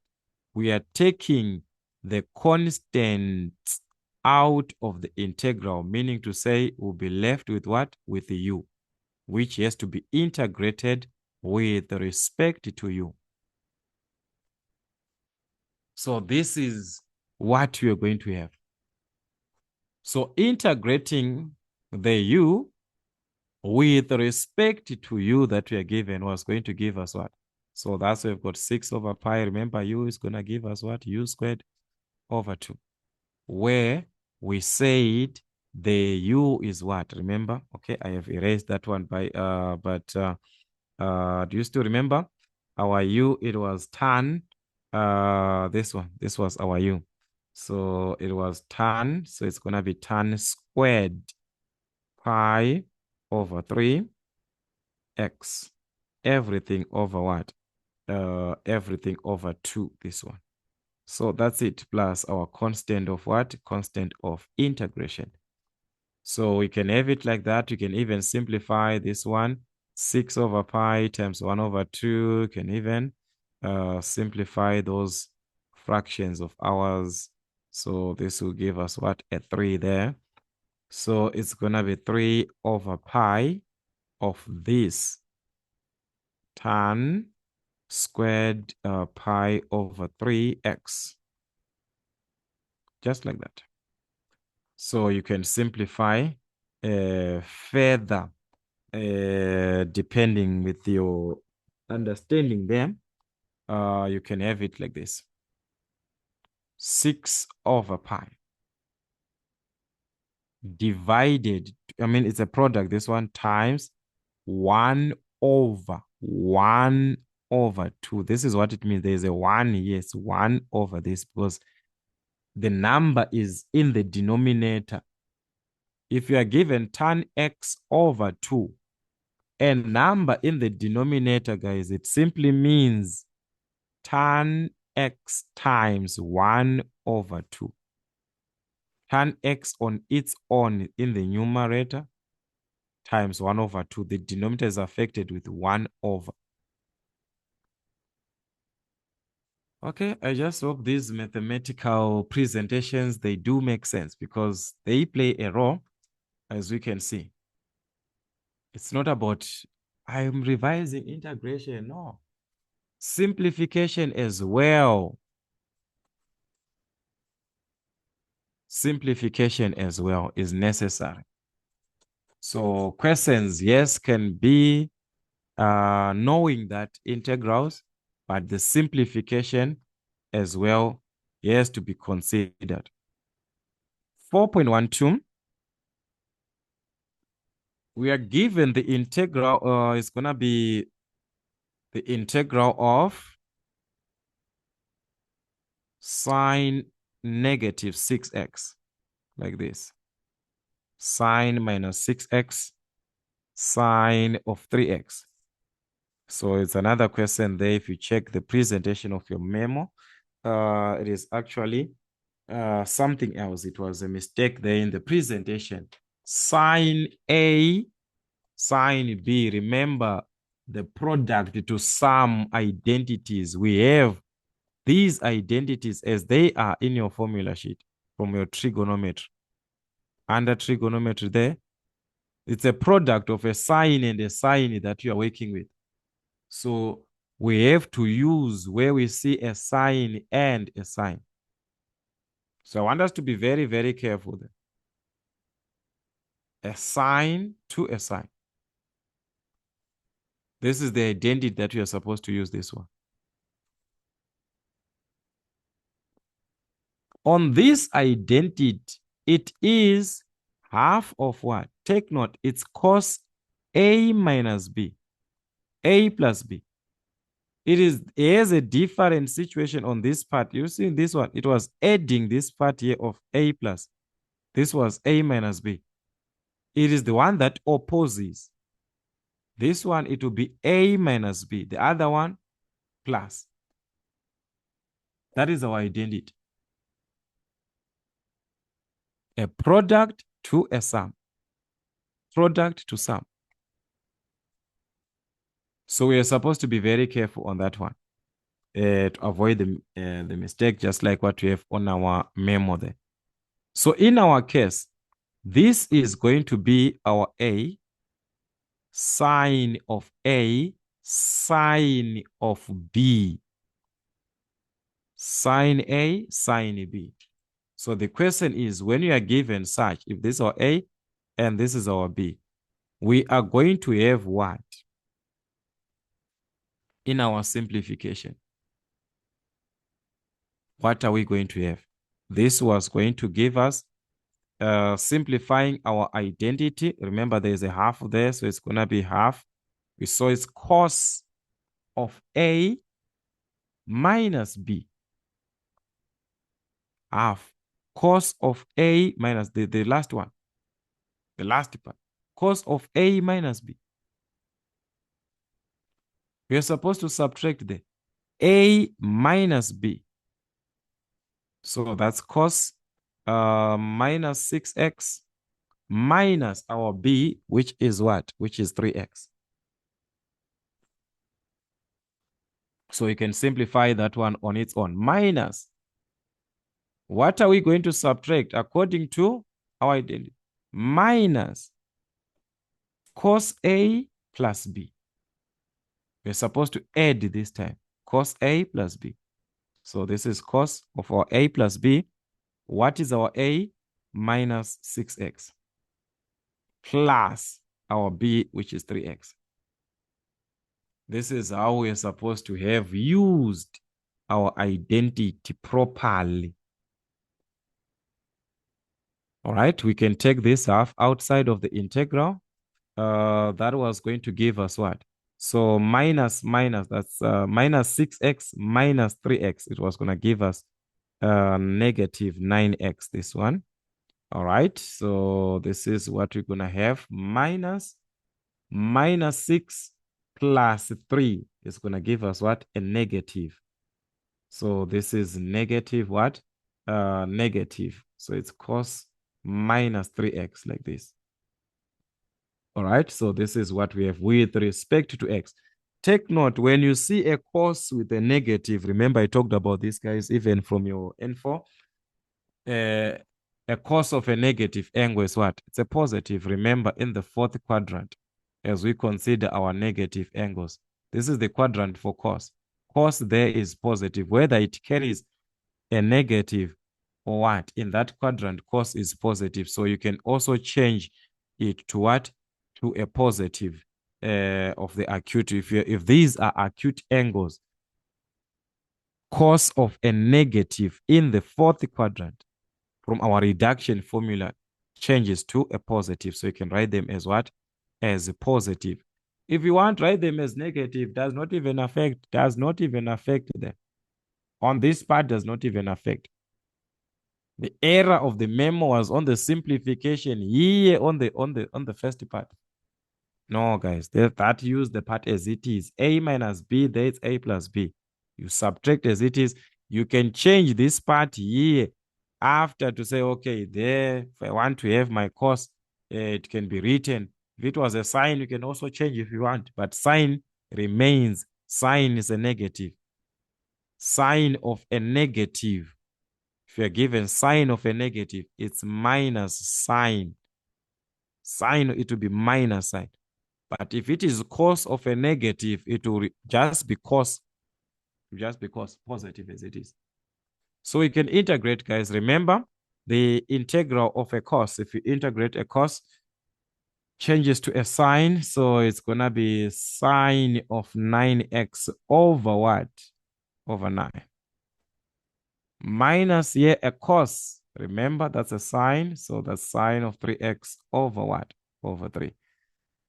We are taking the constants out of the integral, meaning to say we'll be left with what? With the u, which has to be integrated with respect to u. So this is what we are going to have. So integrating the u with respect to u that we are given was going to give us what? So that's why we've got 6 over pi. Remember, u is going to give us what? U squared over 2. Where we said the u is what? Remember? Okay, I have erased that one by do you still remember? Our u, it was tan. This one, this was our u. So it was tan, so it's gonna be tan squared pi over 3 x. Everything over what? Everything over 2, this one. So that's it, plus our constant of what? Constant of integration. So we can have it like that. You can even simplify this one. 6 over pi times 1 over 2. You can even simplify those fractions of ours. So this will give us what? A 3 there. So it's going to be 3 over pi of this tan squared pi over 3x. Just like that. So you can simplify further depending with your understanding there. You can have it like this. 6 over pi divided, I mean, it's a product, this one, times 1 over 2. This is what it means. There's a 1, yes, 1 over this, because the number is in the denominator. If you are given tan x over 2, a number in the denominator, guys, it simply means tan x times 1 over 2. Tan x on its own in the numerator times 1 over 2. The denominator is affected with 1 over. Okay, I just hope these mathematical presentations, they do make sense because they play a role, as we can see. It's not about, I'm revising integration, no. Simplification as well. Simplification as well is necessary. So questions, yes, can be knowing that integrals, but the simplification as well has to be considered. 4.12, we are given the integral is going to be the integral of sine negative 6x, like this. Sine minus 6x, sine of 3x. So it's another question there. If you check the presentation of your memo, it is actually something else. It was a mistake there in the presentation. Sine A, sine B. Remember the product to sum identities. We have these identities as they are in your formula sheet from your trigonometry. Under trigonometry there, it's a product of a sine and a sine that you are working with. So we have to use where we see a sine and a sine. So I want us to be very, very careful there. A sine to a sine. This is the identity that we are supposed to use this one. On this identity, it is half of what? Take note, it's cos A minus B, A plus B. It has a different situation on this part. You see this one, it was adding this part here of A plus. This was A minus B. It is the one that opposes. This one, it will be A minus B. The other one, plus. That is our identity. A product to a sum. Product to sum. So we are supposed to be very careful on that one to avoid the mistake, just like what we have on our memo there. So in our case, this is going to be our A, sine of A, sine of B. Sine A, sine B. So the question is, when you are given such, if this is our A and this is our B, we are going to have what? In our simplification, what are we going to have? This was going to give us simplifying our identity. Remember, there's a half there, so it's going to be half. We saw it's cos of A minus B. Half. Cos of A minus the last one. The last part. Cos of A minus B. We are supposed to subtract the A minus B. So that's cos minus 6x minus our B, which is what? Which is 3x. So you can simplify that one on its own. Minus. What are we going to subtract according to our identity? Minus cos A plus B. We're supposed to add this time. Cos A plus B. So this is cos of our A plus B. What is our A? Minus 6x. Plus our B, which is 3x. This is how we're supposed to have used our identity properly. All right, we can take this half outside of the integral. That was going to give us what? So minus, that's minus 6x minus 3x. It was going to give us negative 9x, this one. All right, so this is what we're going to have. Minus 6 plus 3 is going to give us what? A negative. So this is negative what? Negative. So it's cos minus 3x like this. All right, so this is what we have with respect to x. Take note, when you see a cos with a negative, remember I talked about this, guys, even from your info. A cos of a negative angle is what? It's a positive. Remember, in the fourth quadrant, as we consider our negative angles, this is the quadrant for cos. Cos there is positive, whether it carries a negative or what. In that quadrant, cos is positive. So you can also change it to what? To a positive of the acute. If these are acute angles, cos of a negative in the fourth quadrant from our reduction formula changes to a positive. So you can write them as what? As a positive. If you want, write them as negative. Does not even affect them. On this part, does not even affect. The error of the memo was on the simplification here on the first part. No, guys, that use the part as it is. A minus B, that's A plus B. You subtract as it is. You can change this part here after to say, okay, there, if I want to have my cos, it can be written. If it was a sign, you can also change if you want, but sign remains. Sign is a negative. Sign of a negative. If you're given sign of a negative, it's minus sign. Sign, it will be minus sign. But if it is cos of a negative, it will just be cos, positive as it is. So we can integrate, guys. Remember, the integral of a cos, if you integrate a cos, changes to a sine. So it's going to be sine of 9x over what? Over 9. Minus here a cos. Remember, that's a sine. So the sine of 3x over what? Over 3.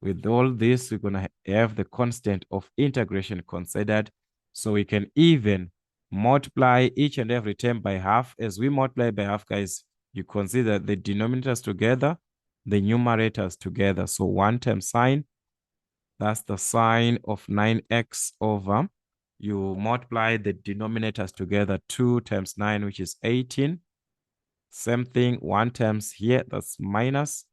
With all this, we're going to have the constant of integration considered. So we can even multiply each and every term by half. As we multiply by half, guys, you consider the denominators together, the numerators together. So 1 times sine, that's the sine of 9x over. You multiply the denominators together, 2 times 9, which is 18. Same thing, 1 times here, that's minus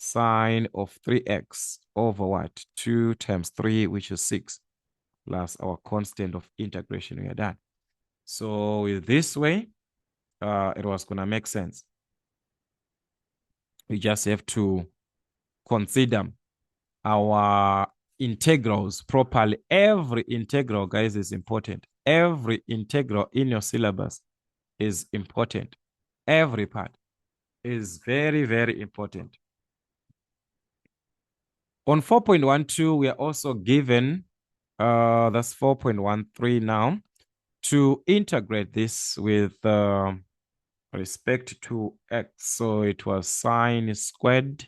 sine of 3x over what? 2 times 3, which is 6, plus our constant of integration. We are done. So with this way, it was going to make sense. We just have to consider our integrals properly. Every integral, guys, is important. Every integral in your syllabus is important. Every part is very, very important. On 4.12, we are also given, that's 4.13 now, to integrate this with respect to x. So it was sine squared.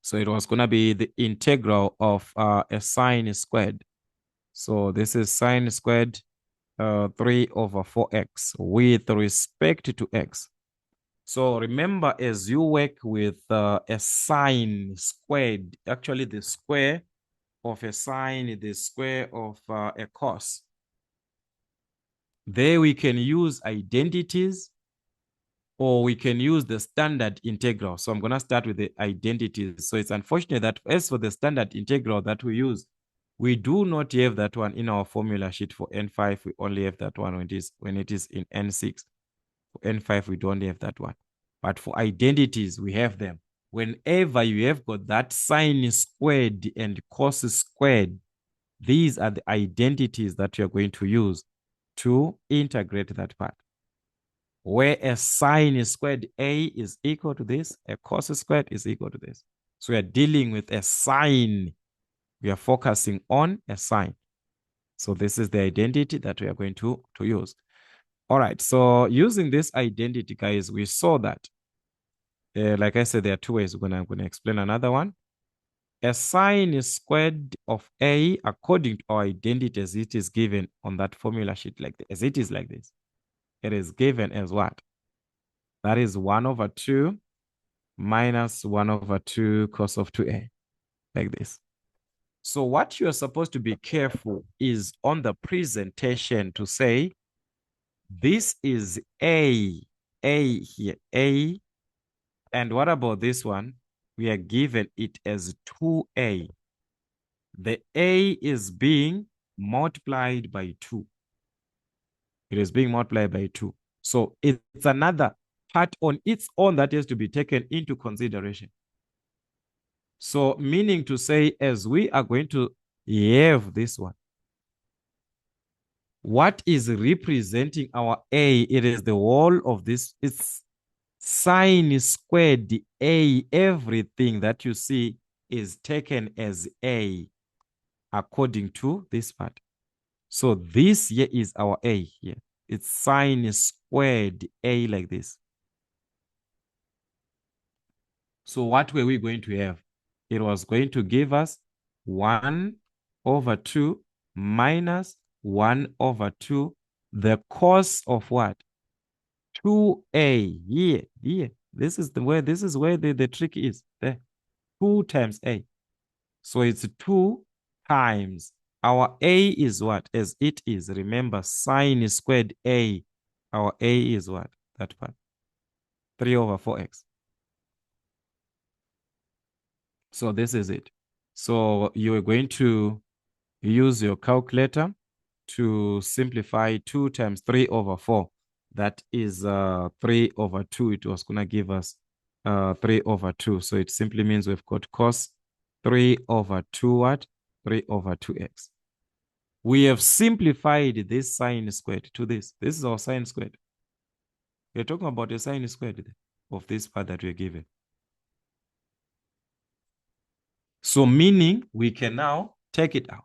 So it was going to be the integral of a sine squared. So this is sine squared 3 over 4x with respect to x. So remember, as you work with a sine squared, actually the square of a sine, the square of a cos, there we can use identities or we can use the standard integral. So I'm going to start with the identities. So it's unfortunate that as for the standard integral that we use, we do not have that one in our formula sheet for N5. We only have that one when it is in N6. For N5, we don't have that one. But for identities, we have them. Whenever you have got that sine squared and cos squared, these are the identities that you're going to use to integrate that part. Where a sine squared A is equal to this, a cos squared is equal to this. So we are dealing with a sine. We are focusing on a sine. So this is the identity that we are going to use. All right, so using this identity, guys, we saw that, like I said, there are two ways. I'm going to explain another one. A sine squared of A, according to our identity as it is given on that formula sheet, like this, as it is like this, it is given as what? That is 1 over 2 minus 1 over 2 cos of 2A, like this. So what you're supposed to be careful is on the presentation to say, this is A here, A. And what about this one? We are given it as 2A. The A is being multiplied by 2. It is being multiplied by 2. So it's another part on its own that has to be taken into consideration. So meaning to say, as we are going to have this one, what is representing our A? It is the whole of this. It's sine squared A. Everything that you see is taken as A according to this part. So this here is our A here. It's sine squared A like this. So what were we going to have? it was going to give us 1 over 2 minus 1 over 2, the cos of what? 2a. Here. This is where the trick is. There. 2 times a. So it's 2 times. Our a is what? As it is. Remember, sine squared a. Our a is what? That part. 3 over 4x. So this is it. So you are going to use your calculator to simplify 2 times 3 over 4. That is 3 over 2. It was going to give us 3 over 2. So it simply means we've got cos 3 over 2 what? 3 over 2x. We have simplified this sine squared to this. This is our sine squared. We're talking about a sine squared of this part that we're given. So meaning we can now take it out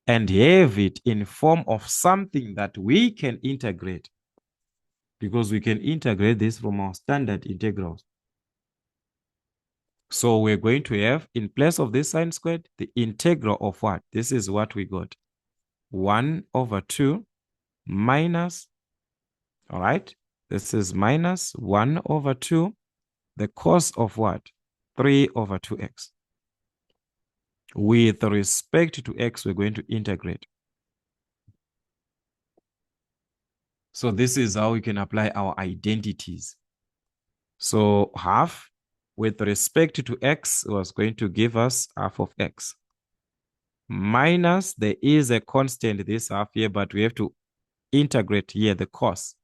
and have it in form of something that we can integrate, because we can integrate this from our standard integrals. So we're going to have, in place of this sine squared, the integral of what? This is what we got. 1 over 2 minus, all right? This is minus 1 over 2, the cos of what? 3 over 2x. With respect to x, we're going to integrate. So this is how we can apply our identities. So half with respect to x was going to give us half of x. Minus, there is a constant this half here, but we have to integrate here the cos.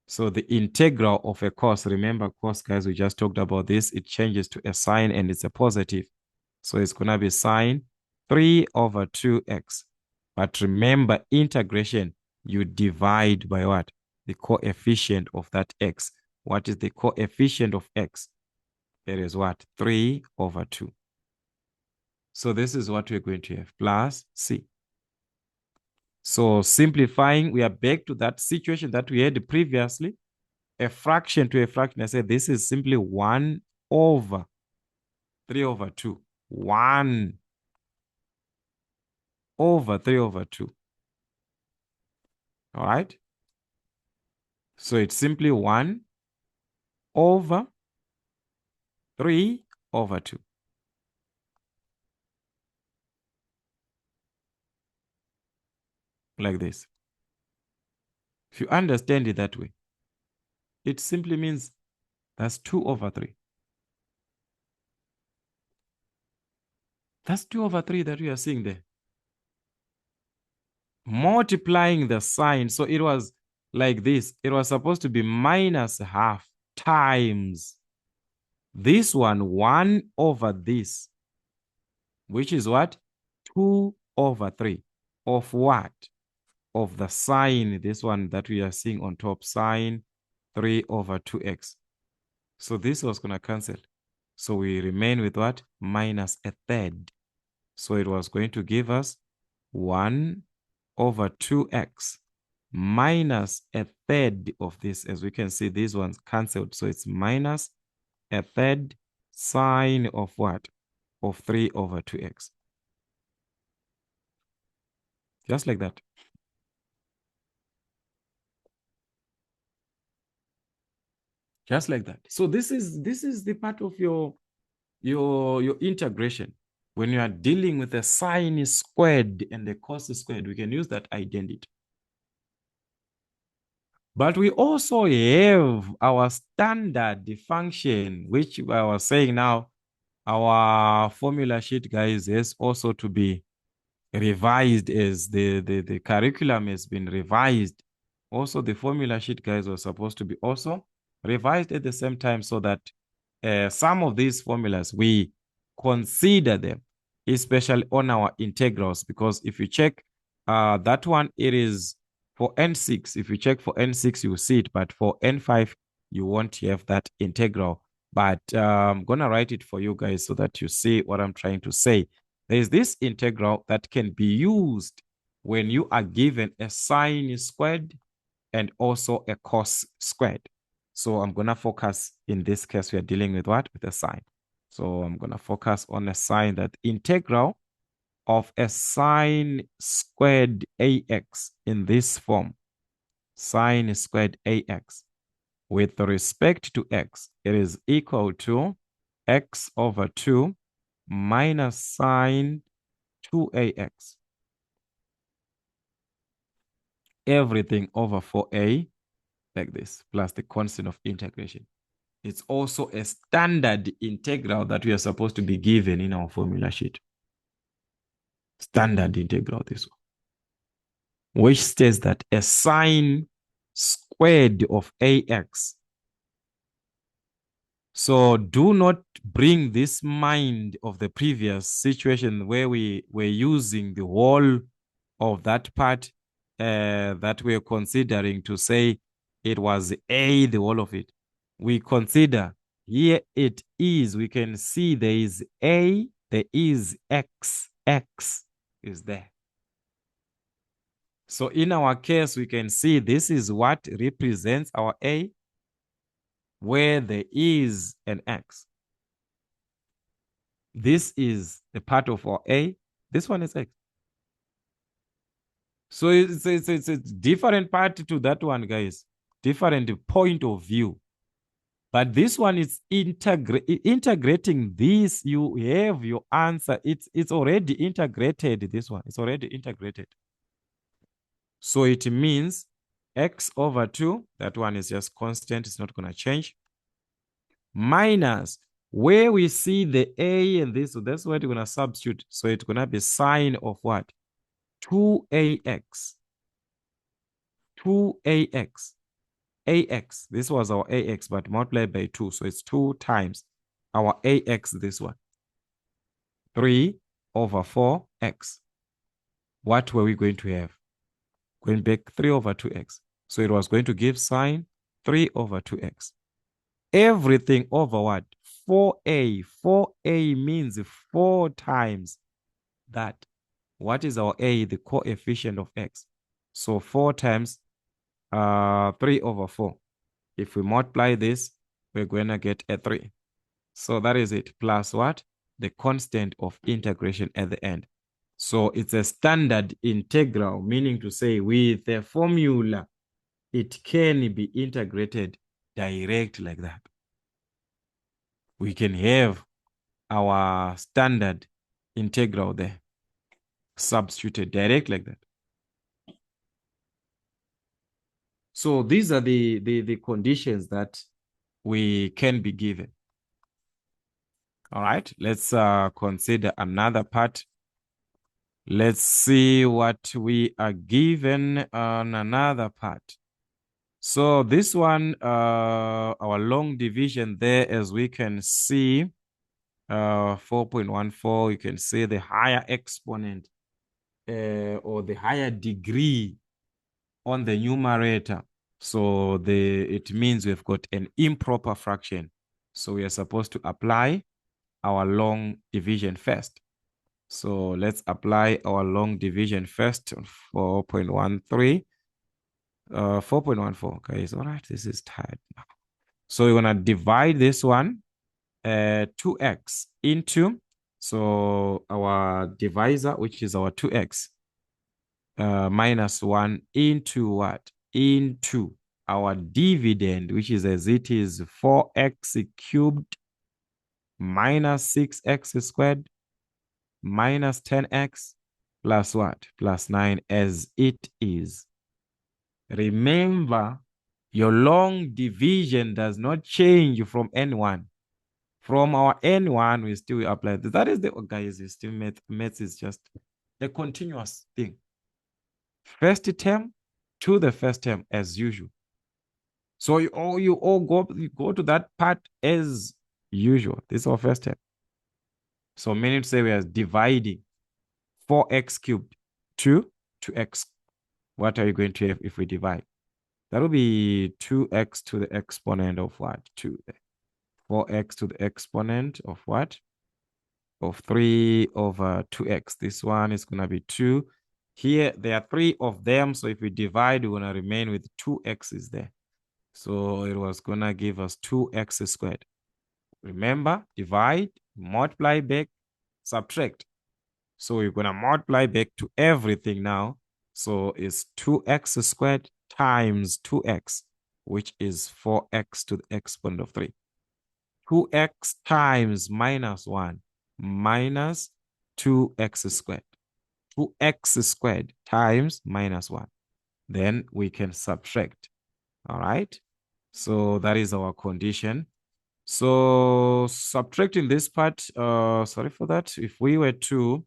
So the integral of a cos, remember cos, guys, we just talked about this. It changes to a sign and it's a positive. So it's going to be sine 3 over 2x. But remember, integration, you divide by what? The coefficient of that x. What is the coefficient of x? It is what? 3 over 2. So this is what we're going to have, plus c. So simplifying, we are back to that situation that we had previously. A fraction to a fraction. I said this is simply 1 over 3 over 2. 1 over 3 over 2. All right? So it's simply 1 over 3 over 2. Like this. If you understand it that way, it simply means that's 2 over 3. That's 2 over 3 that we are seeing there. Multiplying the sign. So it was like this. It was supposed to be minus half times this one, 1 over this, which is what? 2 over 3. Of what? Of the sine, this one that we are seeing on top, sine 3 over 2x. So this was going to cancel. So we remain with what? Minus a third. So it was going to give us 1 over 2x minus a third of this. As we can see, these ones cancelled. So it's minus a third sine of what? Of 3 over 2x. Just like that. Just like that. So this is the part of your integration. When you are dealing with a sine squared and the cos squared, we can use that identity. But we also have our standard function, which I was saying now, our formula sheet, guys, is also to be revised as the curriculum has been revised. Also, the formula sheet, guys, was supposed to be also revised at the same time, so that some of these formulas, we consider them, especially on our integrals, because if you check that one, it is for N6. If you check for N6, you will see it, but for N5, you won't have that integral. But I'm going to write it for you guys so that you see what I'm trying to say. There's this integral that can be used when you are given a sine squared and also a cos squared. So I'm going to focus, in this case, we are dealing with what? With a sine. So I'm going to focus on a sign that integral of a sine squared ax in this form, sine squared ax, with respect to x, it is equal to x over 2 minus sine 2ax. Everything over 4a, like this, plus the constant of integration. It's also a standard integral that we are supposed to be given in our formula sheet. Standard integral, this one, which says that a sine squared of ax. So do not bring this mind of the previous situation where we were using the whole of that part that we're considering to say it was a, the whole of it. We consider here it is, we can see there is a, there is x is there. So in our case, we can see this is what represents our a, where there is an x. This is a part of our a, this one is x. So it's a different part to that one, guys. Different point of view. But this one is integrating this. You have your answer. It's already integrated, this one. It's already integrated. So it means x over 2, that one is just constant. It's not going to change. Minus, where we see the a and this, so that's what we're going to substitute. So it's going to be sine of what? 2ax. 2ax. Ax, this was our ax, but multiplied by 2. So it's 2 times our ax, this one. 3 over 4x. What were we going to have? Going back 3 over 2x. So it was going to give sine 3 over 2x. Everything over what? 4a. 4a means 4 times that. What is our a? The coefficient of x. So 4 times 3 over 4. If we multiply this, we're going to get a 3. So that is it. Plus what? The constant of integration at the end. So it's a standard integral, meaning to say with the formula, it can be integrated direct like that. We can have our standard integral there, substituted direct like that. So these are the conditions that we can be given. All right, let's consider another part. Let's see what we are given on another part. So this one, our long division there, as we can see, 4.14, you can see the higher exponent or the higher degree on the numerator. So it means we've got an improper fraction. So we are supposed to apply our long division first. So let's apply our long division first on 4.13. 4.14, guys. All right, this is tired now. So we're going to divide this one, 2x into, so our divisor, which is our 2x, minus 1 into what? Into our dividend, which is as it is 4x cubed minus 6x squared minus 10x plus what? Plus 9 as it is. Remember, your long division does not change from N1. From our N1, we still apply this. That is the, guys, you still maths is just a continuous thing. First term to the first term as usual. So you all go to that part as usual. This is our first term. So meaning to say we are dividing 4x cubed to x. What are you going to have if we divide? That will be 2x to the exponent of what? 2. 4x to the exponent of what? Of 3 over 2x. This one is going to be 2. Here, there are 3 of them. So if we divide, we're going to remain with 2x's there. So it was going to give us 2x squared. Remember, divide multiply back, subtract. So we're going to multiply back to everything now. So it's 2x squared times 2x, which is 4x to the exponent of 3. 2x times minus 1 minus 2x squared. 2x squared times minus 1. Then we can subtract. All right. So that is our condition. So subtracting this part, sorry for that. If we were to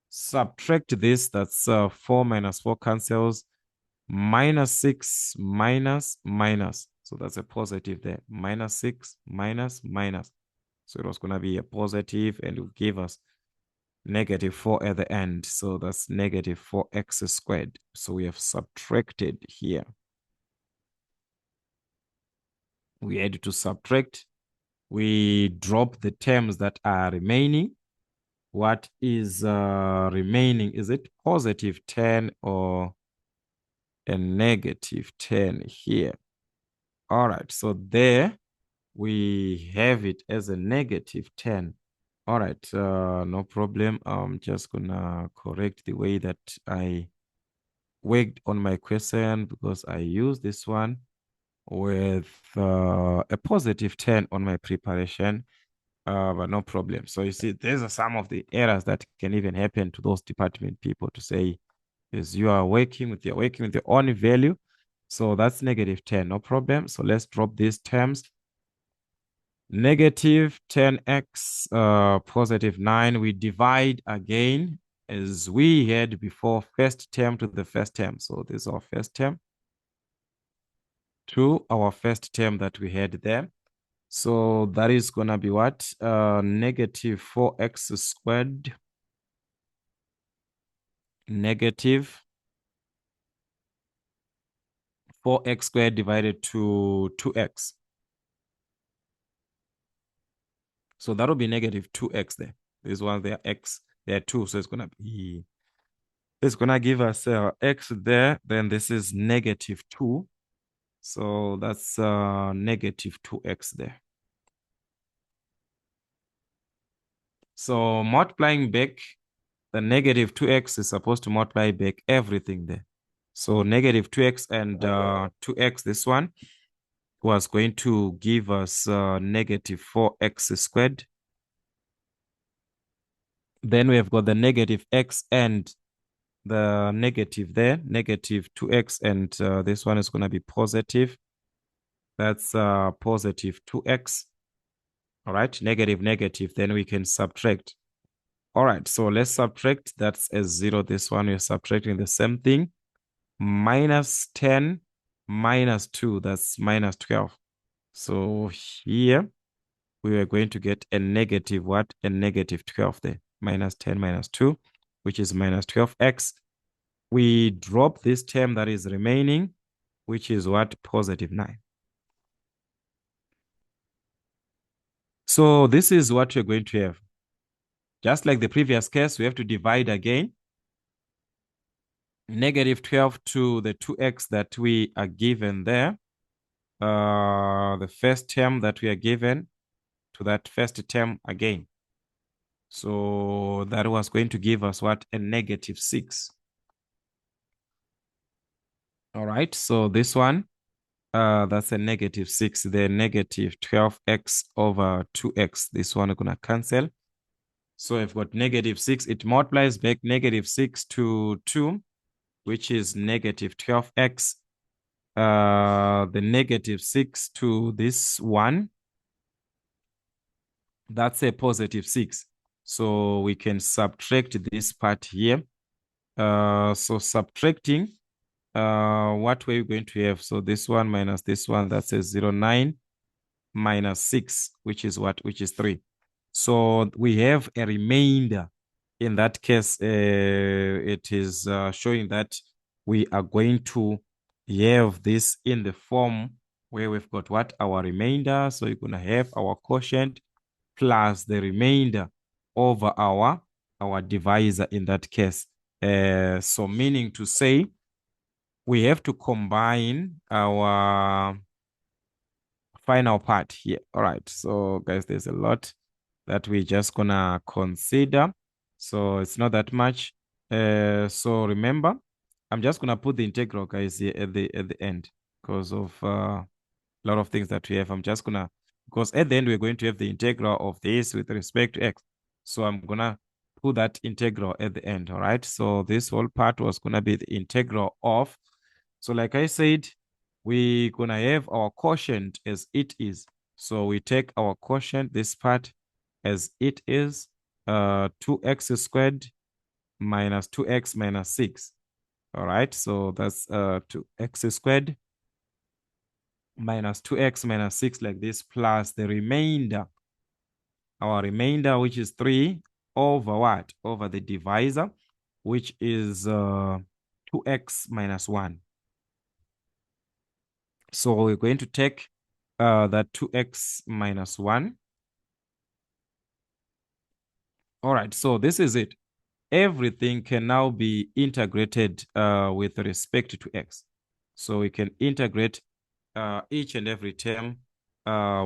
subtract this, that's 4 minus 4 cancels, minus 6 minus minus. So that's a positive there. Minus 6 minus minus. So it was going to be a positive and it will give us negative 4 at the end. So that's negative 4x squared. So we have subtracted here. We had to subtract. We drop the terms that are remaining. What is remaining? Is it positive 10 or a negative 10 here? All right, so there we have it as a negative 10. All right, no problem. I'm just gonna correct the way that I worked on my question because I used this one with a positive 10 on my preparation, but no problem. So you see, these are some of the errors that can even happen to those department people to say, is you're working with your own value. So that's negative 10, no problem. So let's drop these terms. Negative 10x, positive 9. We divide again as we had before, first term to the first term. So this is our first term to our first term that we had there. So that is going to be what? Negative 4x squared. Negative 4x squared divided to 2x. So that will be negative 2x there. This one there, x, there 2. So it's going to be, it's going to give us x there. Then this is negative 2. So that's negative 2x there. So multiplying back, the negative 2x is supposed to multiply back everything there. So negative 2x and 2x, this one was going to give us negative 4x squared. Then we have got the negative x and the negative there, negative 2x, and this one is going to be positive. That's positive 2x. All right, negative, negative. Then we can subtract. All right, so let's subtract. That's a 0. This one we're subtracting the same thing. Minus 10 minus 2, that's minus 12. So here we are going to get a negative what? A negative 12 there. Minus 10 minus 2, which is minus 12x. We drop this term that is remaining, which is what? Positive 9. So this is what we're going to have. Just like the previous case, we have to divide again. Negative 12 to the 2x that we are given there. The first term that we are given to that first term again. So that was going to give us what? A negative 6. All right, so this one, that's a negative 6. The negative 12x over 2x. This one is going to cancel. So I've got negative 6. It multiplies back negative 6 to 2, which is negative 12x. The negative 6 to this one, that's a positive 6. So we can subtract this part here. So subtracting, what we're going to have? So this one minus this one, that's a 0, 9 minus 6, which is what? Which is 3. So we have a remainder. In that case, it is showing that we are going to have this in the form where we've got what? Our remainder. So you're going to have our quotient plus the remainder over our divisor in that case. So meaning to say, we have to combine our final part here. All right. So guys, there's a lot that we're just gonna consider. So it's not that much. So remember, I'm just gonna put the integral, guys, here at the end because of a lot of things that we have. I'm just gonna, because at the end we're going to have the integral of this with respect to x. So I'm gonna put that integral at the end. All right. So this whole part was gonna be the integral of. So like I said, we're gonna have our quotient as it is. So we take our quotient, this part, as it is, 2x squared minus 2x minus 6. All right, so that's 2x squared minus 2x minus 6 like this, plus the remainder, our remainder, which is 3 over what? Over the divisor, which is 2x minus 1. So we're going to take that 2x minus 1. All right, so this is it. Everything can now be integrated with respect to x. So we can integrate each and every term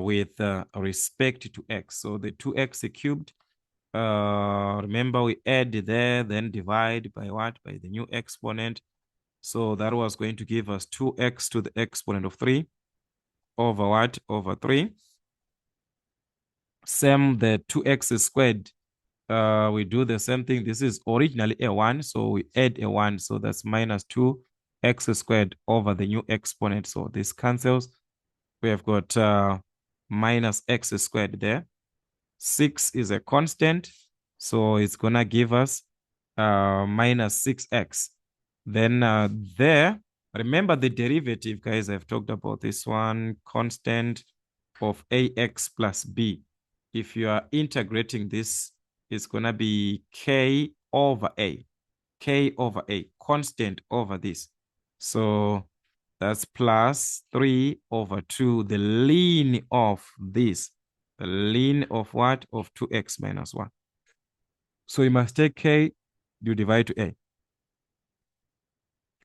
with respect to x. So the 2x cubed, remember we add there, then divide by what? By the new exponent. So that was going to give us 2x to the exponent of 3 over what? Over 3. Same, the 2x squared. We do the same thing. This is originally a 1, so we add a 1. So that's minus 2x squared over the new exponent. So this cancels. We have got minus x squared there. 6 is a constant, so it's going to give us minus 6x. Then there, remember the derivative, guys. I've talked about this one, constant of ax plus b. If you are integrating this, it's going to be k over a, constant over this. So that's plus 3 over 2, the ln of this. The ln of what? Of 2x minus 1. So you must take k, you divide to a.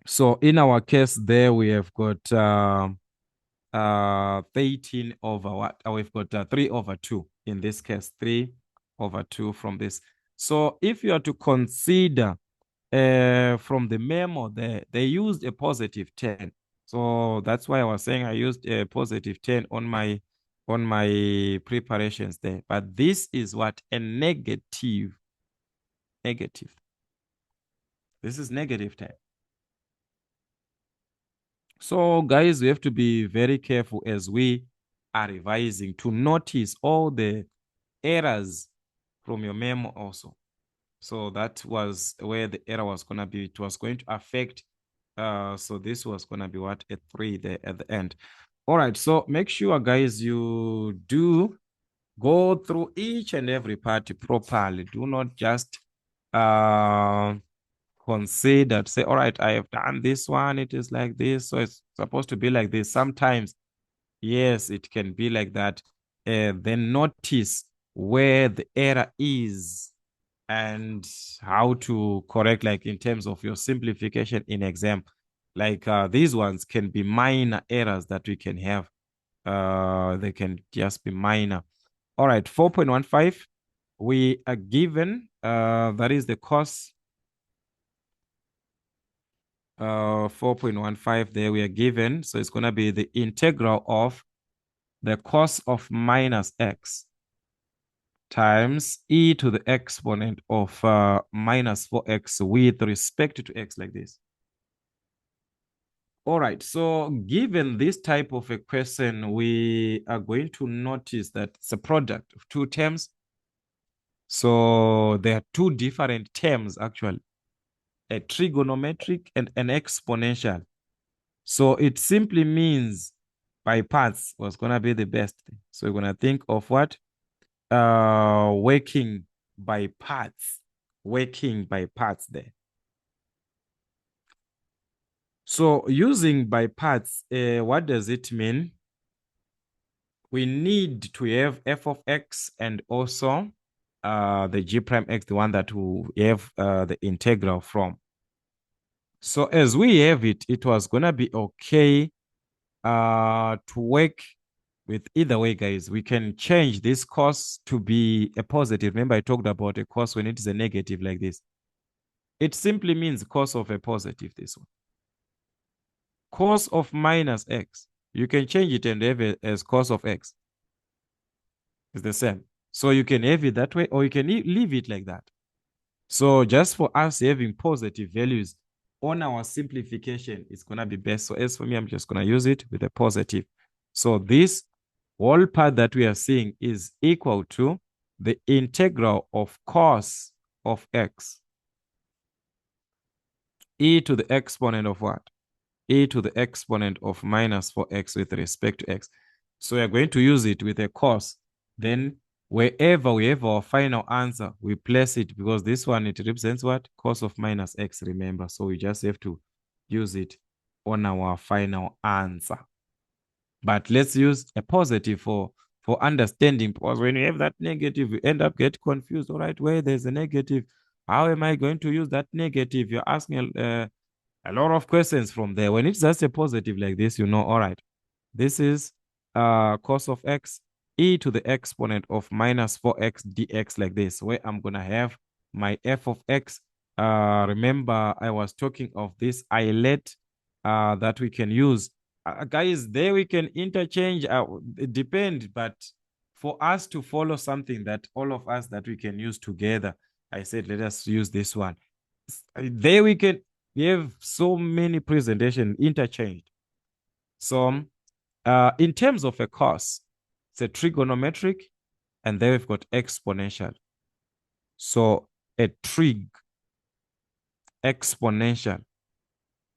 So in our case there, we have got 13 over what? We've got 3 over 2. In this case, 3 over 2 from this. So if you are to consider from the memo there, they used a positive 10. So that's why I was saying I used a positive 10 on my preparations there. But this is what? A negative. This is negative 10. So guys, we have to be very careful as we are revising to notice all the errors from your memo also. So that was where the error was going to be. It was going to affect. So this was going to be what? A 3 there at the end. All right. So make sure, guys, you do go through each and every part properly. Do not just consider, say, all right, I have done this one. It is like this. So it's supposed to be like this. Sometimes, yes, it can be like that. Then notice where the error is and how to correct, like in terms of your simplification in exam. Like these ones can be minor errors that we can have. They can just be minor. All right, 4.15, we are given, that is the cos. 4.15 there we are given. So it's going to be the integral of the cos of minus x times e to the exponent of minus 4x with respect to x, like this. All right, so given this type of a question, we are going to notice that it's a product of two terms. So there are two different terms, actually, a trigonometric and an exponential. So it simply means by parts was going to be the best thing. So we're going to think of what? Working by parts. Working by parts there. So using by parts, what does it mean? We need to have f of x and also the g prime x, the one that we have the integral from. So as we have it, it was going to be okay to work with either way, guys, we can change this cos to be a positive. Remember, I talked about a cos when it is a negative like this. It simply means cos of a positive, this one. Cos of minus x. You can change it and have it as cos of x. It's the same. So you can have it that way, or you can leave it like that. So just for us having positive values on our simplification, it's going to be best. So as for me, I'm just going to use it with a positive. So this whole part that we are seeing is equal to the integral of cos of x, e to the exponent of what? E to the exponent of minus 4x with respect to x. So we are going to use it with a cos. Then wherever we have our final answer, we place it, because this one, it represents what? Cos of minus x, remember. So we just have to use it on our final answer. But let's use a positive for understanding, because when you have that negative, you end up getting confused. All right, where there's a negative, how am I going to use that negative? You're asking a lot of questions from there. When it's just a positive like this, you know, all right, this is cos of x, e to the exponent of minus 4x dx, like this, where I'm going to have my f of x. Remember, I was talking of this islet that we can use. Guys, there we can interchange, it depend, but for us to follow something that all of us that we can use together, I said, let us use this one. There we have so many presentation interchanged. So in terms of a cos, it's a trigonometric, and then we've got exponential. So a trig, exponential,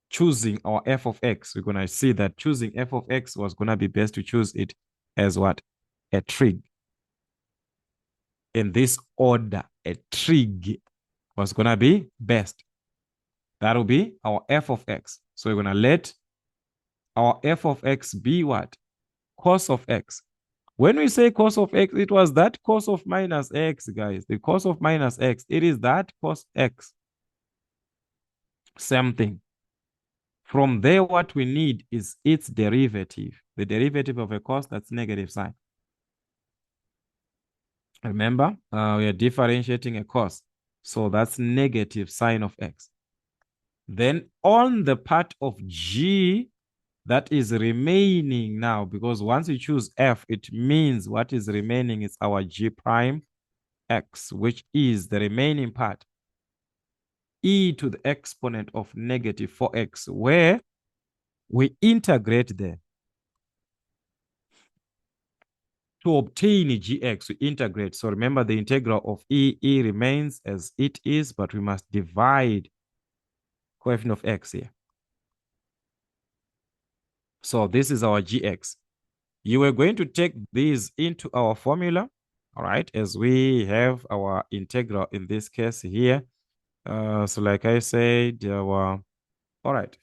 choosing our f of x, we're going to see that choosing f of x was going to be best to choose it as what? A trig. In this order, a trig was going to be best. That will be our f of x. So we're going to let our f of x be what? Cos of x. When we say cos of x, it was that cos of minus x, guys. The cos of minus x, it is that cos x. Same thing. From there, what we need is its derivative. The derivative of a cos, that's negative sign. Remember, we are differentiating a cos. So that's negative sign of x. Then on the part of g, that is remaining now, because once you choose f, it means what is remaining is our g prime x, which is the remaining part, e to the exponent of negative 4x, where we integrate there. To obtain gx, we integrate. So remember, the integral of e remains as it is, but we must divide coefficient of x here. So this is our gx. You are going to take these into our formula, all right, as we have our integral in this case here. So like I said, all right,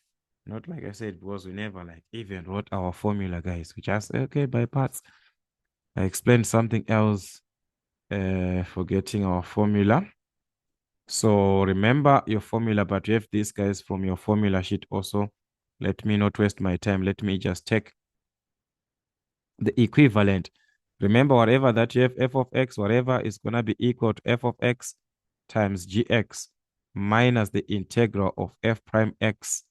not like I said, because we never like even wrote our formula, guys. We just, okay, by parts. I explained something else, forgetting our formula. So remember your formula, but you have these guys from your formula sheet also. Let me not waste my time. Let me just take the equivalent. Remember, whatever that you have, f of x, whatever is going to be equal to f of x times gx minus the integral of f prime x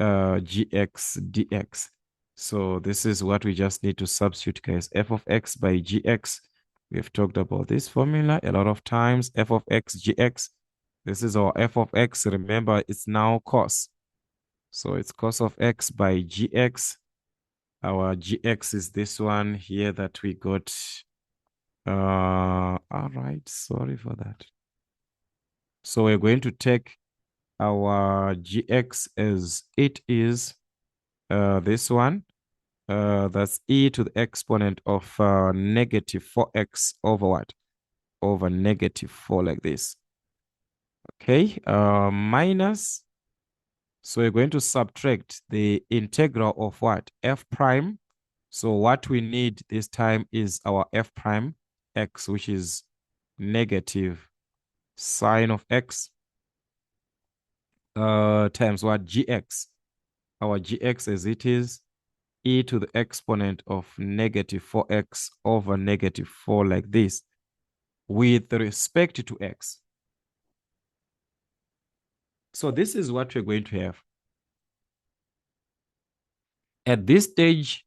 gx dx. So this is what we just need to substitute, guys. F of x by gx. We've talked about this formula a lot of times. F of x gx. This is our f of x. Remember, it's now cos. So it's cos of x by gx. Our gx is this one here that we got. All right, sorry for that. So we're going to take our gx as it is, this one. That's e to the exponent of negative 4x over what? Over negative 4, like this. Okay, minus. So we're going to subtract the integral of what? F prime. So what we need this time is our f prime x, which is negative sine of x, times what? Gx. Our gx as it is, e to the exponent of negative 4x over negative 4 like this with respect to x. So this is what we're going to have. At this stage,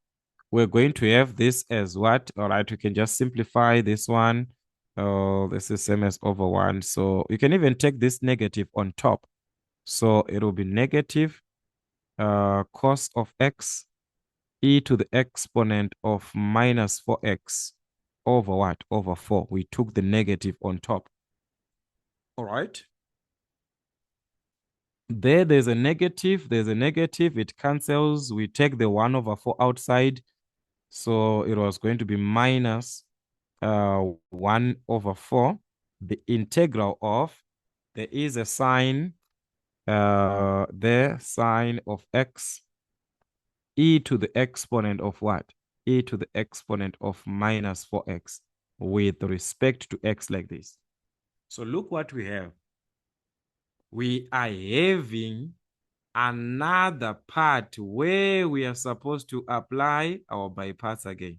we're going to have this as what? All right, we can just simplify this one. Oh, this is same as over 1. So you can even take this negative on top. So it will be negative cos of x e to the exponent of minus 4x over what? Over 4. We took the negative on top. All right. There's a negative. There's a negative. It cancels. We take the 1 over 4 outside. So it was going to be minus 1 over 4. The integral of, there is a sign, the sign of x e to the exponent of what? E to the exponent of minus 4x with respect to x like this. So look what we have. We are having another part where we are supposed to apply our by parts again.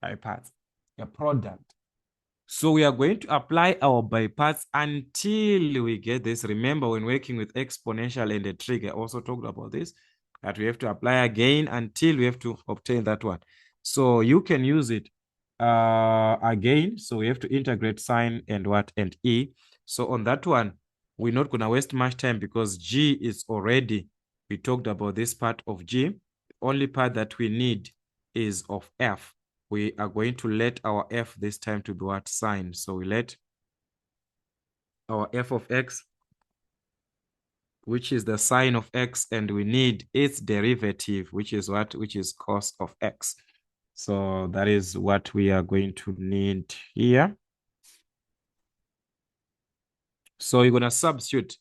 By parts, a product. So we are going to apply our by parts until we get this. Remember, when working with exponential and a trig, I also talked about this, that we have to apply again until we have to obtain that one. So you can use it again. So we have to integrate sine and what? And e. So on that one, we're not going to waste much time because g is already, we talked about this part of g. The only part that we need is of f. We are going to let our f this time to be what? Sine. So we let our f of x, which is the sine of x, and we need its derivative, which is what? Which is cos of x. So that is what we are going to need here. So you're going to substitute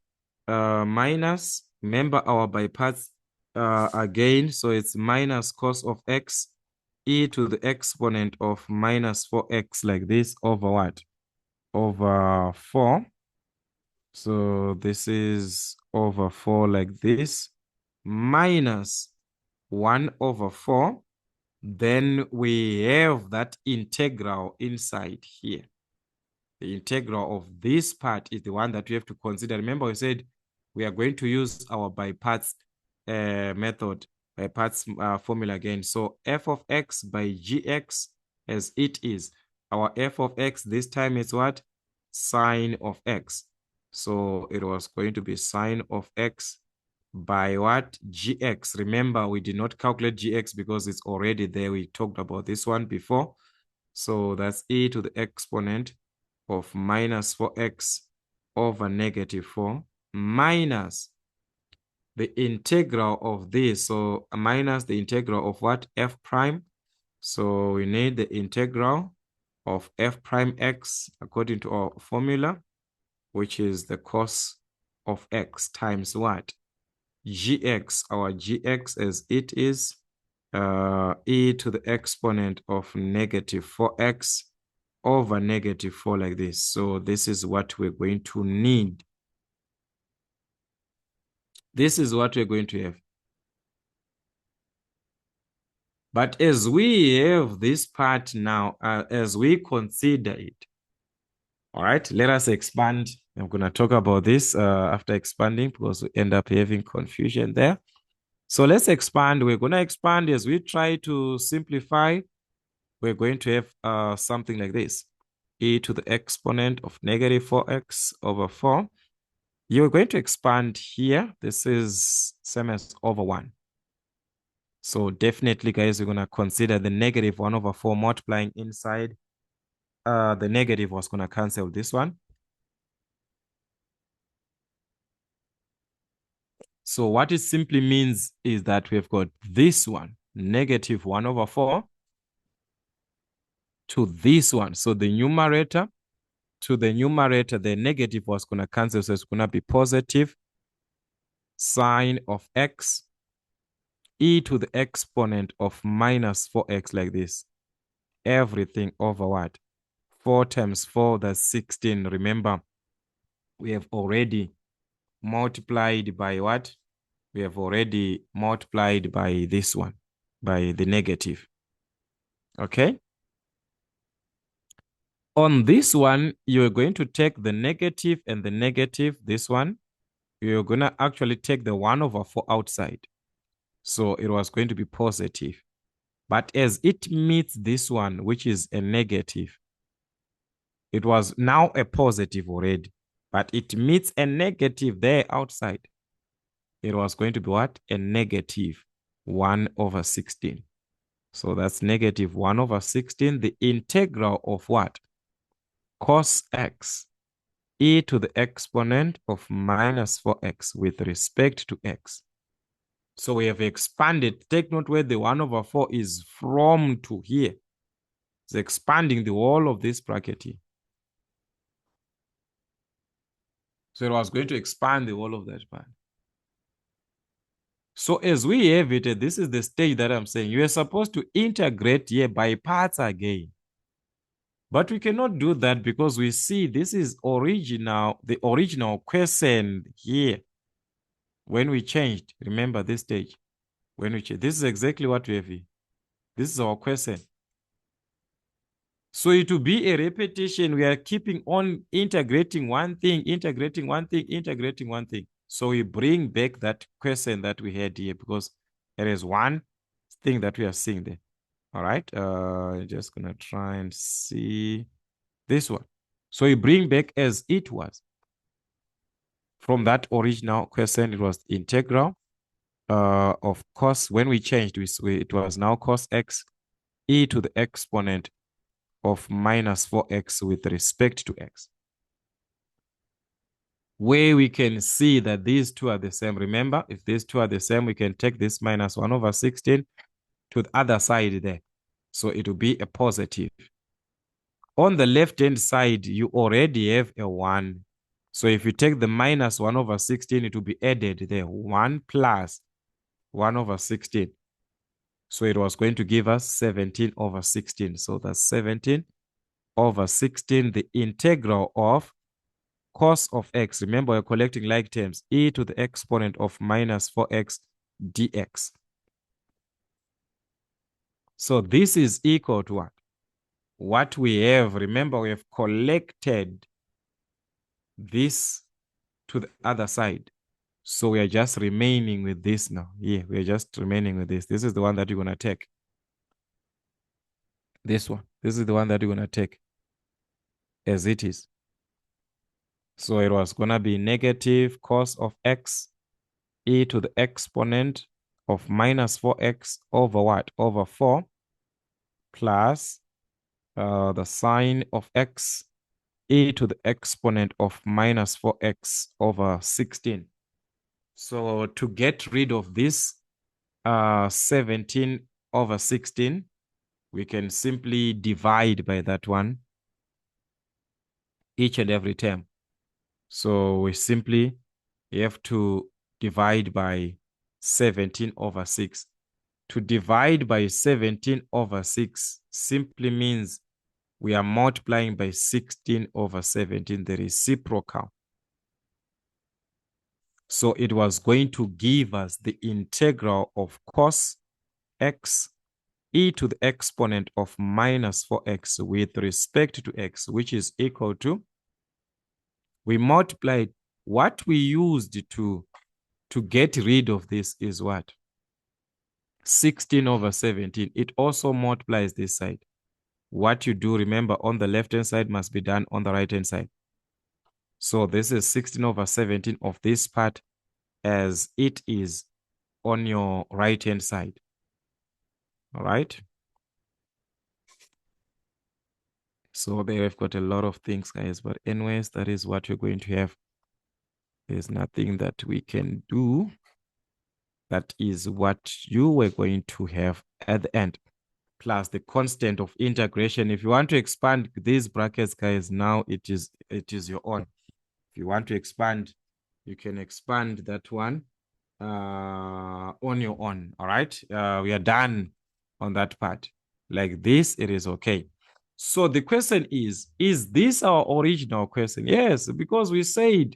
minus, remember our by parts again. So it's minus cos of x e to the exponent of minus 4x like this over what? Over 4. So this is over 4 like this, minus 1 over 4. Then we have that integral inside here. The integral of this part is the one that we have to consider. Remember, we said we are going to use our by parts method, by parts formula again. So f of x by gx as it is. Our f of x this time is what? Sine of x. So it was going to be sine of x by what? Gx. Remember, we did not calculate gx because it's already there. We talked about this one before. So that's e to the exponent of minus 4x over negative 4 minus the integral of this. So minus the integral of what? F prime. So we need the integral of f prime x according to our formula, which is the cos of x times what? Gx. Our gx as it is e to the exponent of negative 4x over negative 4 like this. So this is what we're going to need. This is what we're going to have. But as we have this part now, as we consider it, all right, let us expand. I'm going to talk about this after expanding because we end up having confusion there. So let's expand. We're going to expand as we try to simplify. We're going to have something like this. E to the exponent of negative 4x over 4. You're going to expand here. This is same as over 1. So definitely, guys, we're going to consider the negative 1 over 4 multiplying inside. The negative was going to cancel this one. So what it simply means is that we've got this one, negative 1 over 4, to this one. So the numerator to the numerator, the negative was going to cancel. So it's going to be positive sine of x e to the exponent of minus 4x like this. Everything over what? 4 times 4, that's 16. Remember, we have already multiplied by what? We have already multiplied by this one, by the negative. Okay? On this one, you're going to take the negative and the negative, this one. You're going to actually take the 1/4 outside. So it was going to be positive. But as it meets this one, which is a negative, it was now a positive already. But it meets a negative there outside. It was going to be what? A negative 1/16. So that's negative 1/16. The integral of what? Cos x e to the exponent of minus 4x with respect to x. So we have expanded. Take note where the 1/4 is from to here. It's expanding the whole of this bracket here. So it was going to expand the whole of that part. So as we have it, this is the stage that I'm saying. You are supposed to integrate here by parts again. But we cannot do that because we see this is the original question here. When we changed, remember this stage. When we changed, this is exactly what we have here. This is our question. So it will be a repetition. We are keeping on integrating one thing, integrating one thing, integrating one thing. So we bring back that question that we had here because there is one thing that we are seeing there. All right. Just going to try and see this one. So we bring back as it was. From that original question, it was integral. Of course, when we changed, it was now cos x e to the exponent of minus 4x with respect to x. Where we can see that these two are the same. Remember, if these two are the same, we can take this minus 1/16 to the other side there. So it will be a positive. On the left-hand side, you already have a 1. So if you take the minus 1/16, it will be added there. 1 plus 1/16. So it was going to give us 17/16. So that's 17/16, the integral of cos of x. Remember, we're collecting like terms. E to the exponent of minus 4x dx. So this is equal to what? What we have, remember, we have collected this to the other side. So we are just remaining with this now. Yeah, we are just remaining with this. This is the one that you're going to take. This one. This is the one that you're going to take as it is. So it was going to be negative cos of x e to the exponent of minus 4x over what? Over 4 plus the sine of x e to the exponent of minus 4x over 16. So to get rid of this 17/16, we can simply divide by that one each and every term. So we simply have to divide by 17/6. To divide by 17/6 simply means we are multiplying by 16/17, the reciprocal. So it was going to give us the integral of cos x e to the exponent of minus 4x with respect to x, which is equal to, we multiplied what we used to get rid of this is what? 16/17. It also multiplies this side. What you do, remember, on the left-hand side must be done on the right-hand side. So this is 16/17 of this part as it is on your right-hand side. All right. So there we've got a lot of things, guys. But anyways, that is what you're going to have. There's nothing that we can do. That is what you were going to have at the end. Plus the constant of integration. If you want to expand these brackets, guys, now it is your own. If you want to expand, you can expand that one on your own. All right. We are done on that part. Like this, it is okay. So the question is this our original question? Yes, because we said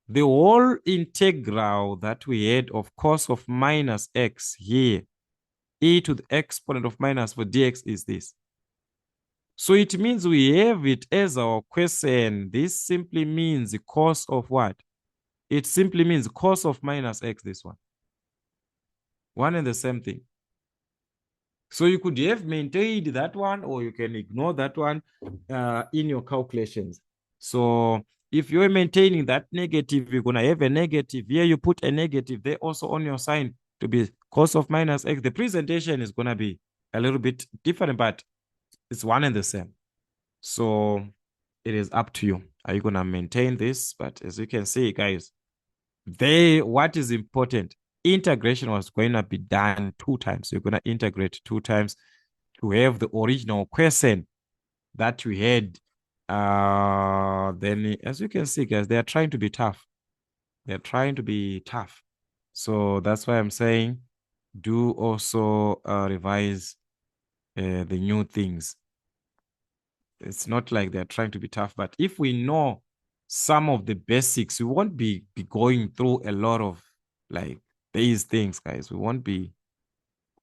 The whole integral that we had of cos of minus x here, e to the exponent of minus 4 dx is this. So it means we have it as our question. This simply means the cos of what? It simply means cos of minus x, this one. One and the same thing. So you could have maintained that one, or you can ignore that one in your calculations. So if you're maintaining that negative, you're going to have a negative. Here you put a negative there also on your sign to be cos of minus x. The presentation is going to be a little bit different, but it's one and the same. So it is up to you. Are you going to maintain this? But as you can see, guys, what is important, integration was going to be done 2 times. You're going to integrate 2 times to have the original question that we had. Then as you can see, guys, they are trying to be tough. They're trying to be tough. So that's why I'm saying do also revise the new things. It's not like they're trying to be tough, but if we know some of the basics, we won't be going through a lot of like these things, guys. We won't be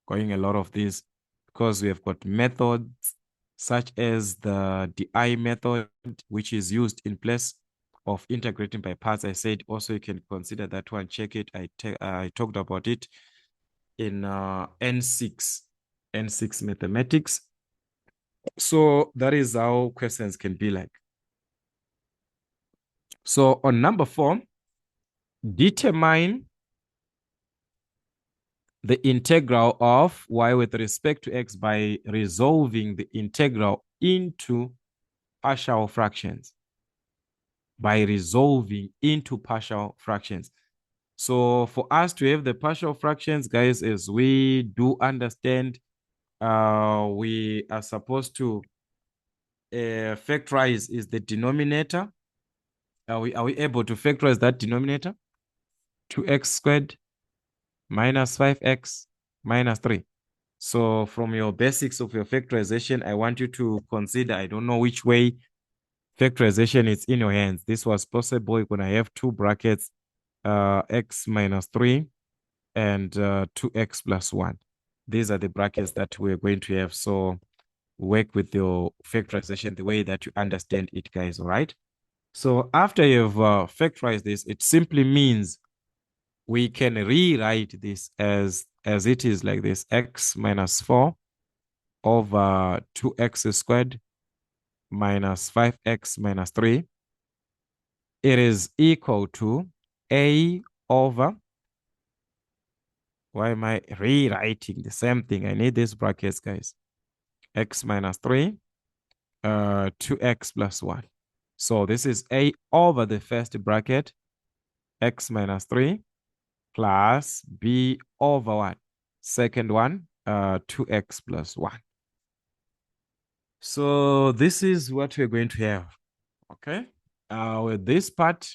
going a lot of these because we have got methods such as the DI method, which is used in place of integrating by parts. I said also you can consider that one. Check it. I talked about it in N6 mathematics. So that is how questions can be like. So on number 4, determine the integral of y with respect to x by resolving the integral into partial fractions. By resolving into partial fractions. So for us to have the partial fractions, guys, as we do understand, we are supposed to factorize is the denominator. Are we able to factorize that denominator? 2x squared minus 5x minus 3. So from your basics of your factorization, I want you to consider, I don't know which way factorization is in your hands. This was possible. You're going to have 2 brackets, x minus 3 and 2x plus 1. These are the brackets that we're going to have. So work with your factorization the way that you understand it, guys, all right? So after you've factorized this, it simply means we can rewrite this as it is like this: x minus 4 over 2x squared minus 5x minus 3. It is equal to a over, why am I rewriting the same thing? I need these brackets, guys. X minus 3, 2x plus 1. So this is a over the first bracket, x minus 3, plus b over what? Second one, 2x plus 1. So this is what we're going to have, okay? With this part,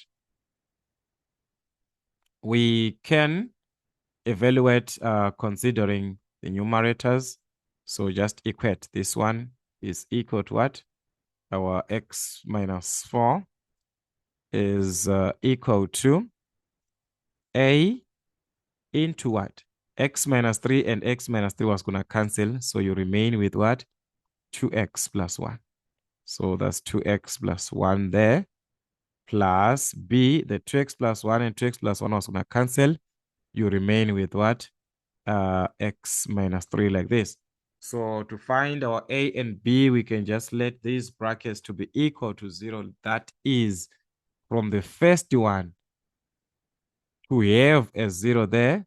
we can evaluate considering the numerators. So just equate. This one is equal to what? Our x minus 4 is equal to a into what? X minus 3 and x minus 3 was going to cancel. So you remain with what? 2x plus 1. So that's 2x plus 1 there. Plus b, the 2x plus 1 and 2x plus 1 was going to cancel. You remain with what? X minus 3 like this. So to find our a and b, we can just let these brackets to be equal to 0. That is from the first one to have a 0 there.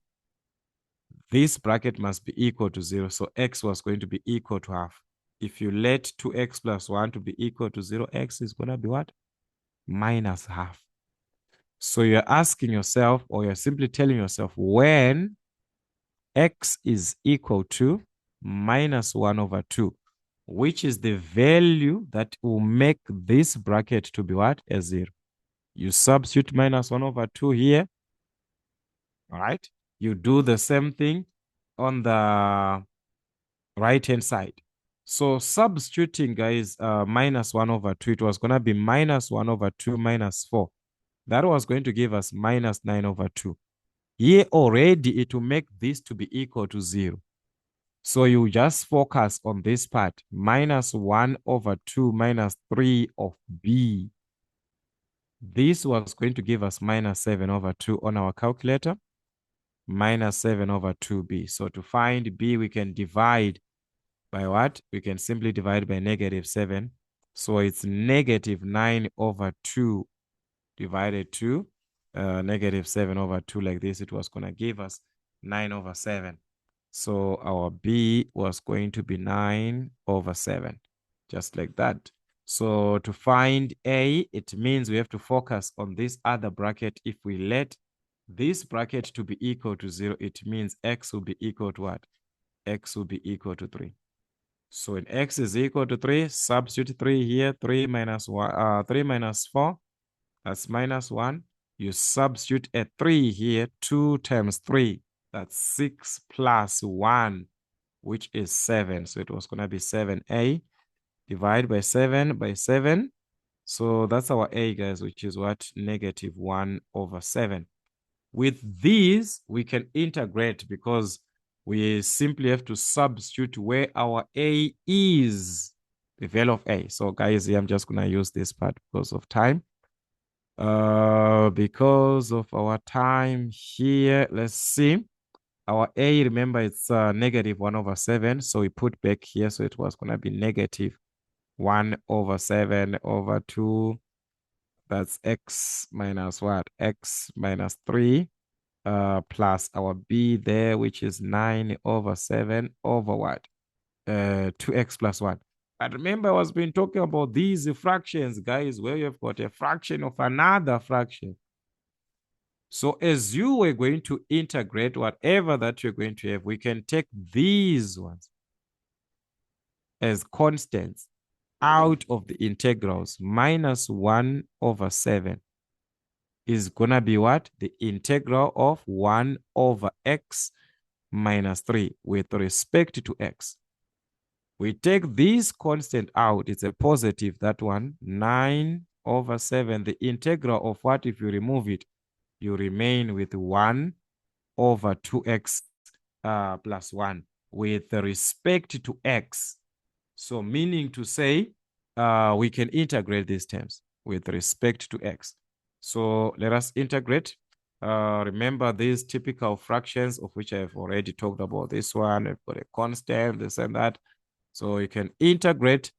This bracket must be equal to 0. So x was going to be equal to half. If you let 2x plus 1 to be equal to 0, x is going to be what? Minus half. So you're asking yourself, or you're simply telling yourself, when x is equal to minus 1 over 2, which is the value that will make this bracket to be what? A 0. You substitute minus 1 over 2 here. All right. You do the same thing on the right-hand side. So substituting, guys, minus 1 over 2, it was going to be minus 1 over 2 minus 4. That was going to give us minus 9 over 2. Here already, it will make this to be equal to 0. So you just focus on this part, minus 1 over 2 minus 3 of b. This was going to give us minus 7 over 2 on our calculator, minus 7 over 2b. So to find b, we can divide by what? We can simply divide by negative 7. So it's negative 9 over 2 divided to negative 7 over 2 like this. It was going to give us 9 over 7. So our b was going to be 9 over 7, just like that. So to find a, it means we have to focus on this other bracket. If we let this bracket to be equal to 0, it means x will be equal to what? X will be equal to 3. So when x is equal to 3, substitute 3 here. 3 minus 1, 3 minus 4, that's minus 1. You substitute a 3 here. 2 times 3, that's 6 plus 1, which is 7. So it was going to be 7a. Divide by 7 by 7. So that's our a, guys, which is what? Negative 1 over 7. With these, we can integrate because we simply have to substitute where our a is, the value of a. So guys, here I'm just going to use this part because of time. Because of our time here, let's see. Our a, remember, it's negative 1 over 7. So we put back here. So it was going to be negative 1 over 7 over 2. That's x minus what? X minus 3. Plus our b there, which is 9 over 7 over what? 2x plus 1. But remember, I was been talking about these fractions, guys, where you have got a fraction of another fraction. So as you were going to integrate whatever that you're going to have, we can take these ones as constants out of the integrals. Minus 1 over 7 is going to be what? The integral of 1 over x minus 3 with respect to x. We take this constant out. It's a positive, that one. 9 over 7. The integral of what, if you remove it? You remain with 1 over 2x plus 1 with respect to x. So meaning to say, we can integrate these terms with respect to x. So let us integrate. Remember these typical fractions of which I have already talked about. This one, I've got a constant, this and that. So you can integrate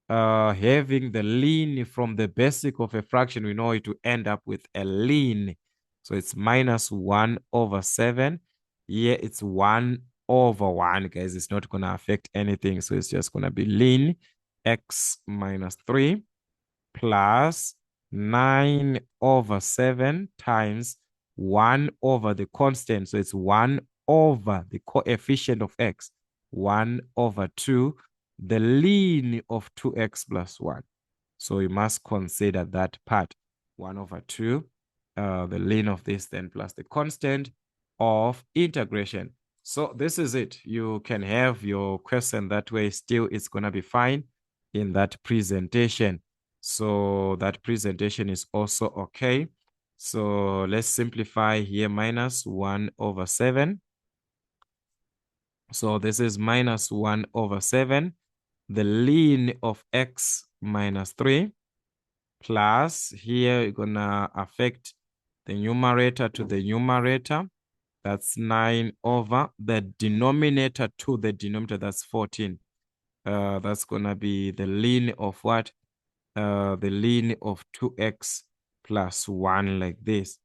having the ln from the basic of a fraction. We know it to end up with a ln. So it's minus 1 over 7. Here it's 1 over 1, guys. It's not going to affect anything. So it's just going to be ln x minus 3 plus 9 over 7 times 1 over the constant. So it's 1 over the coefficient of x. 1 over 2, the ln of 2x plus 1. So we must consider that part. 1 over 2, the ln of this then plus the constant of integration. So this is it. You can have your question that way. Still, it's going to be fine in that presentation. So that presentation is also okay. So let's simplify here. Minus 1 over 7. So this is minus 1 over 7. The ln of x minus 3 plus here you're going to affect the numerator to the numerator. That's 9 over the denominator to the denominator. That's 14. That's going to be the ln of what? The ln of 2x plus 1 like this.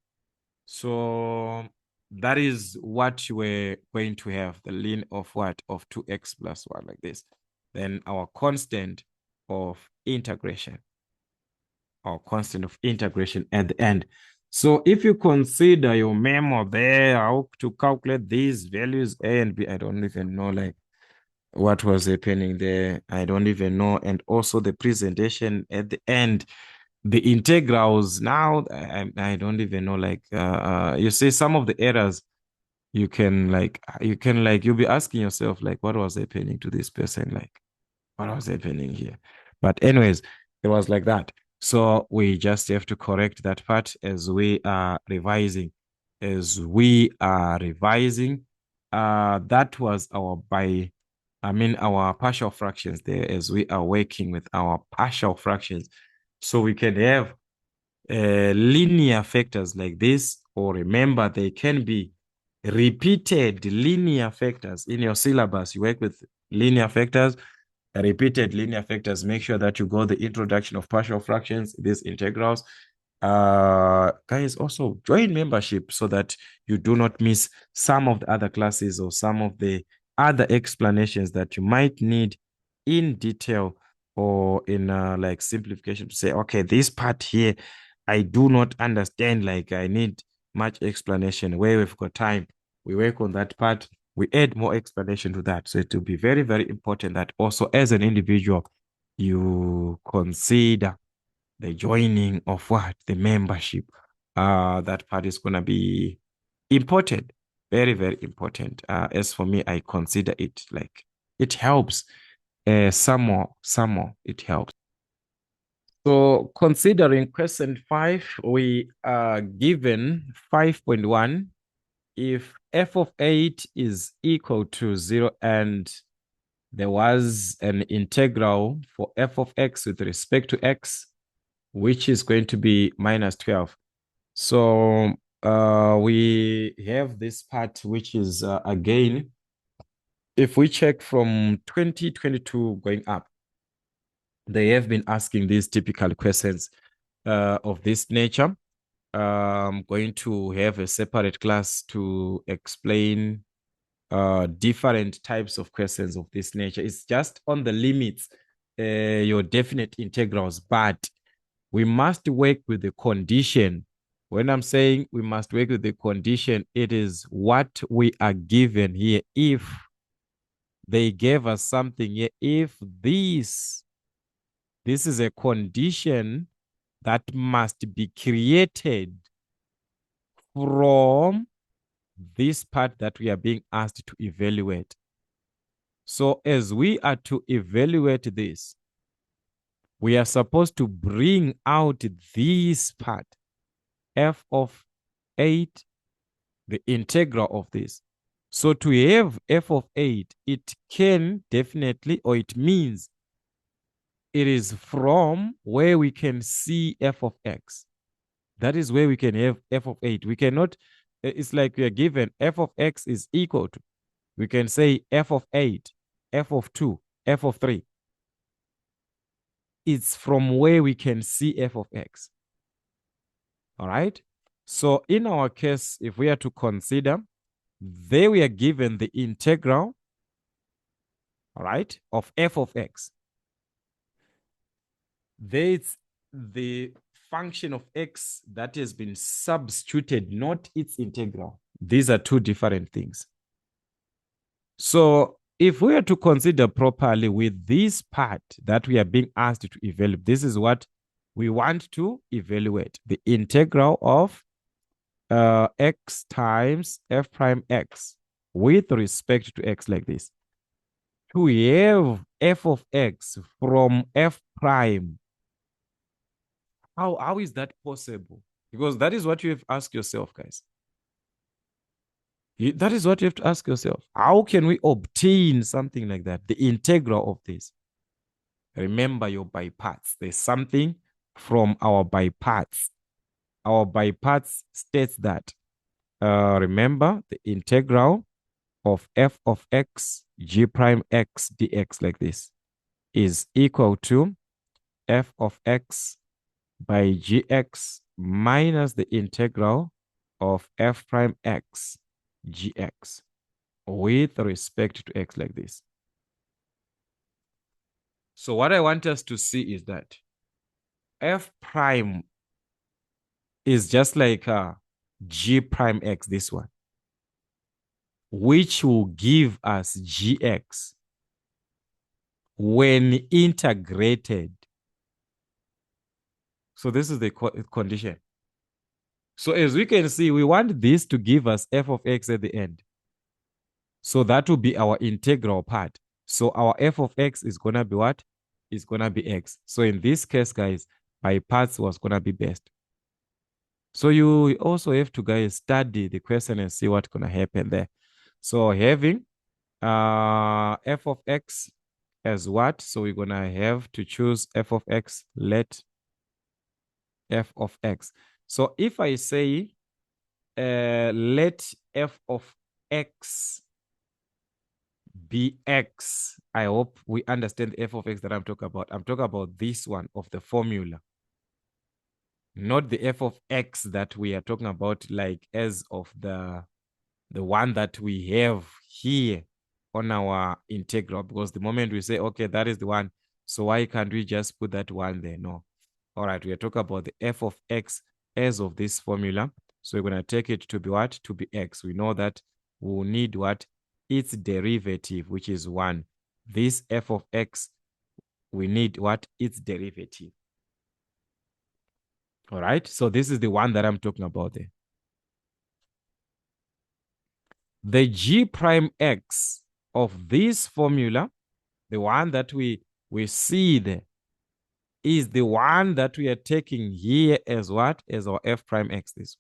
So that is what you were going to have, the ln of what? Of 2x plus 1 like this. Then our constant of integration. Our constant of integration at the end. So if you consider your memo there, how to calculate these values, a and b, I don't even know like what was happening there. I don't even know. And also the presentation at the end, the integrals now, I don't even know. Like, you see some of the errors, you'll be asking yourself, like, what was happening to this person? Like, what was happening here? But anyways, it was like that. So we just have to correct that part as we are revising. That was our partial fractions there as we are working with our partial fractions. So we can have linear factors like this, or remember, they can be repeated linear factors. In your syllabus, you work with linear factors, repeated linear factors. Make sure that you go the introduction of partial fractions, these integrals. Guys, also join membership so that you do not miss some of the other classes or some of the other explanations that you might need in detail or in like simplification to say, okay, this part here I do not understand, like I need much explanation. Where we've got time, we work on that part, we add more explanation to that. So it will be very, very important that also as an individual, you consider the joining of what? The membership. That part is going to be important. Very, very important. As for me, I consider it like it helps. Some more, it helps. So considering question 5, we are given 5.1. If f of 8 is equal to 0 and there was an integral for f of x with respect to x, which is going to be minus 12. So we have this part, which is, again, if we check from 2022 going up, they have been asking these typical questions of this nature. I'm going to have a separate class to explain different types of questions of this nature. It's just on the limits, your definite integrals, but we must work with the condition. When I'm saying we must work with the condition, it is what we are given here. If they gave us something here, if this is a condition that must be created from this part that we are being asked to evaluate. So as we are to evaluate this, we are supposed to bring out this part, f of 8, the integral of this. So to have f of 8, it can definitely, or it means it is from where we can see f of x. That is where we can have f of 8. We cannot, it's like we are given f of x is equal to, we can say f of 8, f of 2, f of 3. It's from where we can see f of x. All right. So in our case, if we are to consider, there we are given the integral, all right, of f of x. There's the function of x that has been substituted, not its integral. These are two different things. So if we are to consider properly with this part that we are being asked to evaluate, this is what we want to evaluate, the integral of x times f prime x with respect to x, like this. To have f of x from f prime, how is that possible? Because that is what you have to ask yourself, guys. That is what you have to ask yourself. How can we obtain something like that? The integral of this. Remember your by parts. There's something from our by parts. Our by parts states that, remember, the integral of f of x g prime x dx, like this, is equal to f of x by gx minus the integral of f prime x gx with respect to x, like this. So what I want us to see is that f prime is just like g prime x, this one, which will give us gx when integrated. So this is the condition. So as we can see, we want this to give us f of x at the end. So that will be our integral part. So our f of x is going to be what? It's going to be x. So in this case, guys, by parts was going to be best. So you also have to, guys, study the question and see what's going to happen there. So having f of x as what? So we're going to have to choose f of x, let f of x. So if I say let f of x be x, I hope we understand the f of x that I'm talking about. I'm talking about this one of the formula, not the f of x that we are talking about, like as of the one that we have here on our integral, because the moment we say, okay, that is the one, so why can't we just put that one there? No. All right, we are talking about the f of x as of this formula. So we're going to take it to be what? To be x. We know that we'll need what? Its derivative, which is 1. This f of x, we need what? Its derivative. All right, so this is the one that I'm talking about there. The g prime x of this formula, the one that we see there, is the one that we are taking here as what? As our f prime x. This.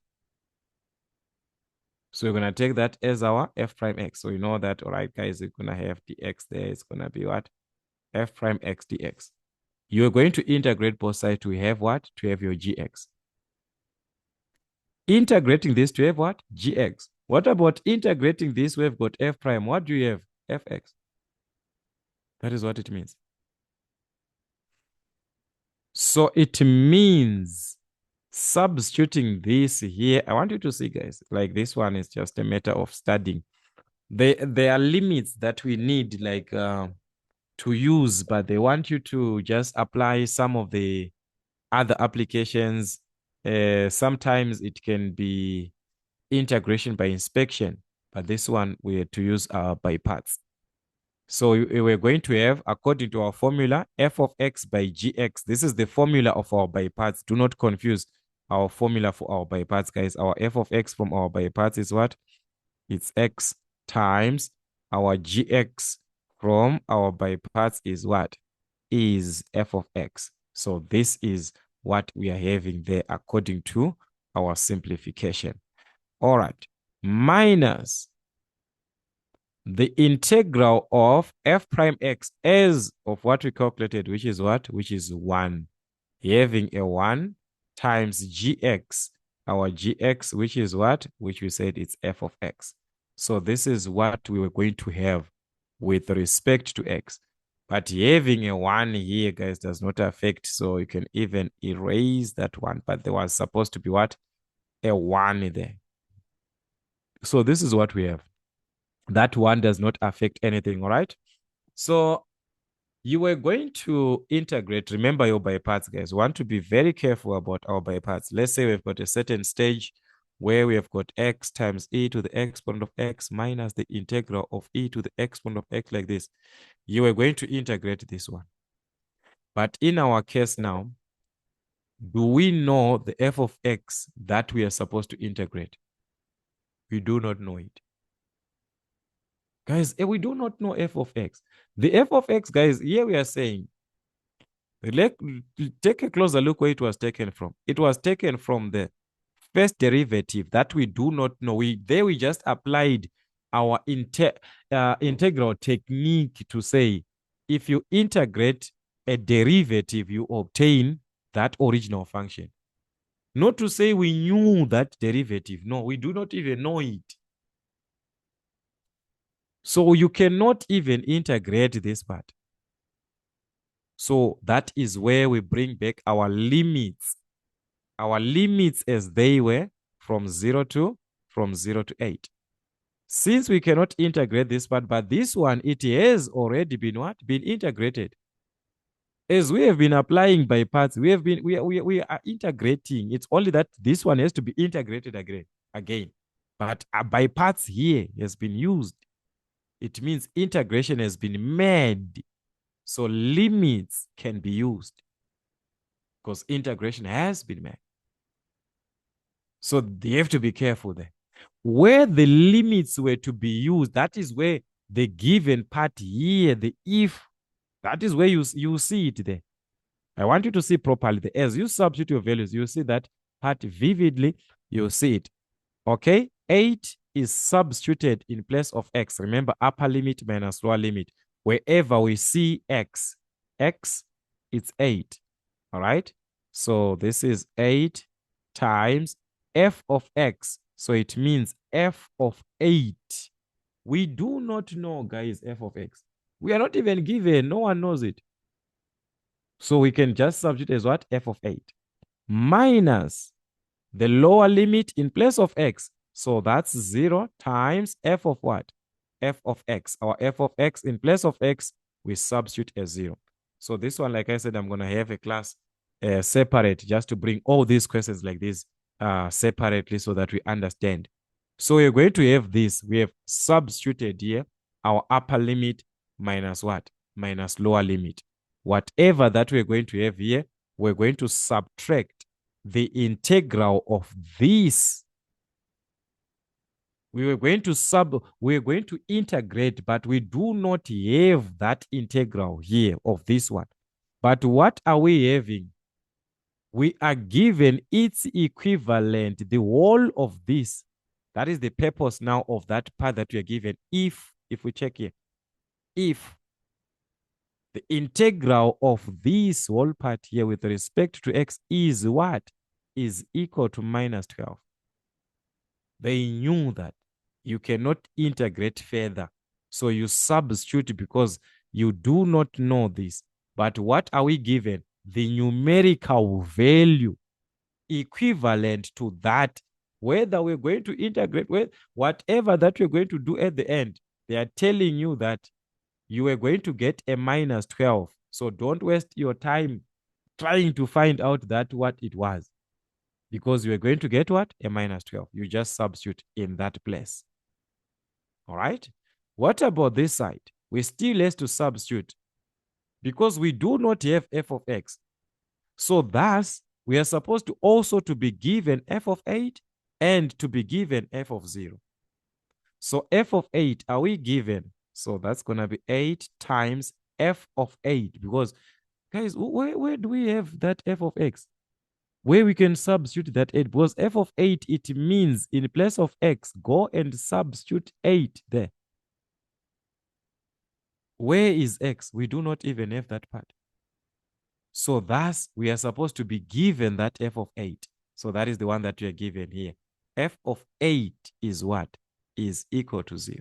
So we're going to take that as our f prime x. So you know that, all right, guys, we're going to have dx there. It's going to be what? F prime x dx. You're going to integrate both sides to have what? To have your gx. Integrating this to have what? Gx. What about integrating this? We've got f prime. What do you have? Fx. That is what it means. So it means substituting this here. I want you to see, guys, like this one is just a matter of studying. There are limits that we need, like to use, but they want you to just apply some of the other applications. Sometimes it can be integration by inspection, but this one we had to use by parts. So we're going to have, according to our formula, f of x by gx. This is the formula of our by parts. Do not confuse our formula for our by parts, guys. Our f of x from our by parts is what? It's x times our gx from our by parts is what? Is f of x. So this is what we are having there according to our simplification. All right. Minus the integral of f prime x as of what we calculated, which is what? Which is 1. Having a 1 times gx, our gx, which is what? Which we said it's f of x. So this is what we were going to have with respect to x. But having a 1 here, guys, does not affect. So you can even erase that one. But there was supposed to be what? A 1 there. So this is what we have. That one does not affect anything, all right? So you were going to integrate. Remember your by parts, guys. We want to be very careful about our by parts. Let's say we've got a certain stage where we have got x times e to the exponent of x minus the integral of e to the exponent of x, like this. You are going to integrate this one. But in our case now, do we know the f of x that we are supposed to integrate? We do not know it. Guys, we do not know f of x. The f of x, guys, here we are saying, take a closer look where it was taken from. It was taken from the first derivative that we do not know. We just applied our integral technique to say, if you integrate a derivative, you obtain that original function. Not to say we knew that derivative. No, we do not even know it. So you cannot even integrate this part. So that is where we bring back our limits. Our limits as they were from 0 to 8. Since we cannot integrate this part, but this one, it has already been what? Been integrated. As we have been applying by parts, we are integrating. It's only that this one has to be integrated again. But by parts here has been used. It means integration has been made. So limits can be used because integration has been made. So they have to be careful there. Where the limits were to be used, that is where the given part here, the if, that is where you see it there. I want you to see properly. As you substitute your values, you see that part vividly. You see it. Okay, 8 is substituted in place of x. Remember, upper limit minus lower limit. Wherever we see x, it's 8. All right. So this is 8 times f of x. So it means f of 8. We do not know, guys, f of x. We are not even given. No one knows it. So we can just substitute as what? F of 8 minus the lower limit in place of x. So that's 0 times f of what? F of x. Our f of x in place of x, we substitute as 0. So this one, like I said, I'm going to have a class separate just to bring all these questions like this separately so that we understand. So we're going to have this. We have substituted here our upper limit minus what? Minus lower limit. Whatever that we're going to have here, we're going to subtract the integral of this. We're going to integrate, but we do not have that integral here of this one. But what are we having? We are given its equivalent, the whole of this. That is the purpose now of that part that we are given. If we check here, if the integral of this whole part here with respect to x is what? Is equal to minus 12. They knew that you cannot integrate further. So you substitute because you do not know this. But what are we given? The numerical value equivalent to that. Whether we're going to integrate, whatever that we're going to do at the end, they are telling you that you are going to get a minus 12. So don't waste your time trying to find out that what it was. Because you are going to get what? A minus 12. You just substitute in that place. All right. What about this side? We still have to substitute because we do not have f of x. So thus, we are supposed to also to be given f of 8 and to be given f of 0. So f of 8, are we given? So that's going to be 8 times f of 8 because, guys, where do we have that f of x? Where we can substitute that 8 because f of 8, it means in place of x, go and substitute 8 there. Where is x? We do not even have that part. So thus, we are supposed to be given that f of 8. So that is the one that we are given here. F of 8 is what? Is equal to 0.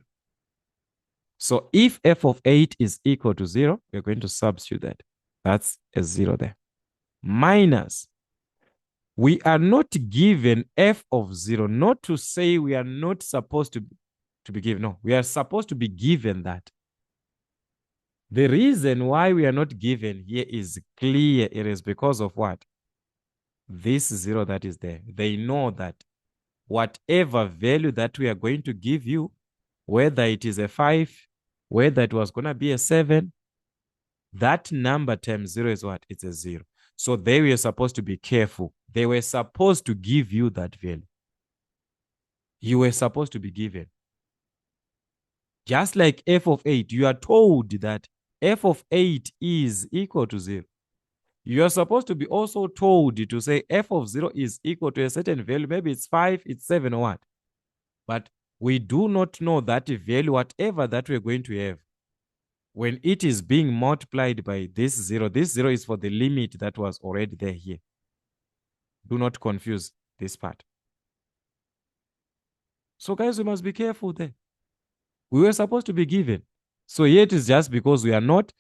So if f of 8 is equal to 0, we're going to substitute that. That's a 0 there. Minus, we are not given f of 0, not to say we are not supposed to be given. No, we are supposed to be given that. The reason why we are not given here is clear. It is because of what? This 0 that is there. They know that whatever value that we are going to give you, whether it is a 5, whether it was going to be a 7, that number times 0 is what? It's a 0. So they were supposed to be careful. They were supposed to give you that value. You were supposed to be given. Just like f of 8, you are told that f of 8 is equal to 0. You are supposed to be also told to say f of 0 is equal to a certain value. Maybe it's 5, it's 7 or what. But we do not know that value, whatever that we're going to have. When it is being multiplied by this 0 is for the limit that was already there here. Do not confuse this part. So guys, we must be careful there. We were supposed to be given. So here it is just because we are not,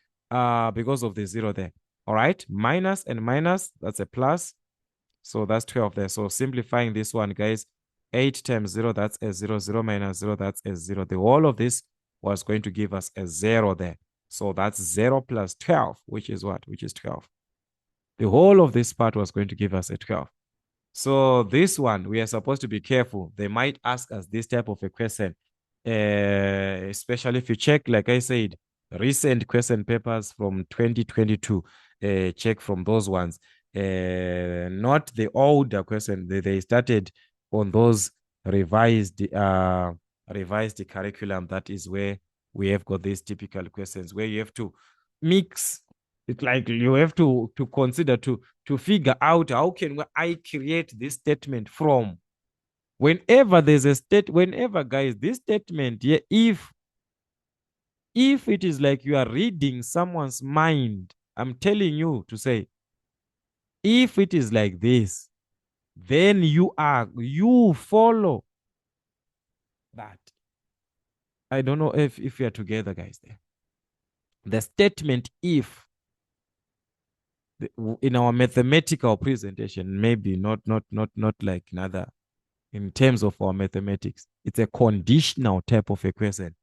because of the 0 there. All right, minus and minus, that's a plus. So that's 12 there. So simplifying this one, guys, 8 times 0, that's a 0. 0 minus 0, that's a 0. The whole of this was going to give us a 0 there. So that's 0 plus 12, which is what? Which is 12. The whole of this part was going to give us a 12. So this one, we are supposed to be careful. They might ask us this type of a question, especially if you check, like I said, recent question papers from 2022, check from those ones. Not the older question. They started on those revised curriculum. That is where we have got these typical questions where you have to mix It's like you have to consider to figure out how can I create this statement from. Whenever there's a whenever guys, this statement here, if it is like you are reading someone's mind, I'm telling you to say, if it is like this, then you follow that. I don't know if we are together, guys. There, the statement if in our mathematical presentation, maybe not like another in terms of our mathematics, it's a conditional type of equation.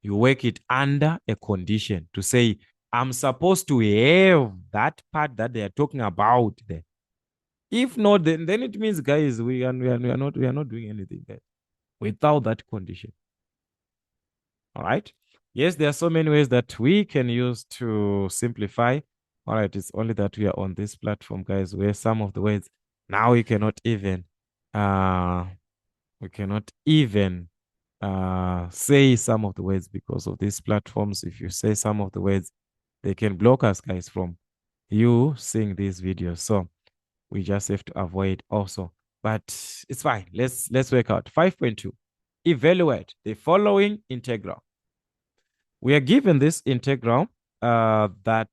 You work it under a condition to say, I'm supposed to have that part that they are talking about there. If not, then it means, guys, we are not doing anything there without that condition. All right. Yes, there are so many ways that we can use to simplify. All right. It's only that we are on this platform, guys, where some of the ways now uh we cannot even say some of the words because of these platforms. If you say some of the words, they can block us, guys, from you seeing these videos. So we just have to avoid also. But it's fine. Let's work out. 5.2. Evaluate the following integral. We are given this integral that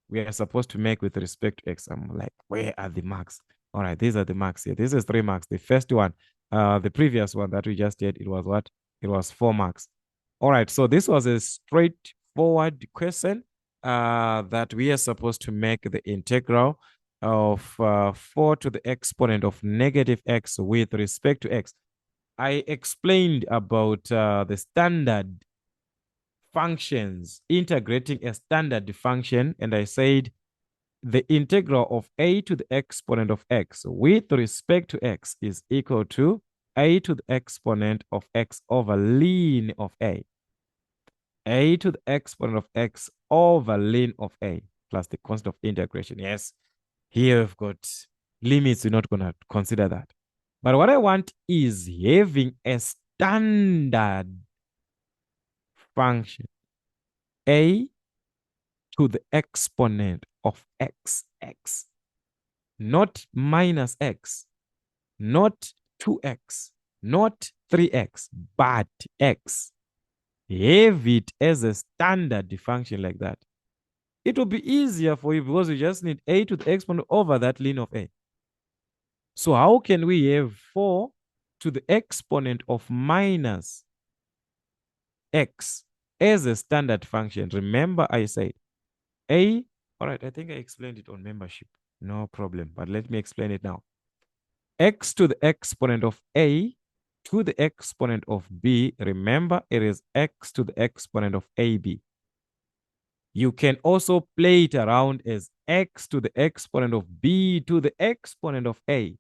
we are supposed to make with respect to x. I'm like, where are the marks? All right, these are the marks here. This is 3 marks. The first one, the previous one that we just did, it was what? It was 4 marks. All right, so this was a straightforward question that we are supposed to make the integral of 4 to the exponent of negative x with respect to x. I explained about the standard functions, integrating a standard function, and I said the integral of a to the exponent of x with respect to x is equal to a to the exponent of x over ln of a to the exponent of x over ln of a plus the constant of integration. Yes, here we've got limits. We're not going to consider that. But what I want is having a standard function, a to the exponent of x, not minus x, not 2x, not 3x, but x. Have it as a standard function like that. It will be easier for you because you just need a to the exponent over that ln of a. So how can we have 4 to the exponent of minus x as a standard function? Remember I said a, all right, I think I explained it on membership. No problem, but let me explain it now. X to the exponent of a to the exponent of b. Remember, it is x to the exponent of ab. You can also play it around as x to the exponent of b to the exponent of a,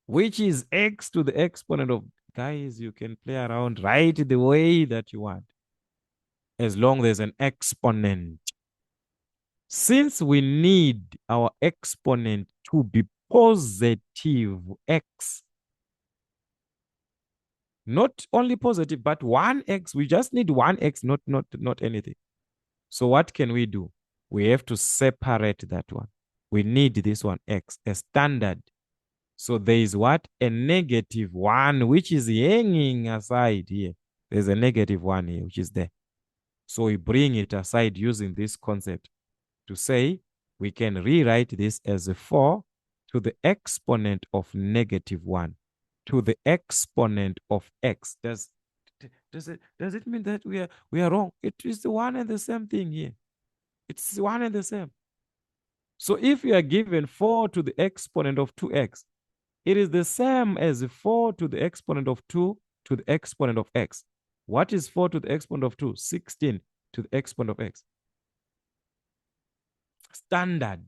which is x to the exponent of, guys, you can play around right the way that you want, as long as there's an exponent. Since we need our exponent to be positive x, not only positive, but 1x, we just need 1x, not anything. So what can we do? We have to separate that one. We need this one, x, a standard. So there is what? A negative 1, which is hanging aside here. There's a negative 1 here, which is there. So we bring it aside using this concept to say we can rewrite this as a 4 to the exponent of negative 1 to the exponent of x. Does it mean that we are wrong? It is the one and the same thing here. It's one and the same. So if you are given 4 to the exponent of 2x, it is the same as 4 to the exponent of 2 to the exponent of x. What is 4 to the exponent of 2? 16 to the exponent of x. Standard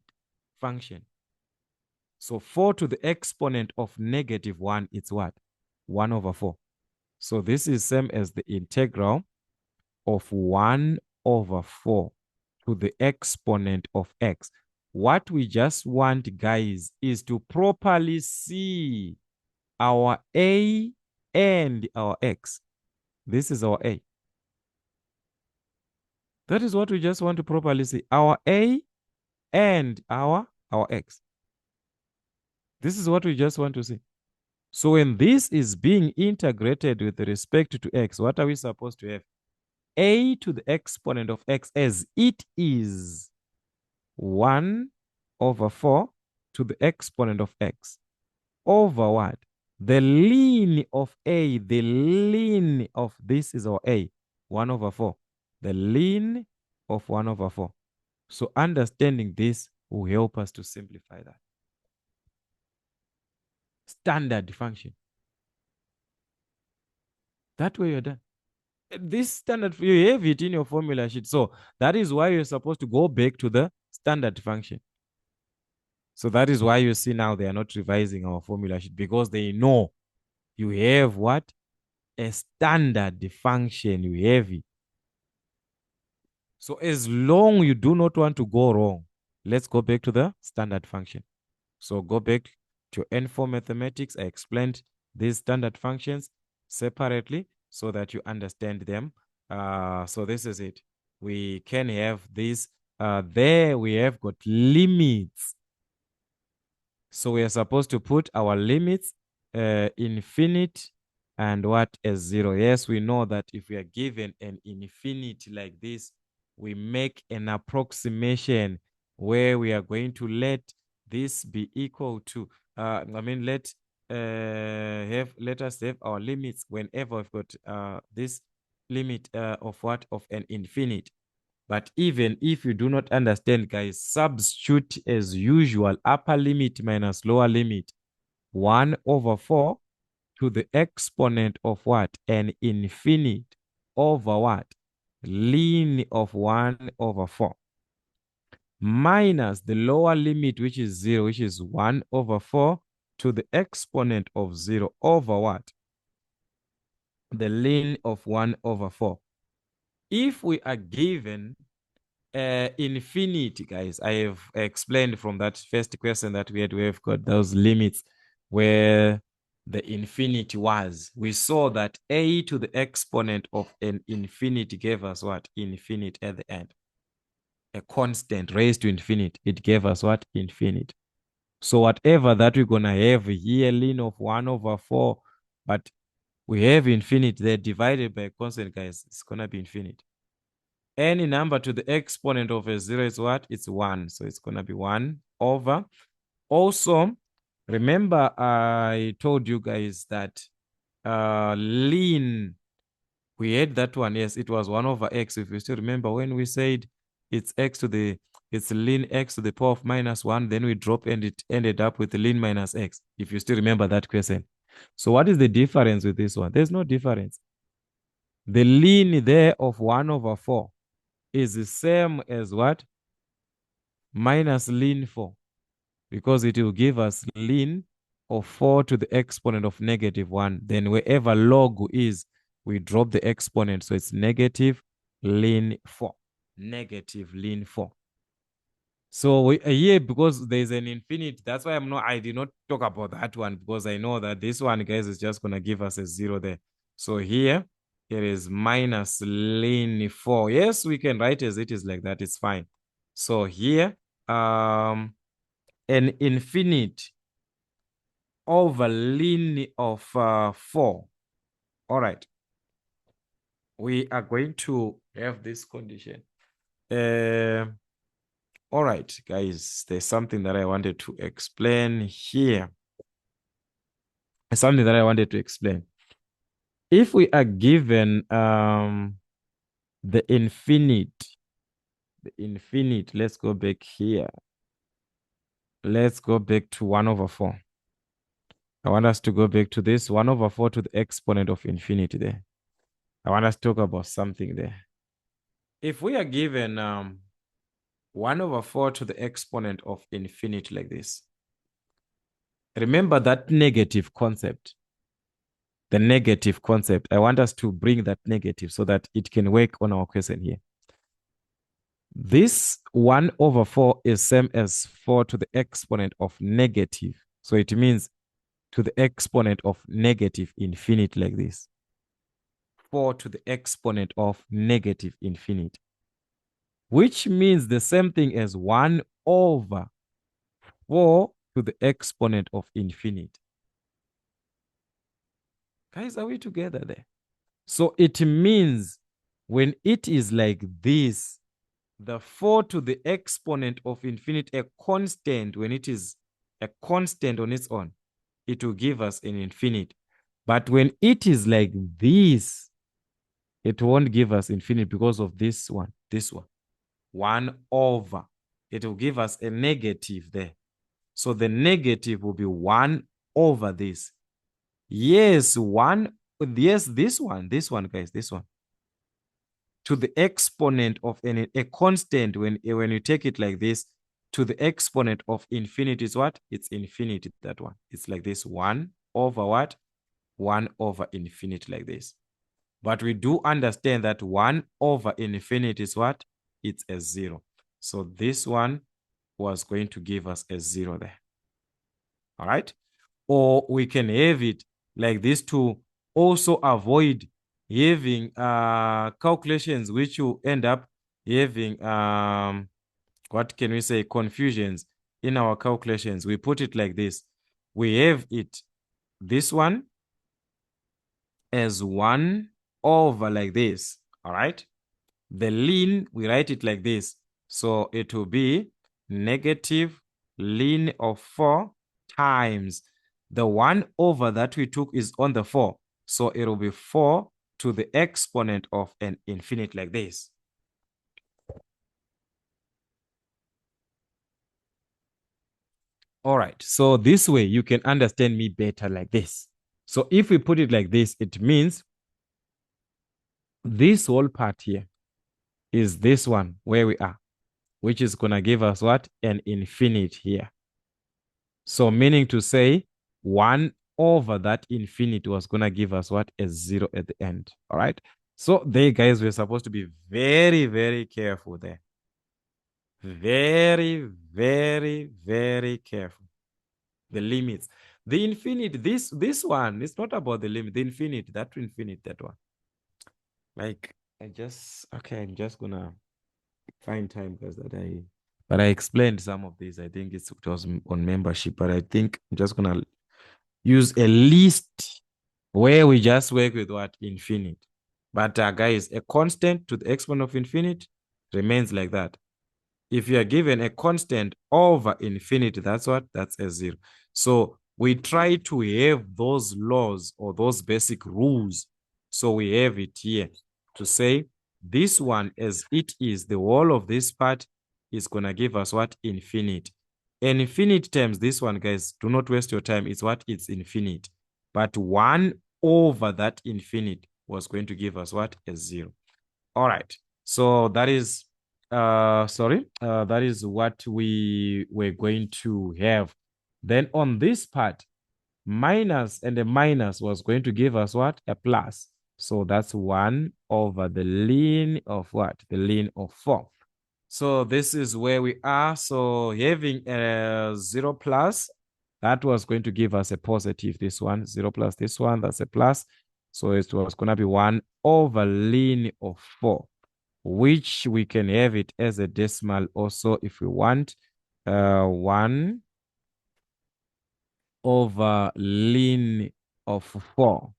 function. So 4 to the exponent of negative 1, it's what? 1 over 4. So this is same as the integral of 1 over 4 to the exponent of x. What we just want, guys, is to properly see our a and our x. This is our a. That is what we just want to properly see. Our A and our X. This is what we just want to see. So when this is being integrated with respect to X, what are we supposed to have? A to the exponent of X as it is 1 over 4 to the exponent of X over what? The ln of A, the ln of this is our A, 1 over 4. The ln of 1 over 4. So understanding this will help us to simplify that. Standard function. That way you're done. This standard, you have it in your formula sheet. So that is why you're supposed to go back to the standard function. So that is why you see now they are not revising our formula sheet, because they know you have what? A standard function. You have it. So as long you do not want to go wrong, let's go back to the standard function. So go back to N4 mathematics. I explained these standard functions separately so that you understand them. So this is it. We can have this. There we have got limits. So we are supposed to put our limits infinite and what as 0. Yes, we know that if we are given an infinity like this, we make an approximation where we are going to let this be equal to, let us have our limits whenever we've got this limit of what? Of an infinite. But even if you do not understand, guys, substitute as usual, upper limit minus lower limit, 1 over 4 to the exponent of what? An infinite over what? Ln of 1 over 4. Minus the lower limit, which is 0, which is 1 over 4 to the exponent of 0 over what? The ln of 1 over 4. If we are given infinity, guys, I have explained from that first question that we've got those limits where the infinity was. We saw that a to the exponent of an infinity gave us what? Infinite at the end. A constant raised to infinite. It gave us what? Infinite. So whatever that we're going to have here, ln of 1 over 4, but we have infinite there divided by a constant, guys. It's going to be infinite. Any number to the exponent of a 0 is what? It's 1. So it's going to be 1 over. Also, remember I told you guys that ln, we had that one. Yes, it was 1 over x. If you still remember when we said it's ln x to the power of minus 1, then we dropped and it ended up with ln minus x. If you still remember that question. So what is the difference with this one? There's no difference. The ln there of 1 over 4 is the same as what? Minus ln 4, because it will give us ln of 4 to the exponent of negative 1. Then wherever log is, we drop the exponent. So it's negative ln 4. Negative ln 4. So here, because there's an infinite, that's why I did not talk about that one, because I know that this one, guys, is just going to give us a 0 there. So here is minus ln 4. Yes, we can write as it is like that. It's fine. So here, an infinite over ln of 4. All right. We are going to have this condition. All right, guys, there's something that I wanted to explain here. Something that I wanted to explain. If we are given the infinite, let's go back here. Let's go back to 1 over 4. I want us to go back to this 1 over 4 to the exponent of infinity there. I want us to talk about something there. If we are given 1 over 4 to the exponent of infinity like this, remember that negative concept. The negative concept. I want us to bring that negative so that it can work on our question here. This 1 over 4 is same as 4 to the exponent of negative. So it means to the exponent of negative infinite like this. 4 to the exponent of negative infinite. which means the same thing as 1 over 4 to the exponent of infinity. Guys, are we together there? So it means when it is like this, the 4 to the exponent of infinity, a constant, when it is a constant on its own, it will give us an infinite. But when it is like this, it won't give us infinite because of this one, 1 over. It will give us a negative there. So the negative will be 1 over this. Yes, this one, guys, this one. To the exponent of a constant, when you take it like this, to the exponent of infinity is what? It's infinity, that one. It's like this, 1 over what? 1 over infinity, like this. But we do understand that 1 over infinity is what? It's a 0. So this one was going to give us a 0 there. All right? Or we can have it like this to also avoid having calculations which will end up having what can we say, confusions in our calculations. We put it like this. We have it, this one, as 1 over like this. All right? The ln, we write it like this. So it will be negative ln of 4 times the 1 over that we took is on the 4. So it will be 4 to the exponent of an infinite, like this. All right. So this way you can understand me better like this. So if we put it like this, it means this whole part here is this one where we are, which is going to give us what? An infinite here. So meaning to say 1 over that infinity was going to give us what? A 0 at the end. All right. So there, guys, we're supposed to be very, very careful there. Very, very, very careful. The limits. The infinite, this one, it's not about the limit. The infinite, that one. Like, I'm just going to find time, because but I explained some of these. I think it was on membership, but I think I'm just going to use a list where we just work with what? Infinite. But guys, a constant to the exponent of infinite remains like that. If you are given a constant over infinity, that's what? That's a 0. So we try to have those laws or those basic rules. So we have it here to say this one, as it is, the whole of this part is going to give us what? Infinite. And infinite terms, this one, guys, do not waste your time. It's what? It's infinite. But 1 over that infinite was going to give us what? A 0. All right. So that is that is what we were going to have. Then on this part, minus and the minus was going to give us what? A plus. So that's 1 over the ln of what? The ln of 4. So this is where we are. So having a 0 plus, that was going to give us a positive. This one, 0 plus this one, that's a plus. So it was going to be 1 over ln of 4, which we can have it as a decimal also if we want. 1 over ln of 4.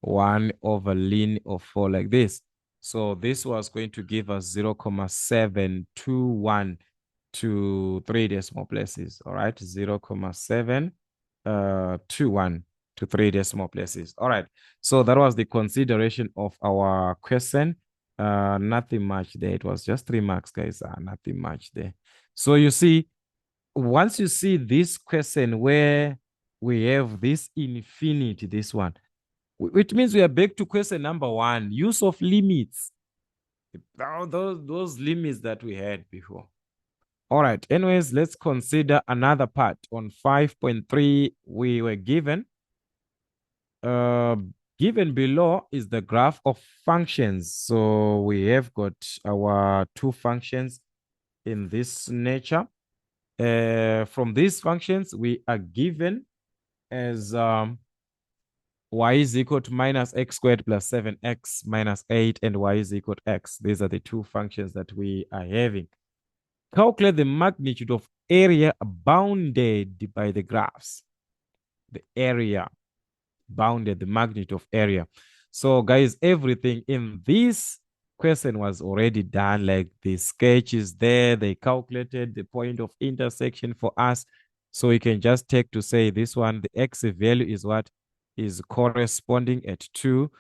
1 over ln of 4, like this. So this was going to give us 0.721 to 3 decimal places. All right, 0.721 to 3 decimal places. All right, so that was the consideration of our question. Nothing much there. It was just 3 marks, guys. Nothing much there. So you see, once you see this question where we have this infinity, this one, which means we are back to question number 1, use of limits. Those limits that we had before. All right. Anyways, let's consider another part. On 5.3, we were given given below is the graph of functions. So we have got our 2 functions in this nature. From these functions, we are given as y is equal to minus x squared plus 7x minus 8, and y is equal to x. These are the two functions that we are having. Calculate the magnitude of area bounded by the graphs. The area bounded, the magnitude of area. So guys, everything in this question was already done. Like the sketch is there. They calculated the point of intersection for us. So we can just take to say this one, the x value is what is corresponding at 2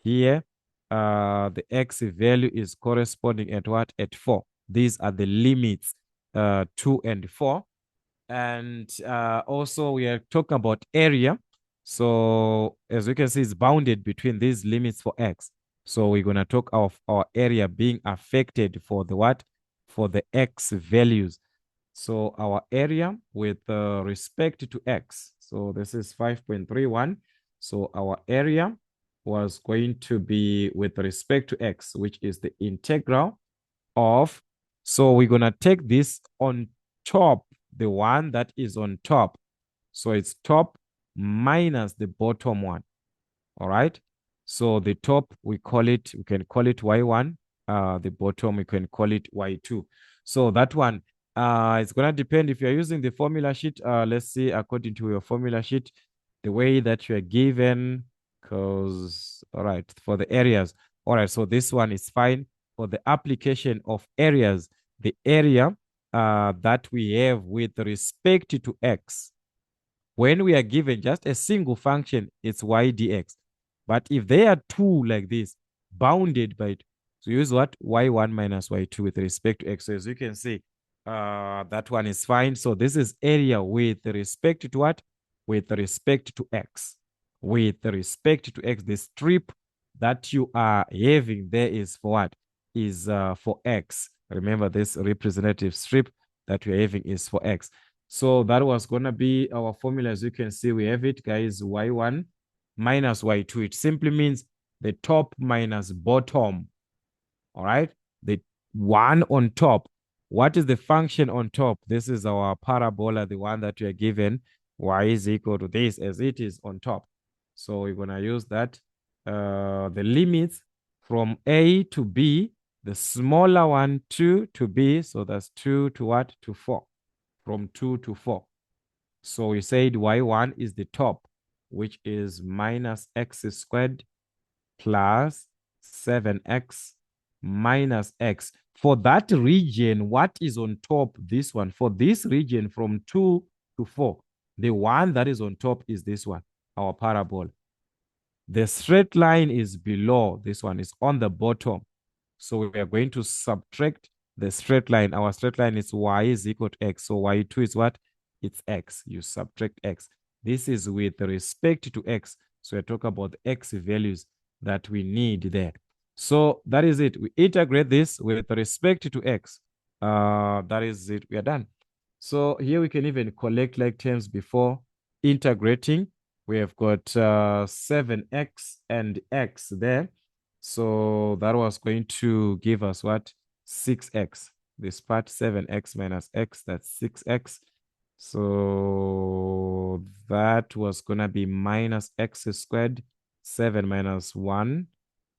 here. The x value is corresponding at what? At 4. These are the limits, 2 and 4. And also we are talking about area. So as you can see, it's bounded between these limits for x. So we're going to talk of our area being affected for the what? For the x values. So our area with respect to x. So this is 5.31. So our area was going to be with respect to x, which is the integral of. So we're going to take this on top, the one that is on top. So it's top minus the bottom one. All right. So the top, we can call it y1. The bottom, we can call it y2. So that one, it's going to depend if you're using the formula sheet. Let's see, according to your formula sheet, the way that you're given, because, all right, for the areas. All right, so this one is fine. For the application of areas, the area that we have with respect to x, when we are given just a single function, it's y dx. But if they are two like this, bounded by it, so use what? y1 minus y2 with respect to x. So as you can see, that one is fine. So this is area with respect to what? With respect to x. With respect to x, the strip that you are having there is for what? Is for x. Remember, this representative strip that we're having is for x. So that was going to be our formula. As you can see, we have it, guys, y1 minus y2. It simply means the top minus bottom. All right. The one on top. What is the function on top? This is our parabola, the one that we are given. Y is equal to this as it is on top. So we're going to use that. The limits from A to B, the smaller one, 2 to B. So that's 2 to what? To 4. From 2 to 4. So we said y1 is the top, which is minus x squared plus 7x minus x. For that region, what is on top? This one. For this region from 2 to 4, the one that is on top is this one, our parabola. The straight line is below. This one is on the bottom. So we are going to subtract the straight line. Our straight line is y is equal to x. So y2 is what? It's x. You subtract x. This is with respect to x. So we're talking about the x values that we need there. So that is it. We integrate this with respect to x. That is it. We are done. So here we can even collect like terms before integrating. We have got 7x and x there. So that was going to give us what? 6x. This part 7x minus x, that's 6x. So that was going to be minus x squared, 7 minus 1.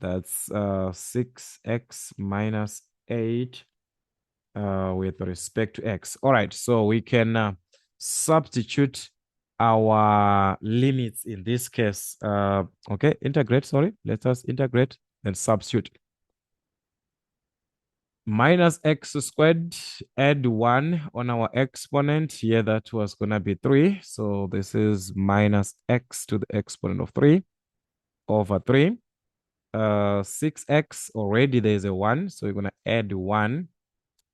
That's 6x minus 8 with respect to x. All right, so we can substitute our limits in this case. Okay, integrate, sorry. Let us integrate and substitute. Minus x squared, add 1 on our exponent. Here that was going to be 3. So this is minus x to the exponent of 3 over 3. 6x, already there's a 1. So we're going to add 1.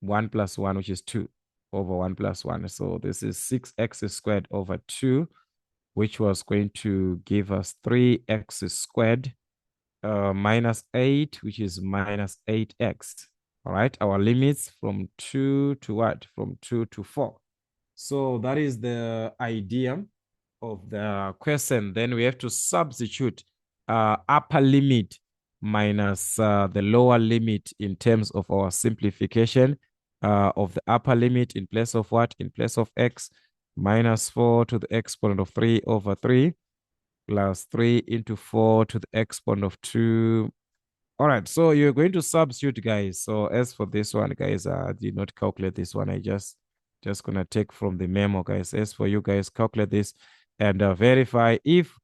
1 plus 1, which is 2 over 1 plus 1. So this is 6x squared over 2, which was going to give us 3x squared minus 8, which is minus 8x. All right, our limits from 2 to what? From 2 to 4. So that is the idea of the question. Then we have to substitute upper limit minus the lower limit in terms of our simplification of the upper limit in place of what? In place of x, minus 4 to the exponent of 3 over 3. plus 3 into 4 to the exponent of 2. All right, so you're going to substitute, guys. So as for this one, guys, I did not calculate this one. I just gonna take from the memo, guys. As for you guys, calculate this and verify if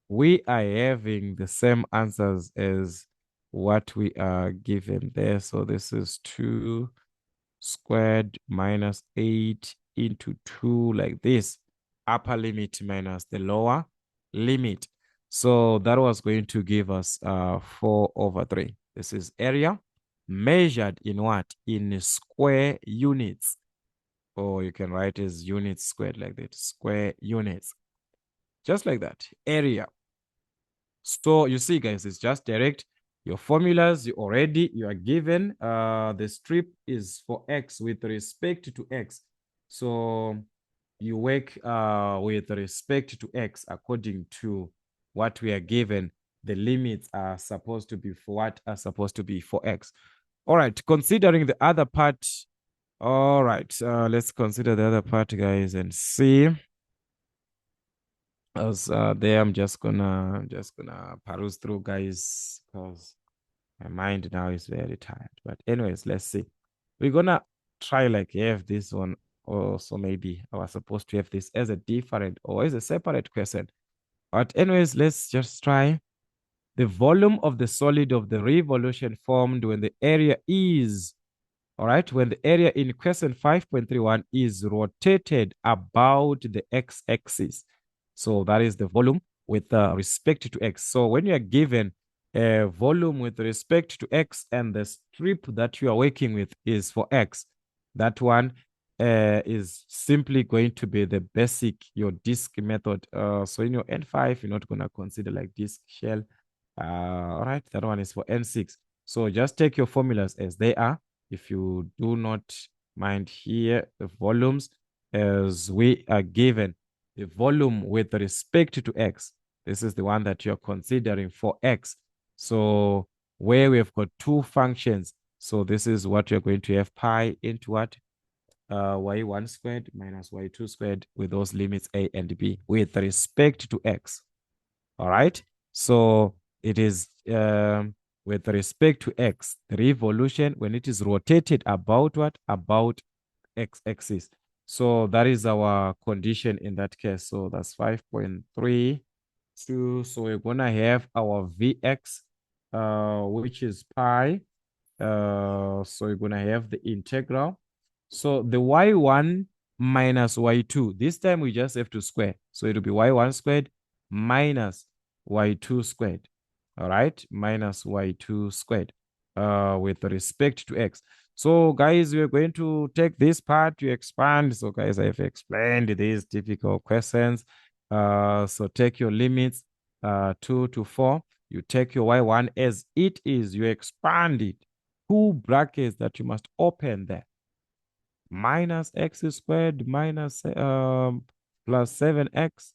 we are having the same answers as what we are given there. So this is 2 squared minus 8 into 2 like this. Upper limit minus the lower limit. So that was going to give us 4 over 3. This is area measured in what? In square units. Or you can write as units squared like that. Square units. Just like that. Area. So you see, guys, it's just direct. Your formulas, you are given. The strip is for x with respect to x. So you work with respect to x according to what we are given. The limits are supposed to be for what are supposed to be for x. All right, considering the other part. All right, let's consider the other part, guys, and see. As there, I'm just gonna peruse through, guys, because my mind now is very tired. But anyways, let's see. We're gonna try like have this one, or so maybe I was supposed to have this as a different or as a separate question. But anyways, let's just try. The volume of the solid of the revolution formed when the area is, all right, when the area in question 5.31 is rotated about the x-axis. So that is the volume with respect to x. So when you are given a volume with respect to x and the strip that you are working with is for x, that one is simply going to be the basic, your disk method. So in your N5, you're not going to consider like disk shell. All right, that one is for N6. So just take your formulas as they are. If you do not mind here, the volumes as we are given, the volume with respect to x. This is the one that you're considering for x. So where we've got two functions. So this is what you're going to have pi into what? Y1 squared minus y2 squared with those limits a and b with respect to x. All right. So it is with respect to x, the revolution when it is rotated about what? About x-axis. So that is our condition in that case. So that's 5.32. So we're gonna have our Vx, which is pi. So you're gonna have the integral. So the y1 minus y2. This time we just have to square. So it'll be y1 squared minus y2 squared. All right, minus y2 squared with respect to x. So guys, we're going to take this part to expand. So guys, I've explained these difficult questions. So take your limits 2 to 4. You take your y1 as it is. You expand it. Two brackets that you must open there. Minus x squared minus plus 7x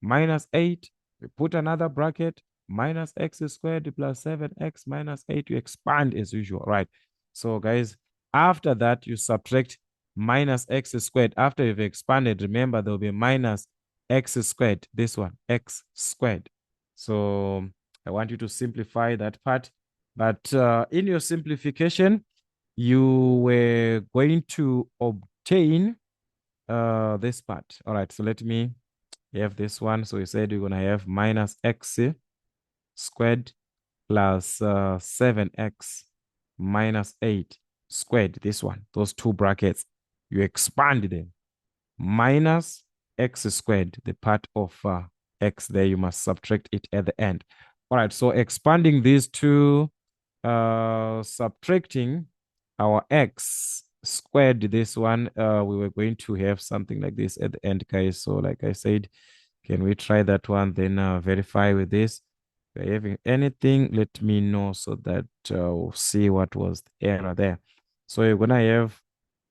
minus 8. We put another bracket, minus x squared plus 7x minus 8. You expand as usual, right? So guys, after that, you subtract minus x squared. After you've expanded, remember there will be minus x squared. This one, x squared. So I want you to simplify that part. But in your simplification, you were going to obtain this part. All right, so let me have this one. So we said we're going to have minus x squared plus 7x minus 8 squared. This one, those two brackets, you expand them. Minus x squared, the part of x there, you must subtract it at the end. All right, so expanding these two, subtracting our x squared, this one, we were going to have something like this at the end, guys. So like I said, can we try that one, then verify with this? If you're having anything, let me know so that we'll see what was the error there. So you're going to have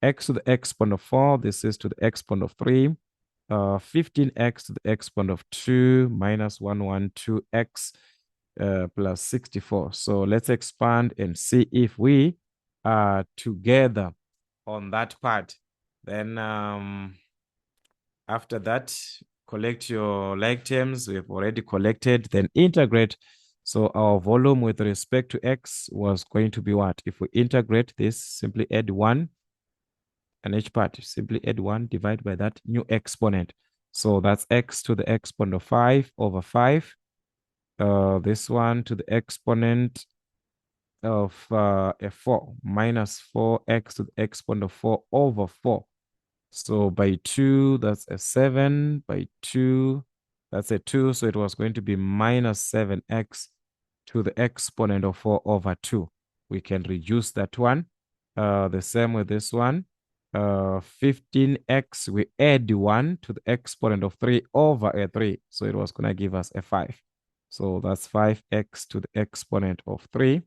x to the exponent of 4. This is to the exponent of 3. 15x to the exponent of 2 minus 112x plus 64. So let's expand and see if we are together on that part. Then after that, collect your like terms. We've already collected, then integrate. So our volume with respect to x was going to be what? If we integrate this, simply add 1, and each part, simply add 1, divide by that new exponent. So that's x to the exponent of 5 over 5. This one to the exponent of a 4 minus 4x to the exponent of 4 over 4. So by 2, that's a 7. By 2, that's a 2. So it was going to be minus 7x to the exponent of 4 over 2. We can reduce that one. The same with this one. 15x, we add 1 to the exponent of 3 over a 3. So it was going to give us a 5. So that's 5x to the exponent of 3.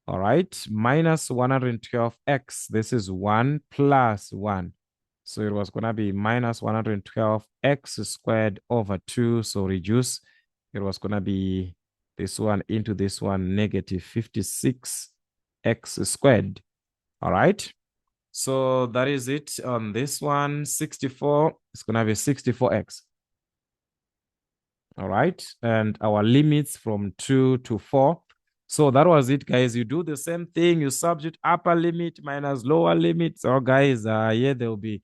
All right, minus 112x. This is 1 plus 1. So it was going to be minus 112x squared over 2. So reduce. It was going to be this one into this one, negative 56x squared. All right. So that is it on this one. 64. It's going to be 64x. All right. And our limits from 2 to 4. So that was it, guys. You do the same thing. You substitute upper limit minus lower limit. So, guys, here they'll be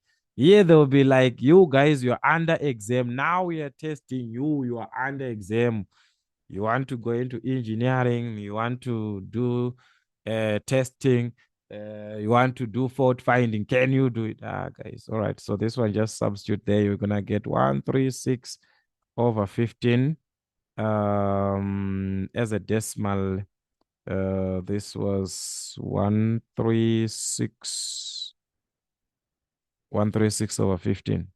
like, you guys, you're under exam. Now we are testing you. You are under exam. You want to go into engineering. You want to do testing. You want to do fault finding. Can you do it? Guys. All right. So this one, just substitute there. You're going to get 136 over 15 as a decimal. This was 136 over 15.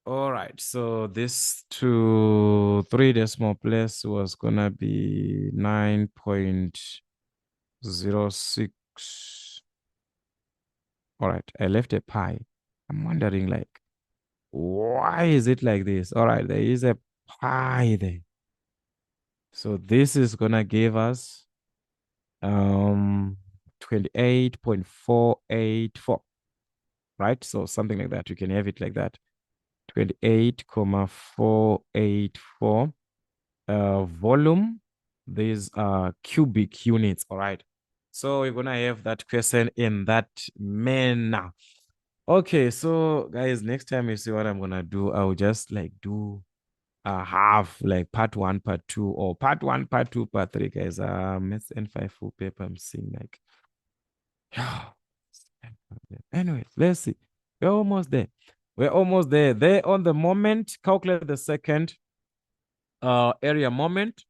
All right, so this to 3 decimal place was gonna be 9.06. All right, I left a pi. I'm wondering, like, why is it like this? All right, there is a pi there. So this is gonna give us 28.484, right? So something like that. You can have it like that. 28,484. Volume, these are cubic units. All right. So we're gonna have that question in that manner. Okay, so guys, next time you see what I'm gonna do, I'll just like do half, like part 1, part 2, or part 1, part 2, part 3, guys. Maths N5 full paper. I'm seeing like anyway, let's see. We're almost there. We're almost there. There on the moment, calculate the second area moment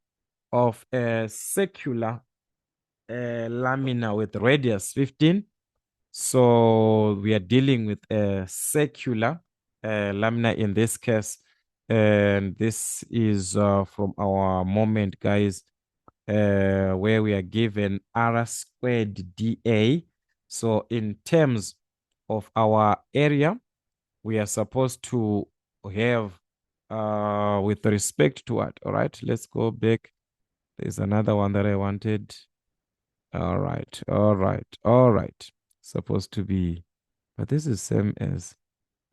of a circular lamina with radius 15. So we are dealing with a circular lamina in this case. And this is from our moment, guys, where we are given r squared dA. So in terms of our area, we are supposed to have with respect to what? All right, let's go back. There's another one that I wanted. All right, all right, all right. Supposed to be, but this is same as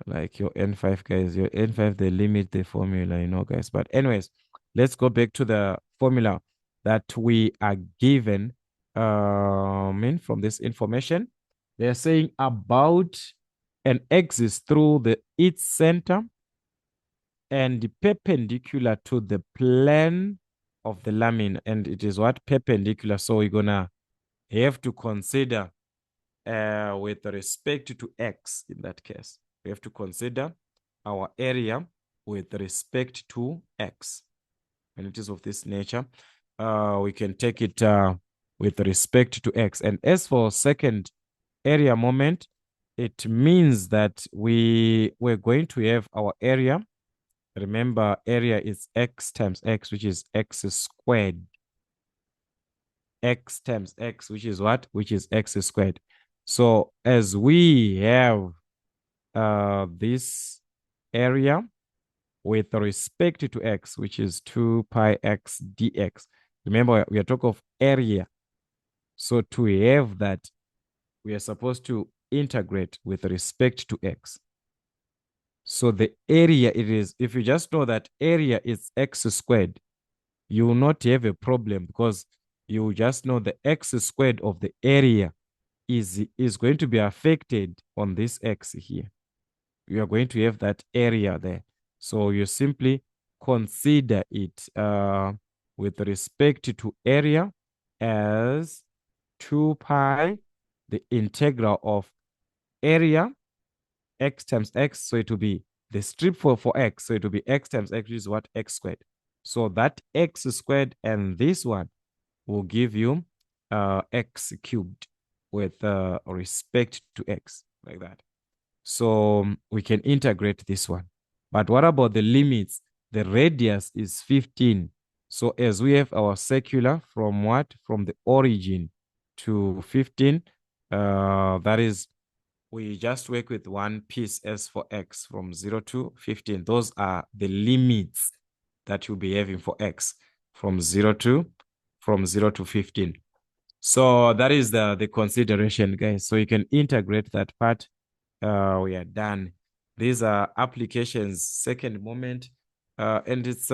like your N5, guys. Your N5, they limit the formula, guys. But anyways, let's go back to the formula that we are given from this information. They're saying about an axis through its center and perpendicular to the plane of the lamina. And it is what? Perpendicular. So we're gonna have to consider with respect to x in that case. We have to consider our area with respect to x. When it is of this nature, we can take it with respect to x. And as for second area moment, it means that we're going to have our area. Remember, area is x times x, which is x squared. X times x, which is what? Which is x squared. So as we have this area with respect to x, which is 2 pi x dx. Remember, we are talking of area. So to have that, we are supposed to integrate with respect to x. So the area it is, if you just know that area is x squared, you will not have a problem because you just know the x squared of the area is going to be affected on this x here. You are going to have that area there. So you simply consider it with respect to area as 2 pi, the integral of area, x times x. So it will be the strip for x. So it will be x times x, which is what? X squared. So that x squared and this one will give you x cubed with respect to x, like that. So we can integrate this one. But what about the limits? The radius is 15. So as we have our circular from what? From the origin to 15, that is, we just work with one piece as for x from 0 to 15. Those are the limits that you'll be having for x from 0 to 15. So that is the consideration, guys. So you can integrate that part. We are done. These are applications, second moment. And it's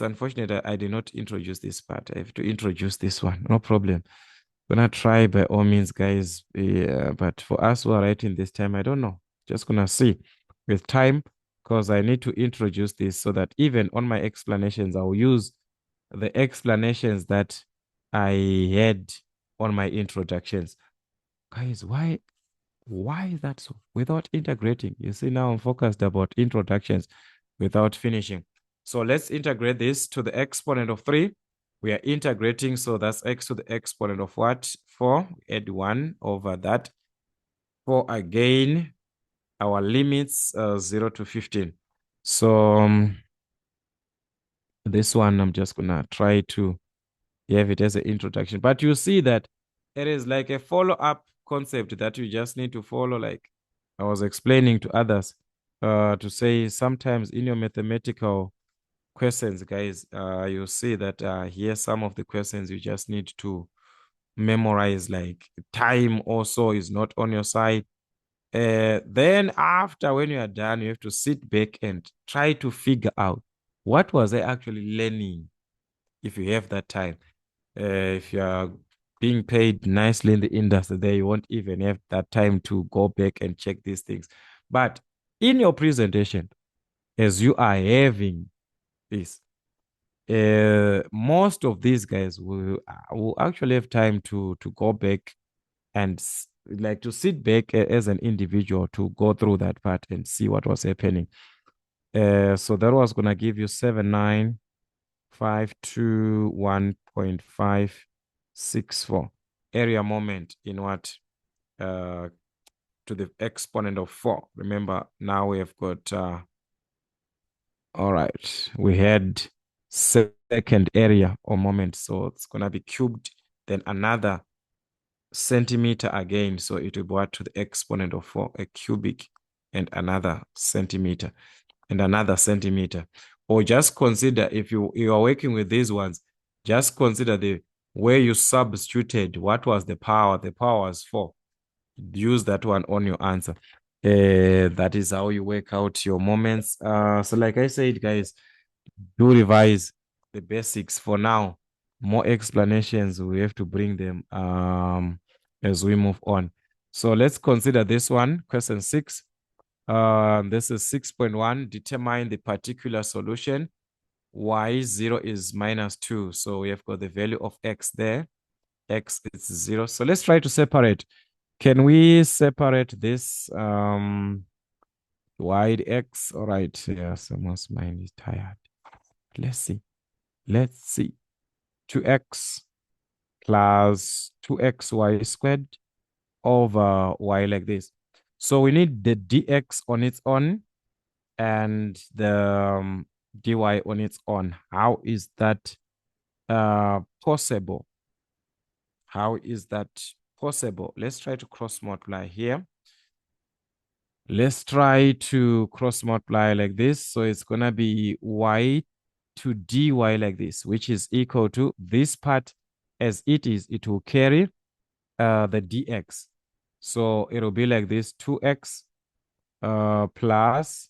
unfortunate I did not introduce this part. I have to introduce this one. No problem. Gonna try by all means, guys. Yeah, but for us who are writing this time, I don't know. Just gonna see with time, because I need to introduce this so that even on my explanations, I'll use the explanations that I had on my introductions. Guys, why is that so? Without integrating, you see, now I'm focused about introductions without finishing. So let's integrate this to the exponent of 3. We are integrating, so that's x to the exponent of what? 4. Add 1 over that. 4 again. Our limits 0 to 15. So this one, I'm just gonna try to have it as an introduction. But you see that it is like a follow-up concept that you just need to follow, like I was explaining to others, to say sometimes in your mathematical questions, guys, you see that here some of the questions you just need to memorize, like time also is not on your side. Then after, when you are done, you have to sit back and try to figure out what was I actually learning if you have that time. If you are being paid nicely in the industry there, you won't even have that time to go back and check these things. But in your presentation, as you are having this, most of these guys will actually have time to go back and like to sit back as an individual to go through that part and see what was happening. So that was gonna give you 79,521.564 area moment in what? To the exponent of 4. Remember, now we have got all right, we had second area or moment, so it's gonna be cubed, then another centimeter again, so it will be what? To the exponent of 4, a cubic, and another centimeter and another centimeter. Or just consider, if you are working with these ones, just consider the where you substituted what was the power. The power was 4. Use that one on your answer. That is how you work out your moments. So like I said, guys, do revise the basics for now. More explanations, we have to bring them as we move on. So let's consider this one, question 6. This is 6.1. Determine the particular solution. Y0 is -2. So we have got the value of x there. X is 0. So let's try to separate. Can we separate this wide x? All right. Yeah, someone's mind is tired. Let's see. 2x plus 2xy squared over y like this. So we need the dx on its own and the dy on its own. How is that possible? How is that possible? Let's try to cross multiply here. Let's try to cross multiply like this. So it's going to be y to dy like this, which is equal to this part as it is. It will carry the dx. So it'll be like this, 2x plus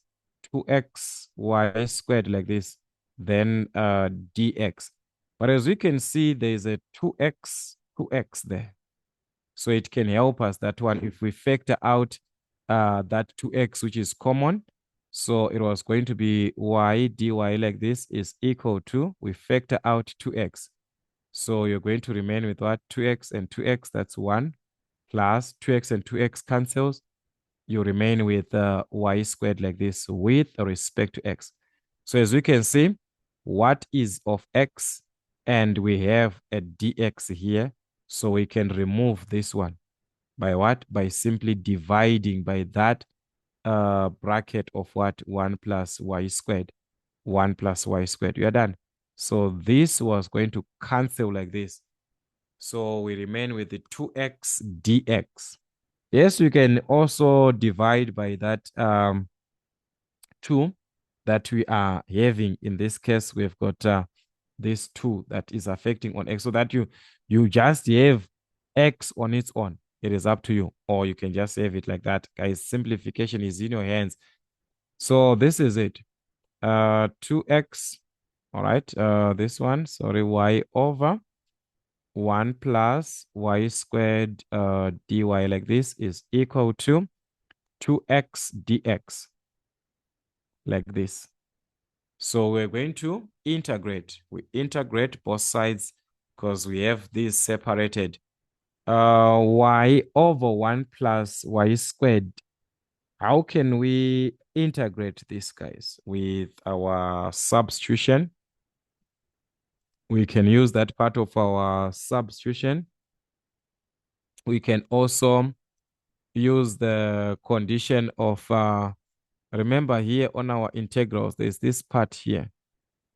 2xy squared like this, then dx. But as we can see, there's a 2x there. So it can help us, that one, if we factor out that 2x, which is common. So it was going to be y dy like this is equal to, we factor out 2x. So you're going to remain with what? 2x and 2x, that's 1, plus 2x and 2x cancels. You remain with y squared like this with respect to x. So as we can see, what is of x? And we have a dx here. So we can remove this one. By what? By simply dividing by that bracket of what? 1 plus y squared. 1 plus y squared. You are done. So this was going to cancel like this. So we remain with the 2x dx. Yes, you can also divide by that 2 that we are having. In this case, we've got this 2 that is affecting on x, so that you just have x on its own. It is up to you, or you can just have it like that. Guys, simplification is in your hands. So this is it. 2x, all right, this one, sorry, y over 1 plus y squared dy like this is equal to 2x dx like this. So we're going to integrate. We integrate both sides because we have these separated. Y over 1 plus y squared. How can we integrate this, guys? With our substitution. We can use that part of our substitution. We can also use the condition of, remember here on our integrals, there's this part here.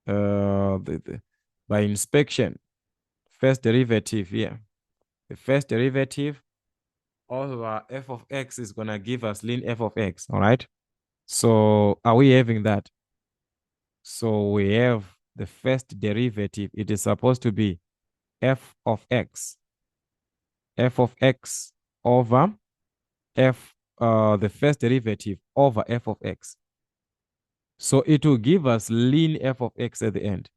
By inspection, first derivative here. The first derivative over f of x is going to give us ln f of x, all right? So are we having that? So we have the first derivative. It is supposed to be f of x over the first derivative over f of x. So it will give us ln f of x at the end.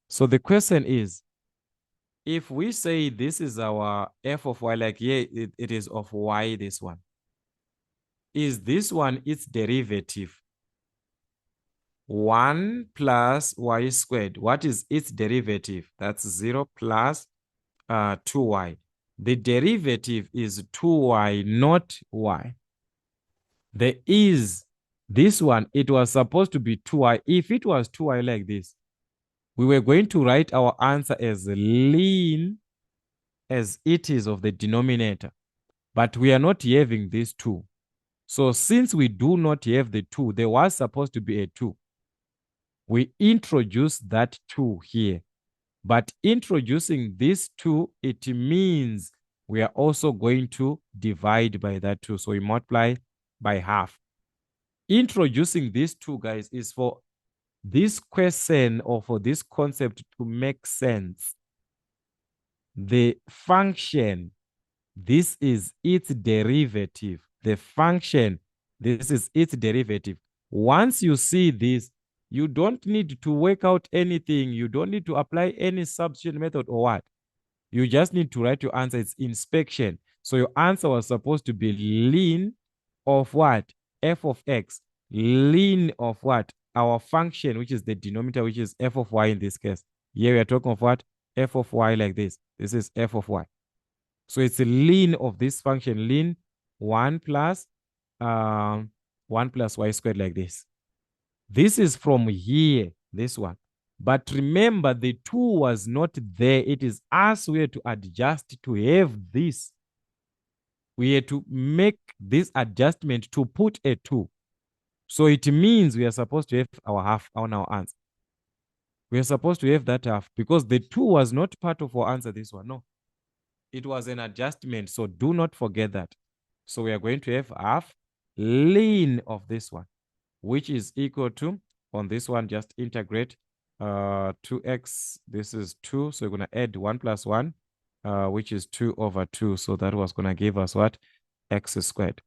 So the question is, if we say this is our f of y, like here, it is of y, this one. Is this one its derivative? 1 plus y squared. What is its derivative? That's 0 plus 2y. The derivative is 2y, not y. There is this one. It was supposed to be 2y. If it was 2y like this, we were going to write our answer as ln as it is of the denominator. But we are not having this 2. So since we do not have the 2, there was supposed to be a 2. We introduce that 2 here. But introducing this 2, it means we are also going to divide by that 2. So we multiply by half. Introducing these 2, guys, is for this question or for this concept to make sense. The function, this is its derivative. The function, this is its derivative. Once you see this, you don't need to work out anything. You don't need to apply any substitution method or what. You just need to write your answer. It's inspection. So your answer was supposed to be ln of what? F of x. Ln of what? Our function, which is the denominator, which is f of y in this case. Here we are talking of what? F of y like this. This is f of y. So it's a ln of this function, ln 1 plus y squared like this. This is from here, this one. But remember, the 2 was not there. It is us we had to adjust to have this. We had to make this adjustment to put a 2. So it means we are supposed to have our half on our answer. We are supposed to have that half because the 2 was not part of our answer, this one. No, it was an adjustment. So do not forget that. So we are going to have half ln of this one, which is equal to, on this one, just integrate 2x. This is 2. So we're going to add 1 plus 1, which is 2 over 2. So that was going to give us what? X squared.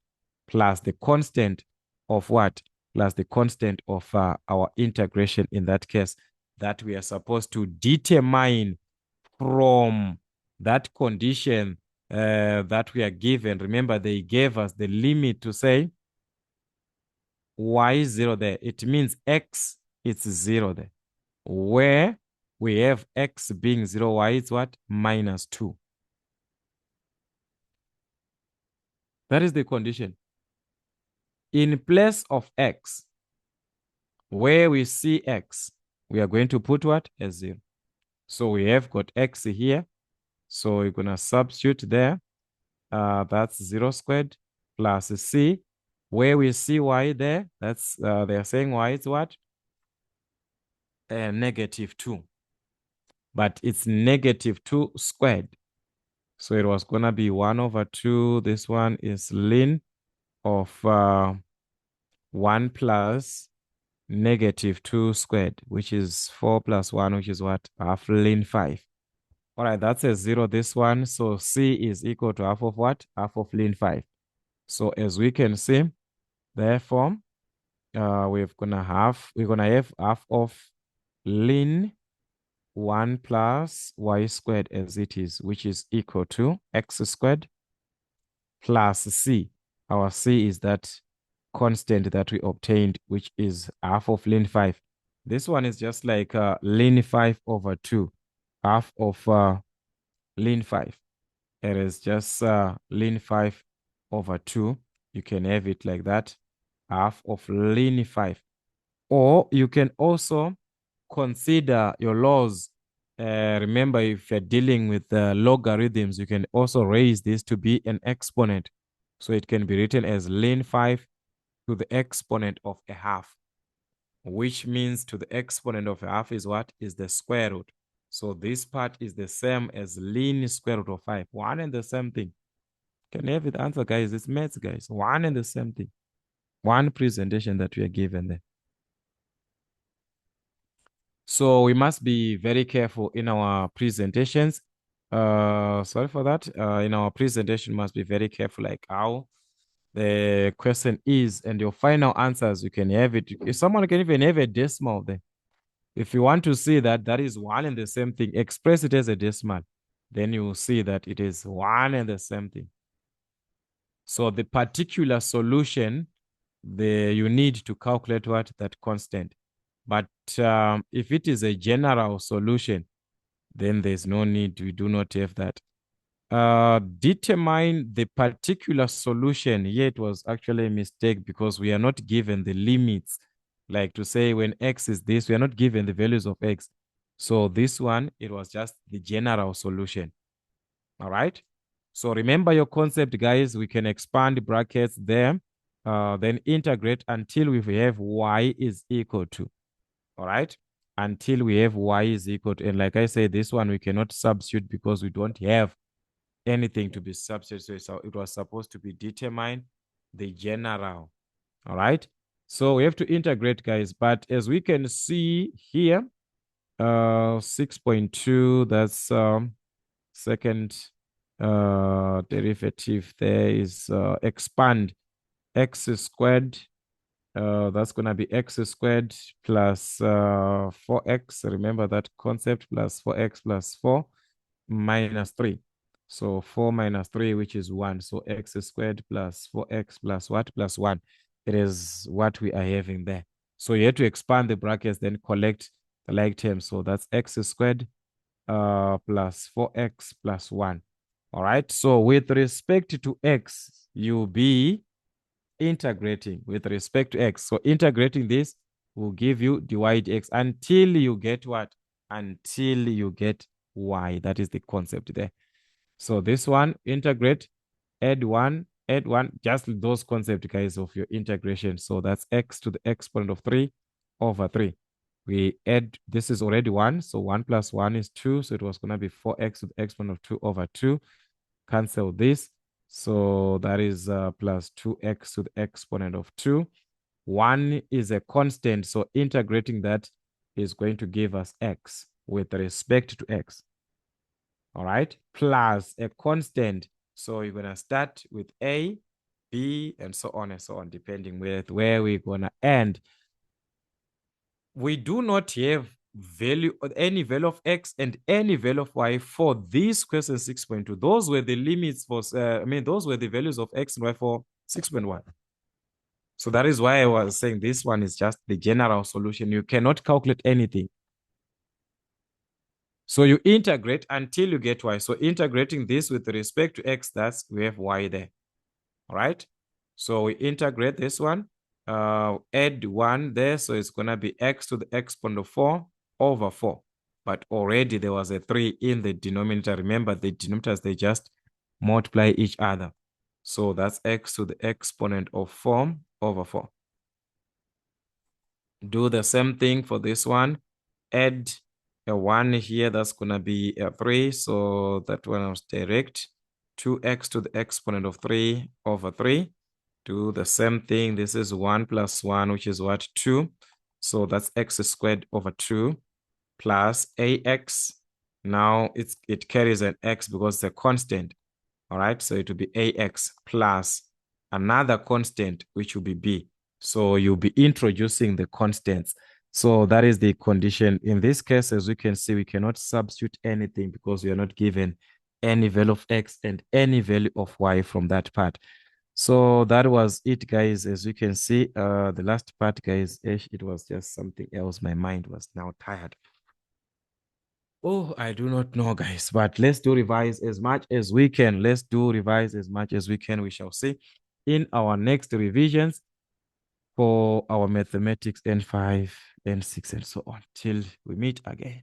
plus the constant of what? Plus the constant of our integration in that case that we are supposed to determine from that condition that we are given. Remember, they gave us the limit to say y is 0 there. It means x is 0 there. Where we have x being 0, y is what? Minus 2. That is the condition. In place of x, where we see x, we are going to put what? As 0. So we have got x here. So we're going to substitute there. That's 0 squared plus c. Where we see y there, that's they're saying y is what? Negative 2. But it's negative 2 squared. So it was going to be 1 over 2. This one is ln of 1 plus negative 2 squared, which is 4 plus 1, which is what? Half ln 5. All right, that's a 0, this one. So c is equal to half of what? Half of ln 5. So as we can see, therefore, we're gonna have half of ln 1 plus y squared as it is, which is equal to x squared plus c. Our c is that constant that we obtained, which is half of ln 5. This one is just like ln 5 over 2, half of ln 5. It is just ln 5 over 2. You can have it like that, half of ln 5. Or you can also consider your laws. Remember, if you're dealing with logarithms, you can also raise this to be an exponent. So it can be written as ln 5 to the exponent of a half, which means to the exponent of a half is what? Is the square root. So this part is the same as ln square root of 5. One and the same thing. Can you have it answer, guys? It's maths, guys. One and the same thing. One presentation that we are given there. So we must be very careful in our presentations. Sorry for that. In our presentation, must be very careful, like how the question is, and your final answers. You can have it. If someone can even have a decimal there. If you want to see that that is one and the same thing, express it as a decimal. Then you will see that it is one and the same thing. So the particular solution, you need to calculate what? That constant. But if it is a general solution, then there's no need. We do not have that. Determine the particular solution. Here it was actually a mistake because we are not given the limits. Like to say when x is this, we are not given the values of x. So this one, it was just the general solution. All right. So remember your concept, guys. We can expand brackets there, then integrate until we have y is equal to. All right. Until we have y is equal to. And like I said, this one we cannot substitute because we don't have anything to be substituted. So it was supposed to be determine the general. All right. So we have to integrate, guys. But as we can see here, 6.2, that's second derivative there is expand x squared. That's going to be x squared plus 4x. Remember that concept, plus 4x plus 4 minus 3. So 4 minus 3, which is 1. So x squared plus 4x plus what? Plus 1. It is what we are having there. So you have to expand the brackets, then collect the like terms. So that's x squared plus 4x plus 1. All right. So with respect to x, you'll be integrating with respect to x. So integrating this will give you dy dx until you get what? Until you get y. That is the concept there. So this one, integrate, add 1, just those concepts, guys, of your integration. So that's x to the exponent of 3 over 3. We add, this is already 1, so 1 plus 1 is 2, so it was going to be 4x to the exponent of 2 over 2. Cancel this, so that is plus 2x to the exponent of 2. 1 is a constant, so integrating that is going to give us x with respect to x. All right, plus a constant. So you're going to start with a, B, and so on, depending with where we're going to end. We do not have any value of X and any value of Y for this question 6.2. Those were the limits for, those were the values of X and Y for 6.1. So that is why I was saying this one is just the general solution. You cannot calculate anything. So you integrate until you get Y. So integrating this with respect to X, that's we have Y there. All right. So we integrate this one, add 1 there. So it's going to be X to the exponent of 4 over 4. But already there was a 3 in the denominator. Remember, the denominators, they just multiply each other. So that's X to the exponent of 4 over 4. Do the same thing for this one. Add a 1 here. That's going to be a 3. So that one was direct. 2x to the exponent of 3 over 3. Do the same thing. This is 1 plus 1, which is what? 2. So that's x squared over 2 plus ax. Now it carries an x because it's a constant. All right. So it will be ax plus another constant, which will be b. So you'll be introducing the constants. So that is the condition. In this case, as we can see, we cannot substitute anything because we are not given any value of x and any value of y from that part. So that was it, guys. As you can see, the last part, guys, it was just something else. My mind was now tired. Oh, I do not know, guys, but let's do revise as much as we can. Let's do revise as much as we can. We shall see in our next revisions for our mathematics N5, N6, and so on till we meet again.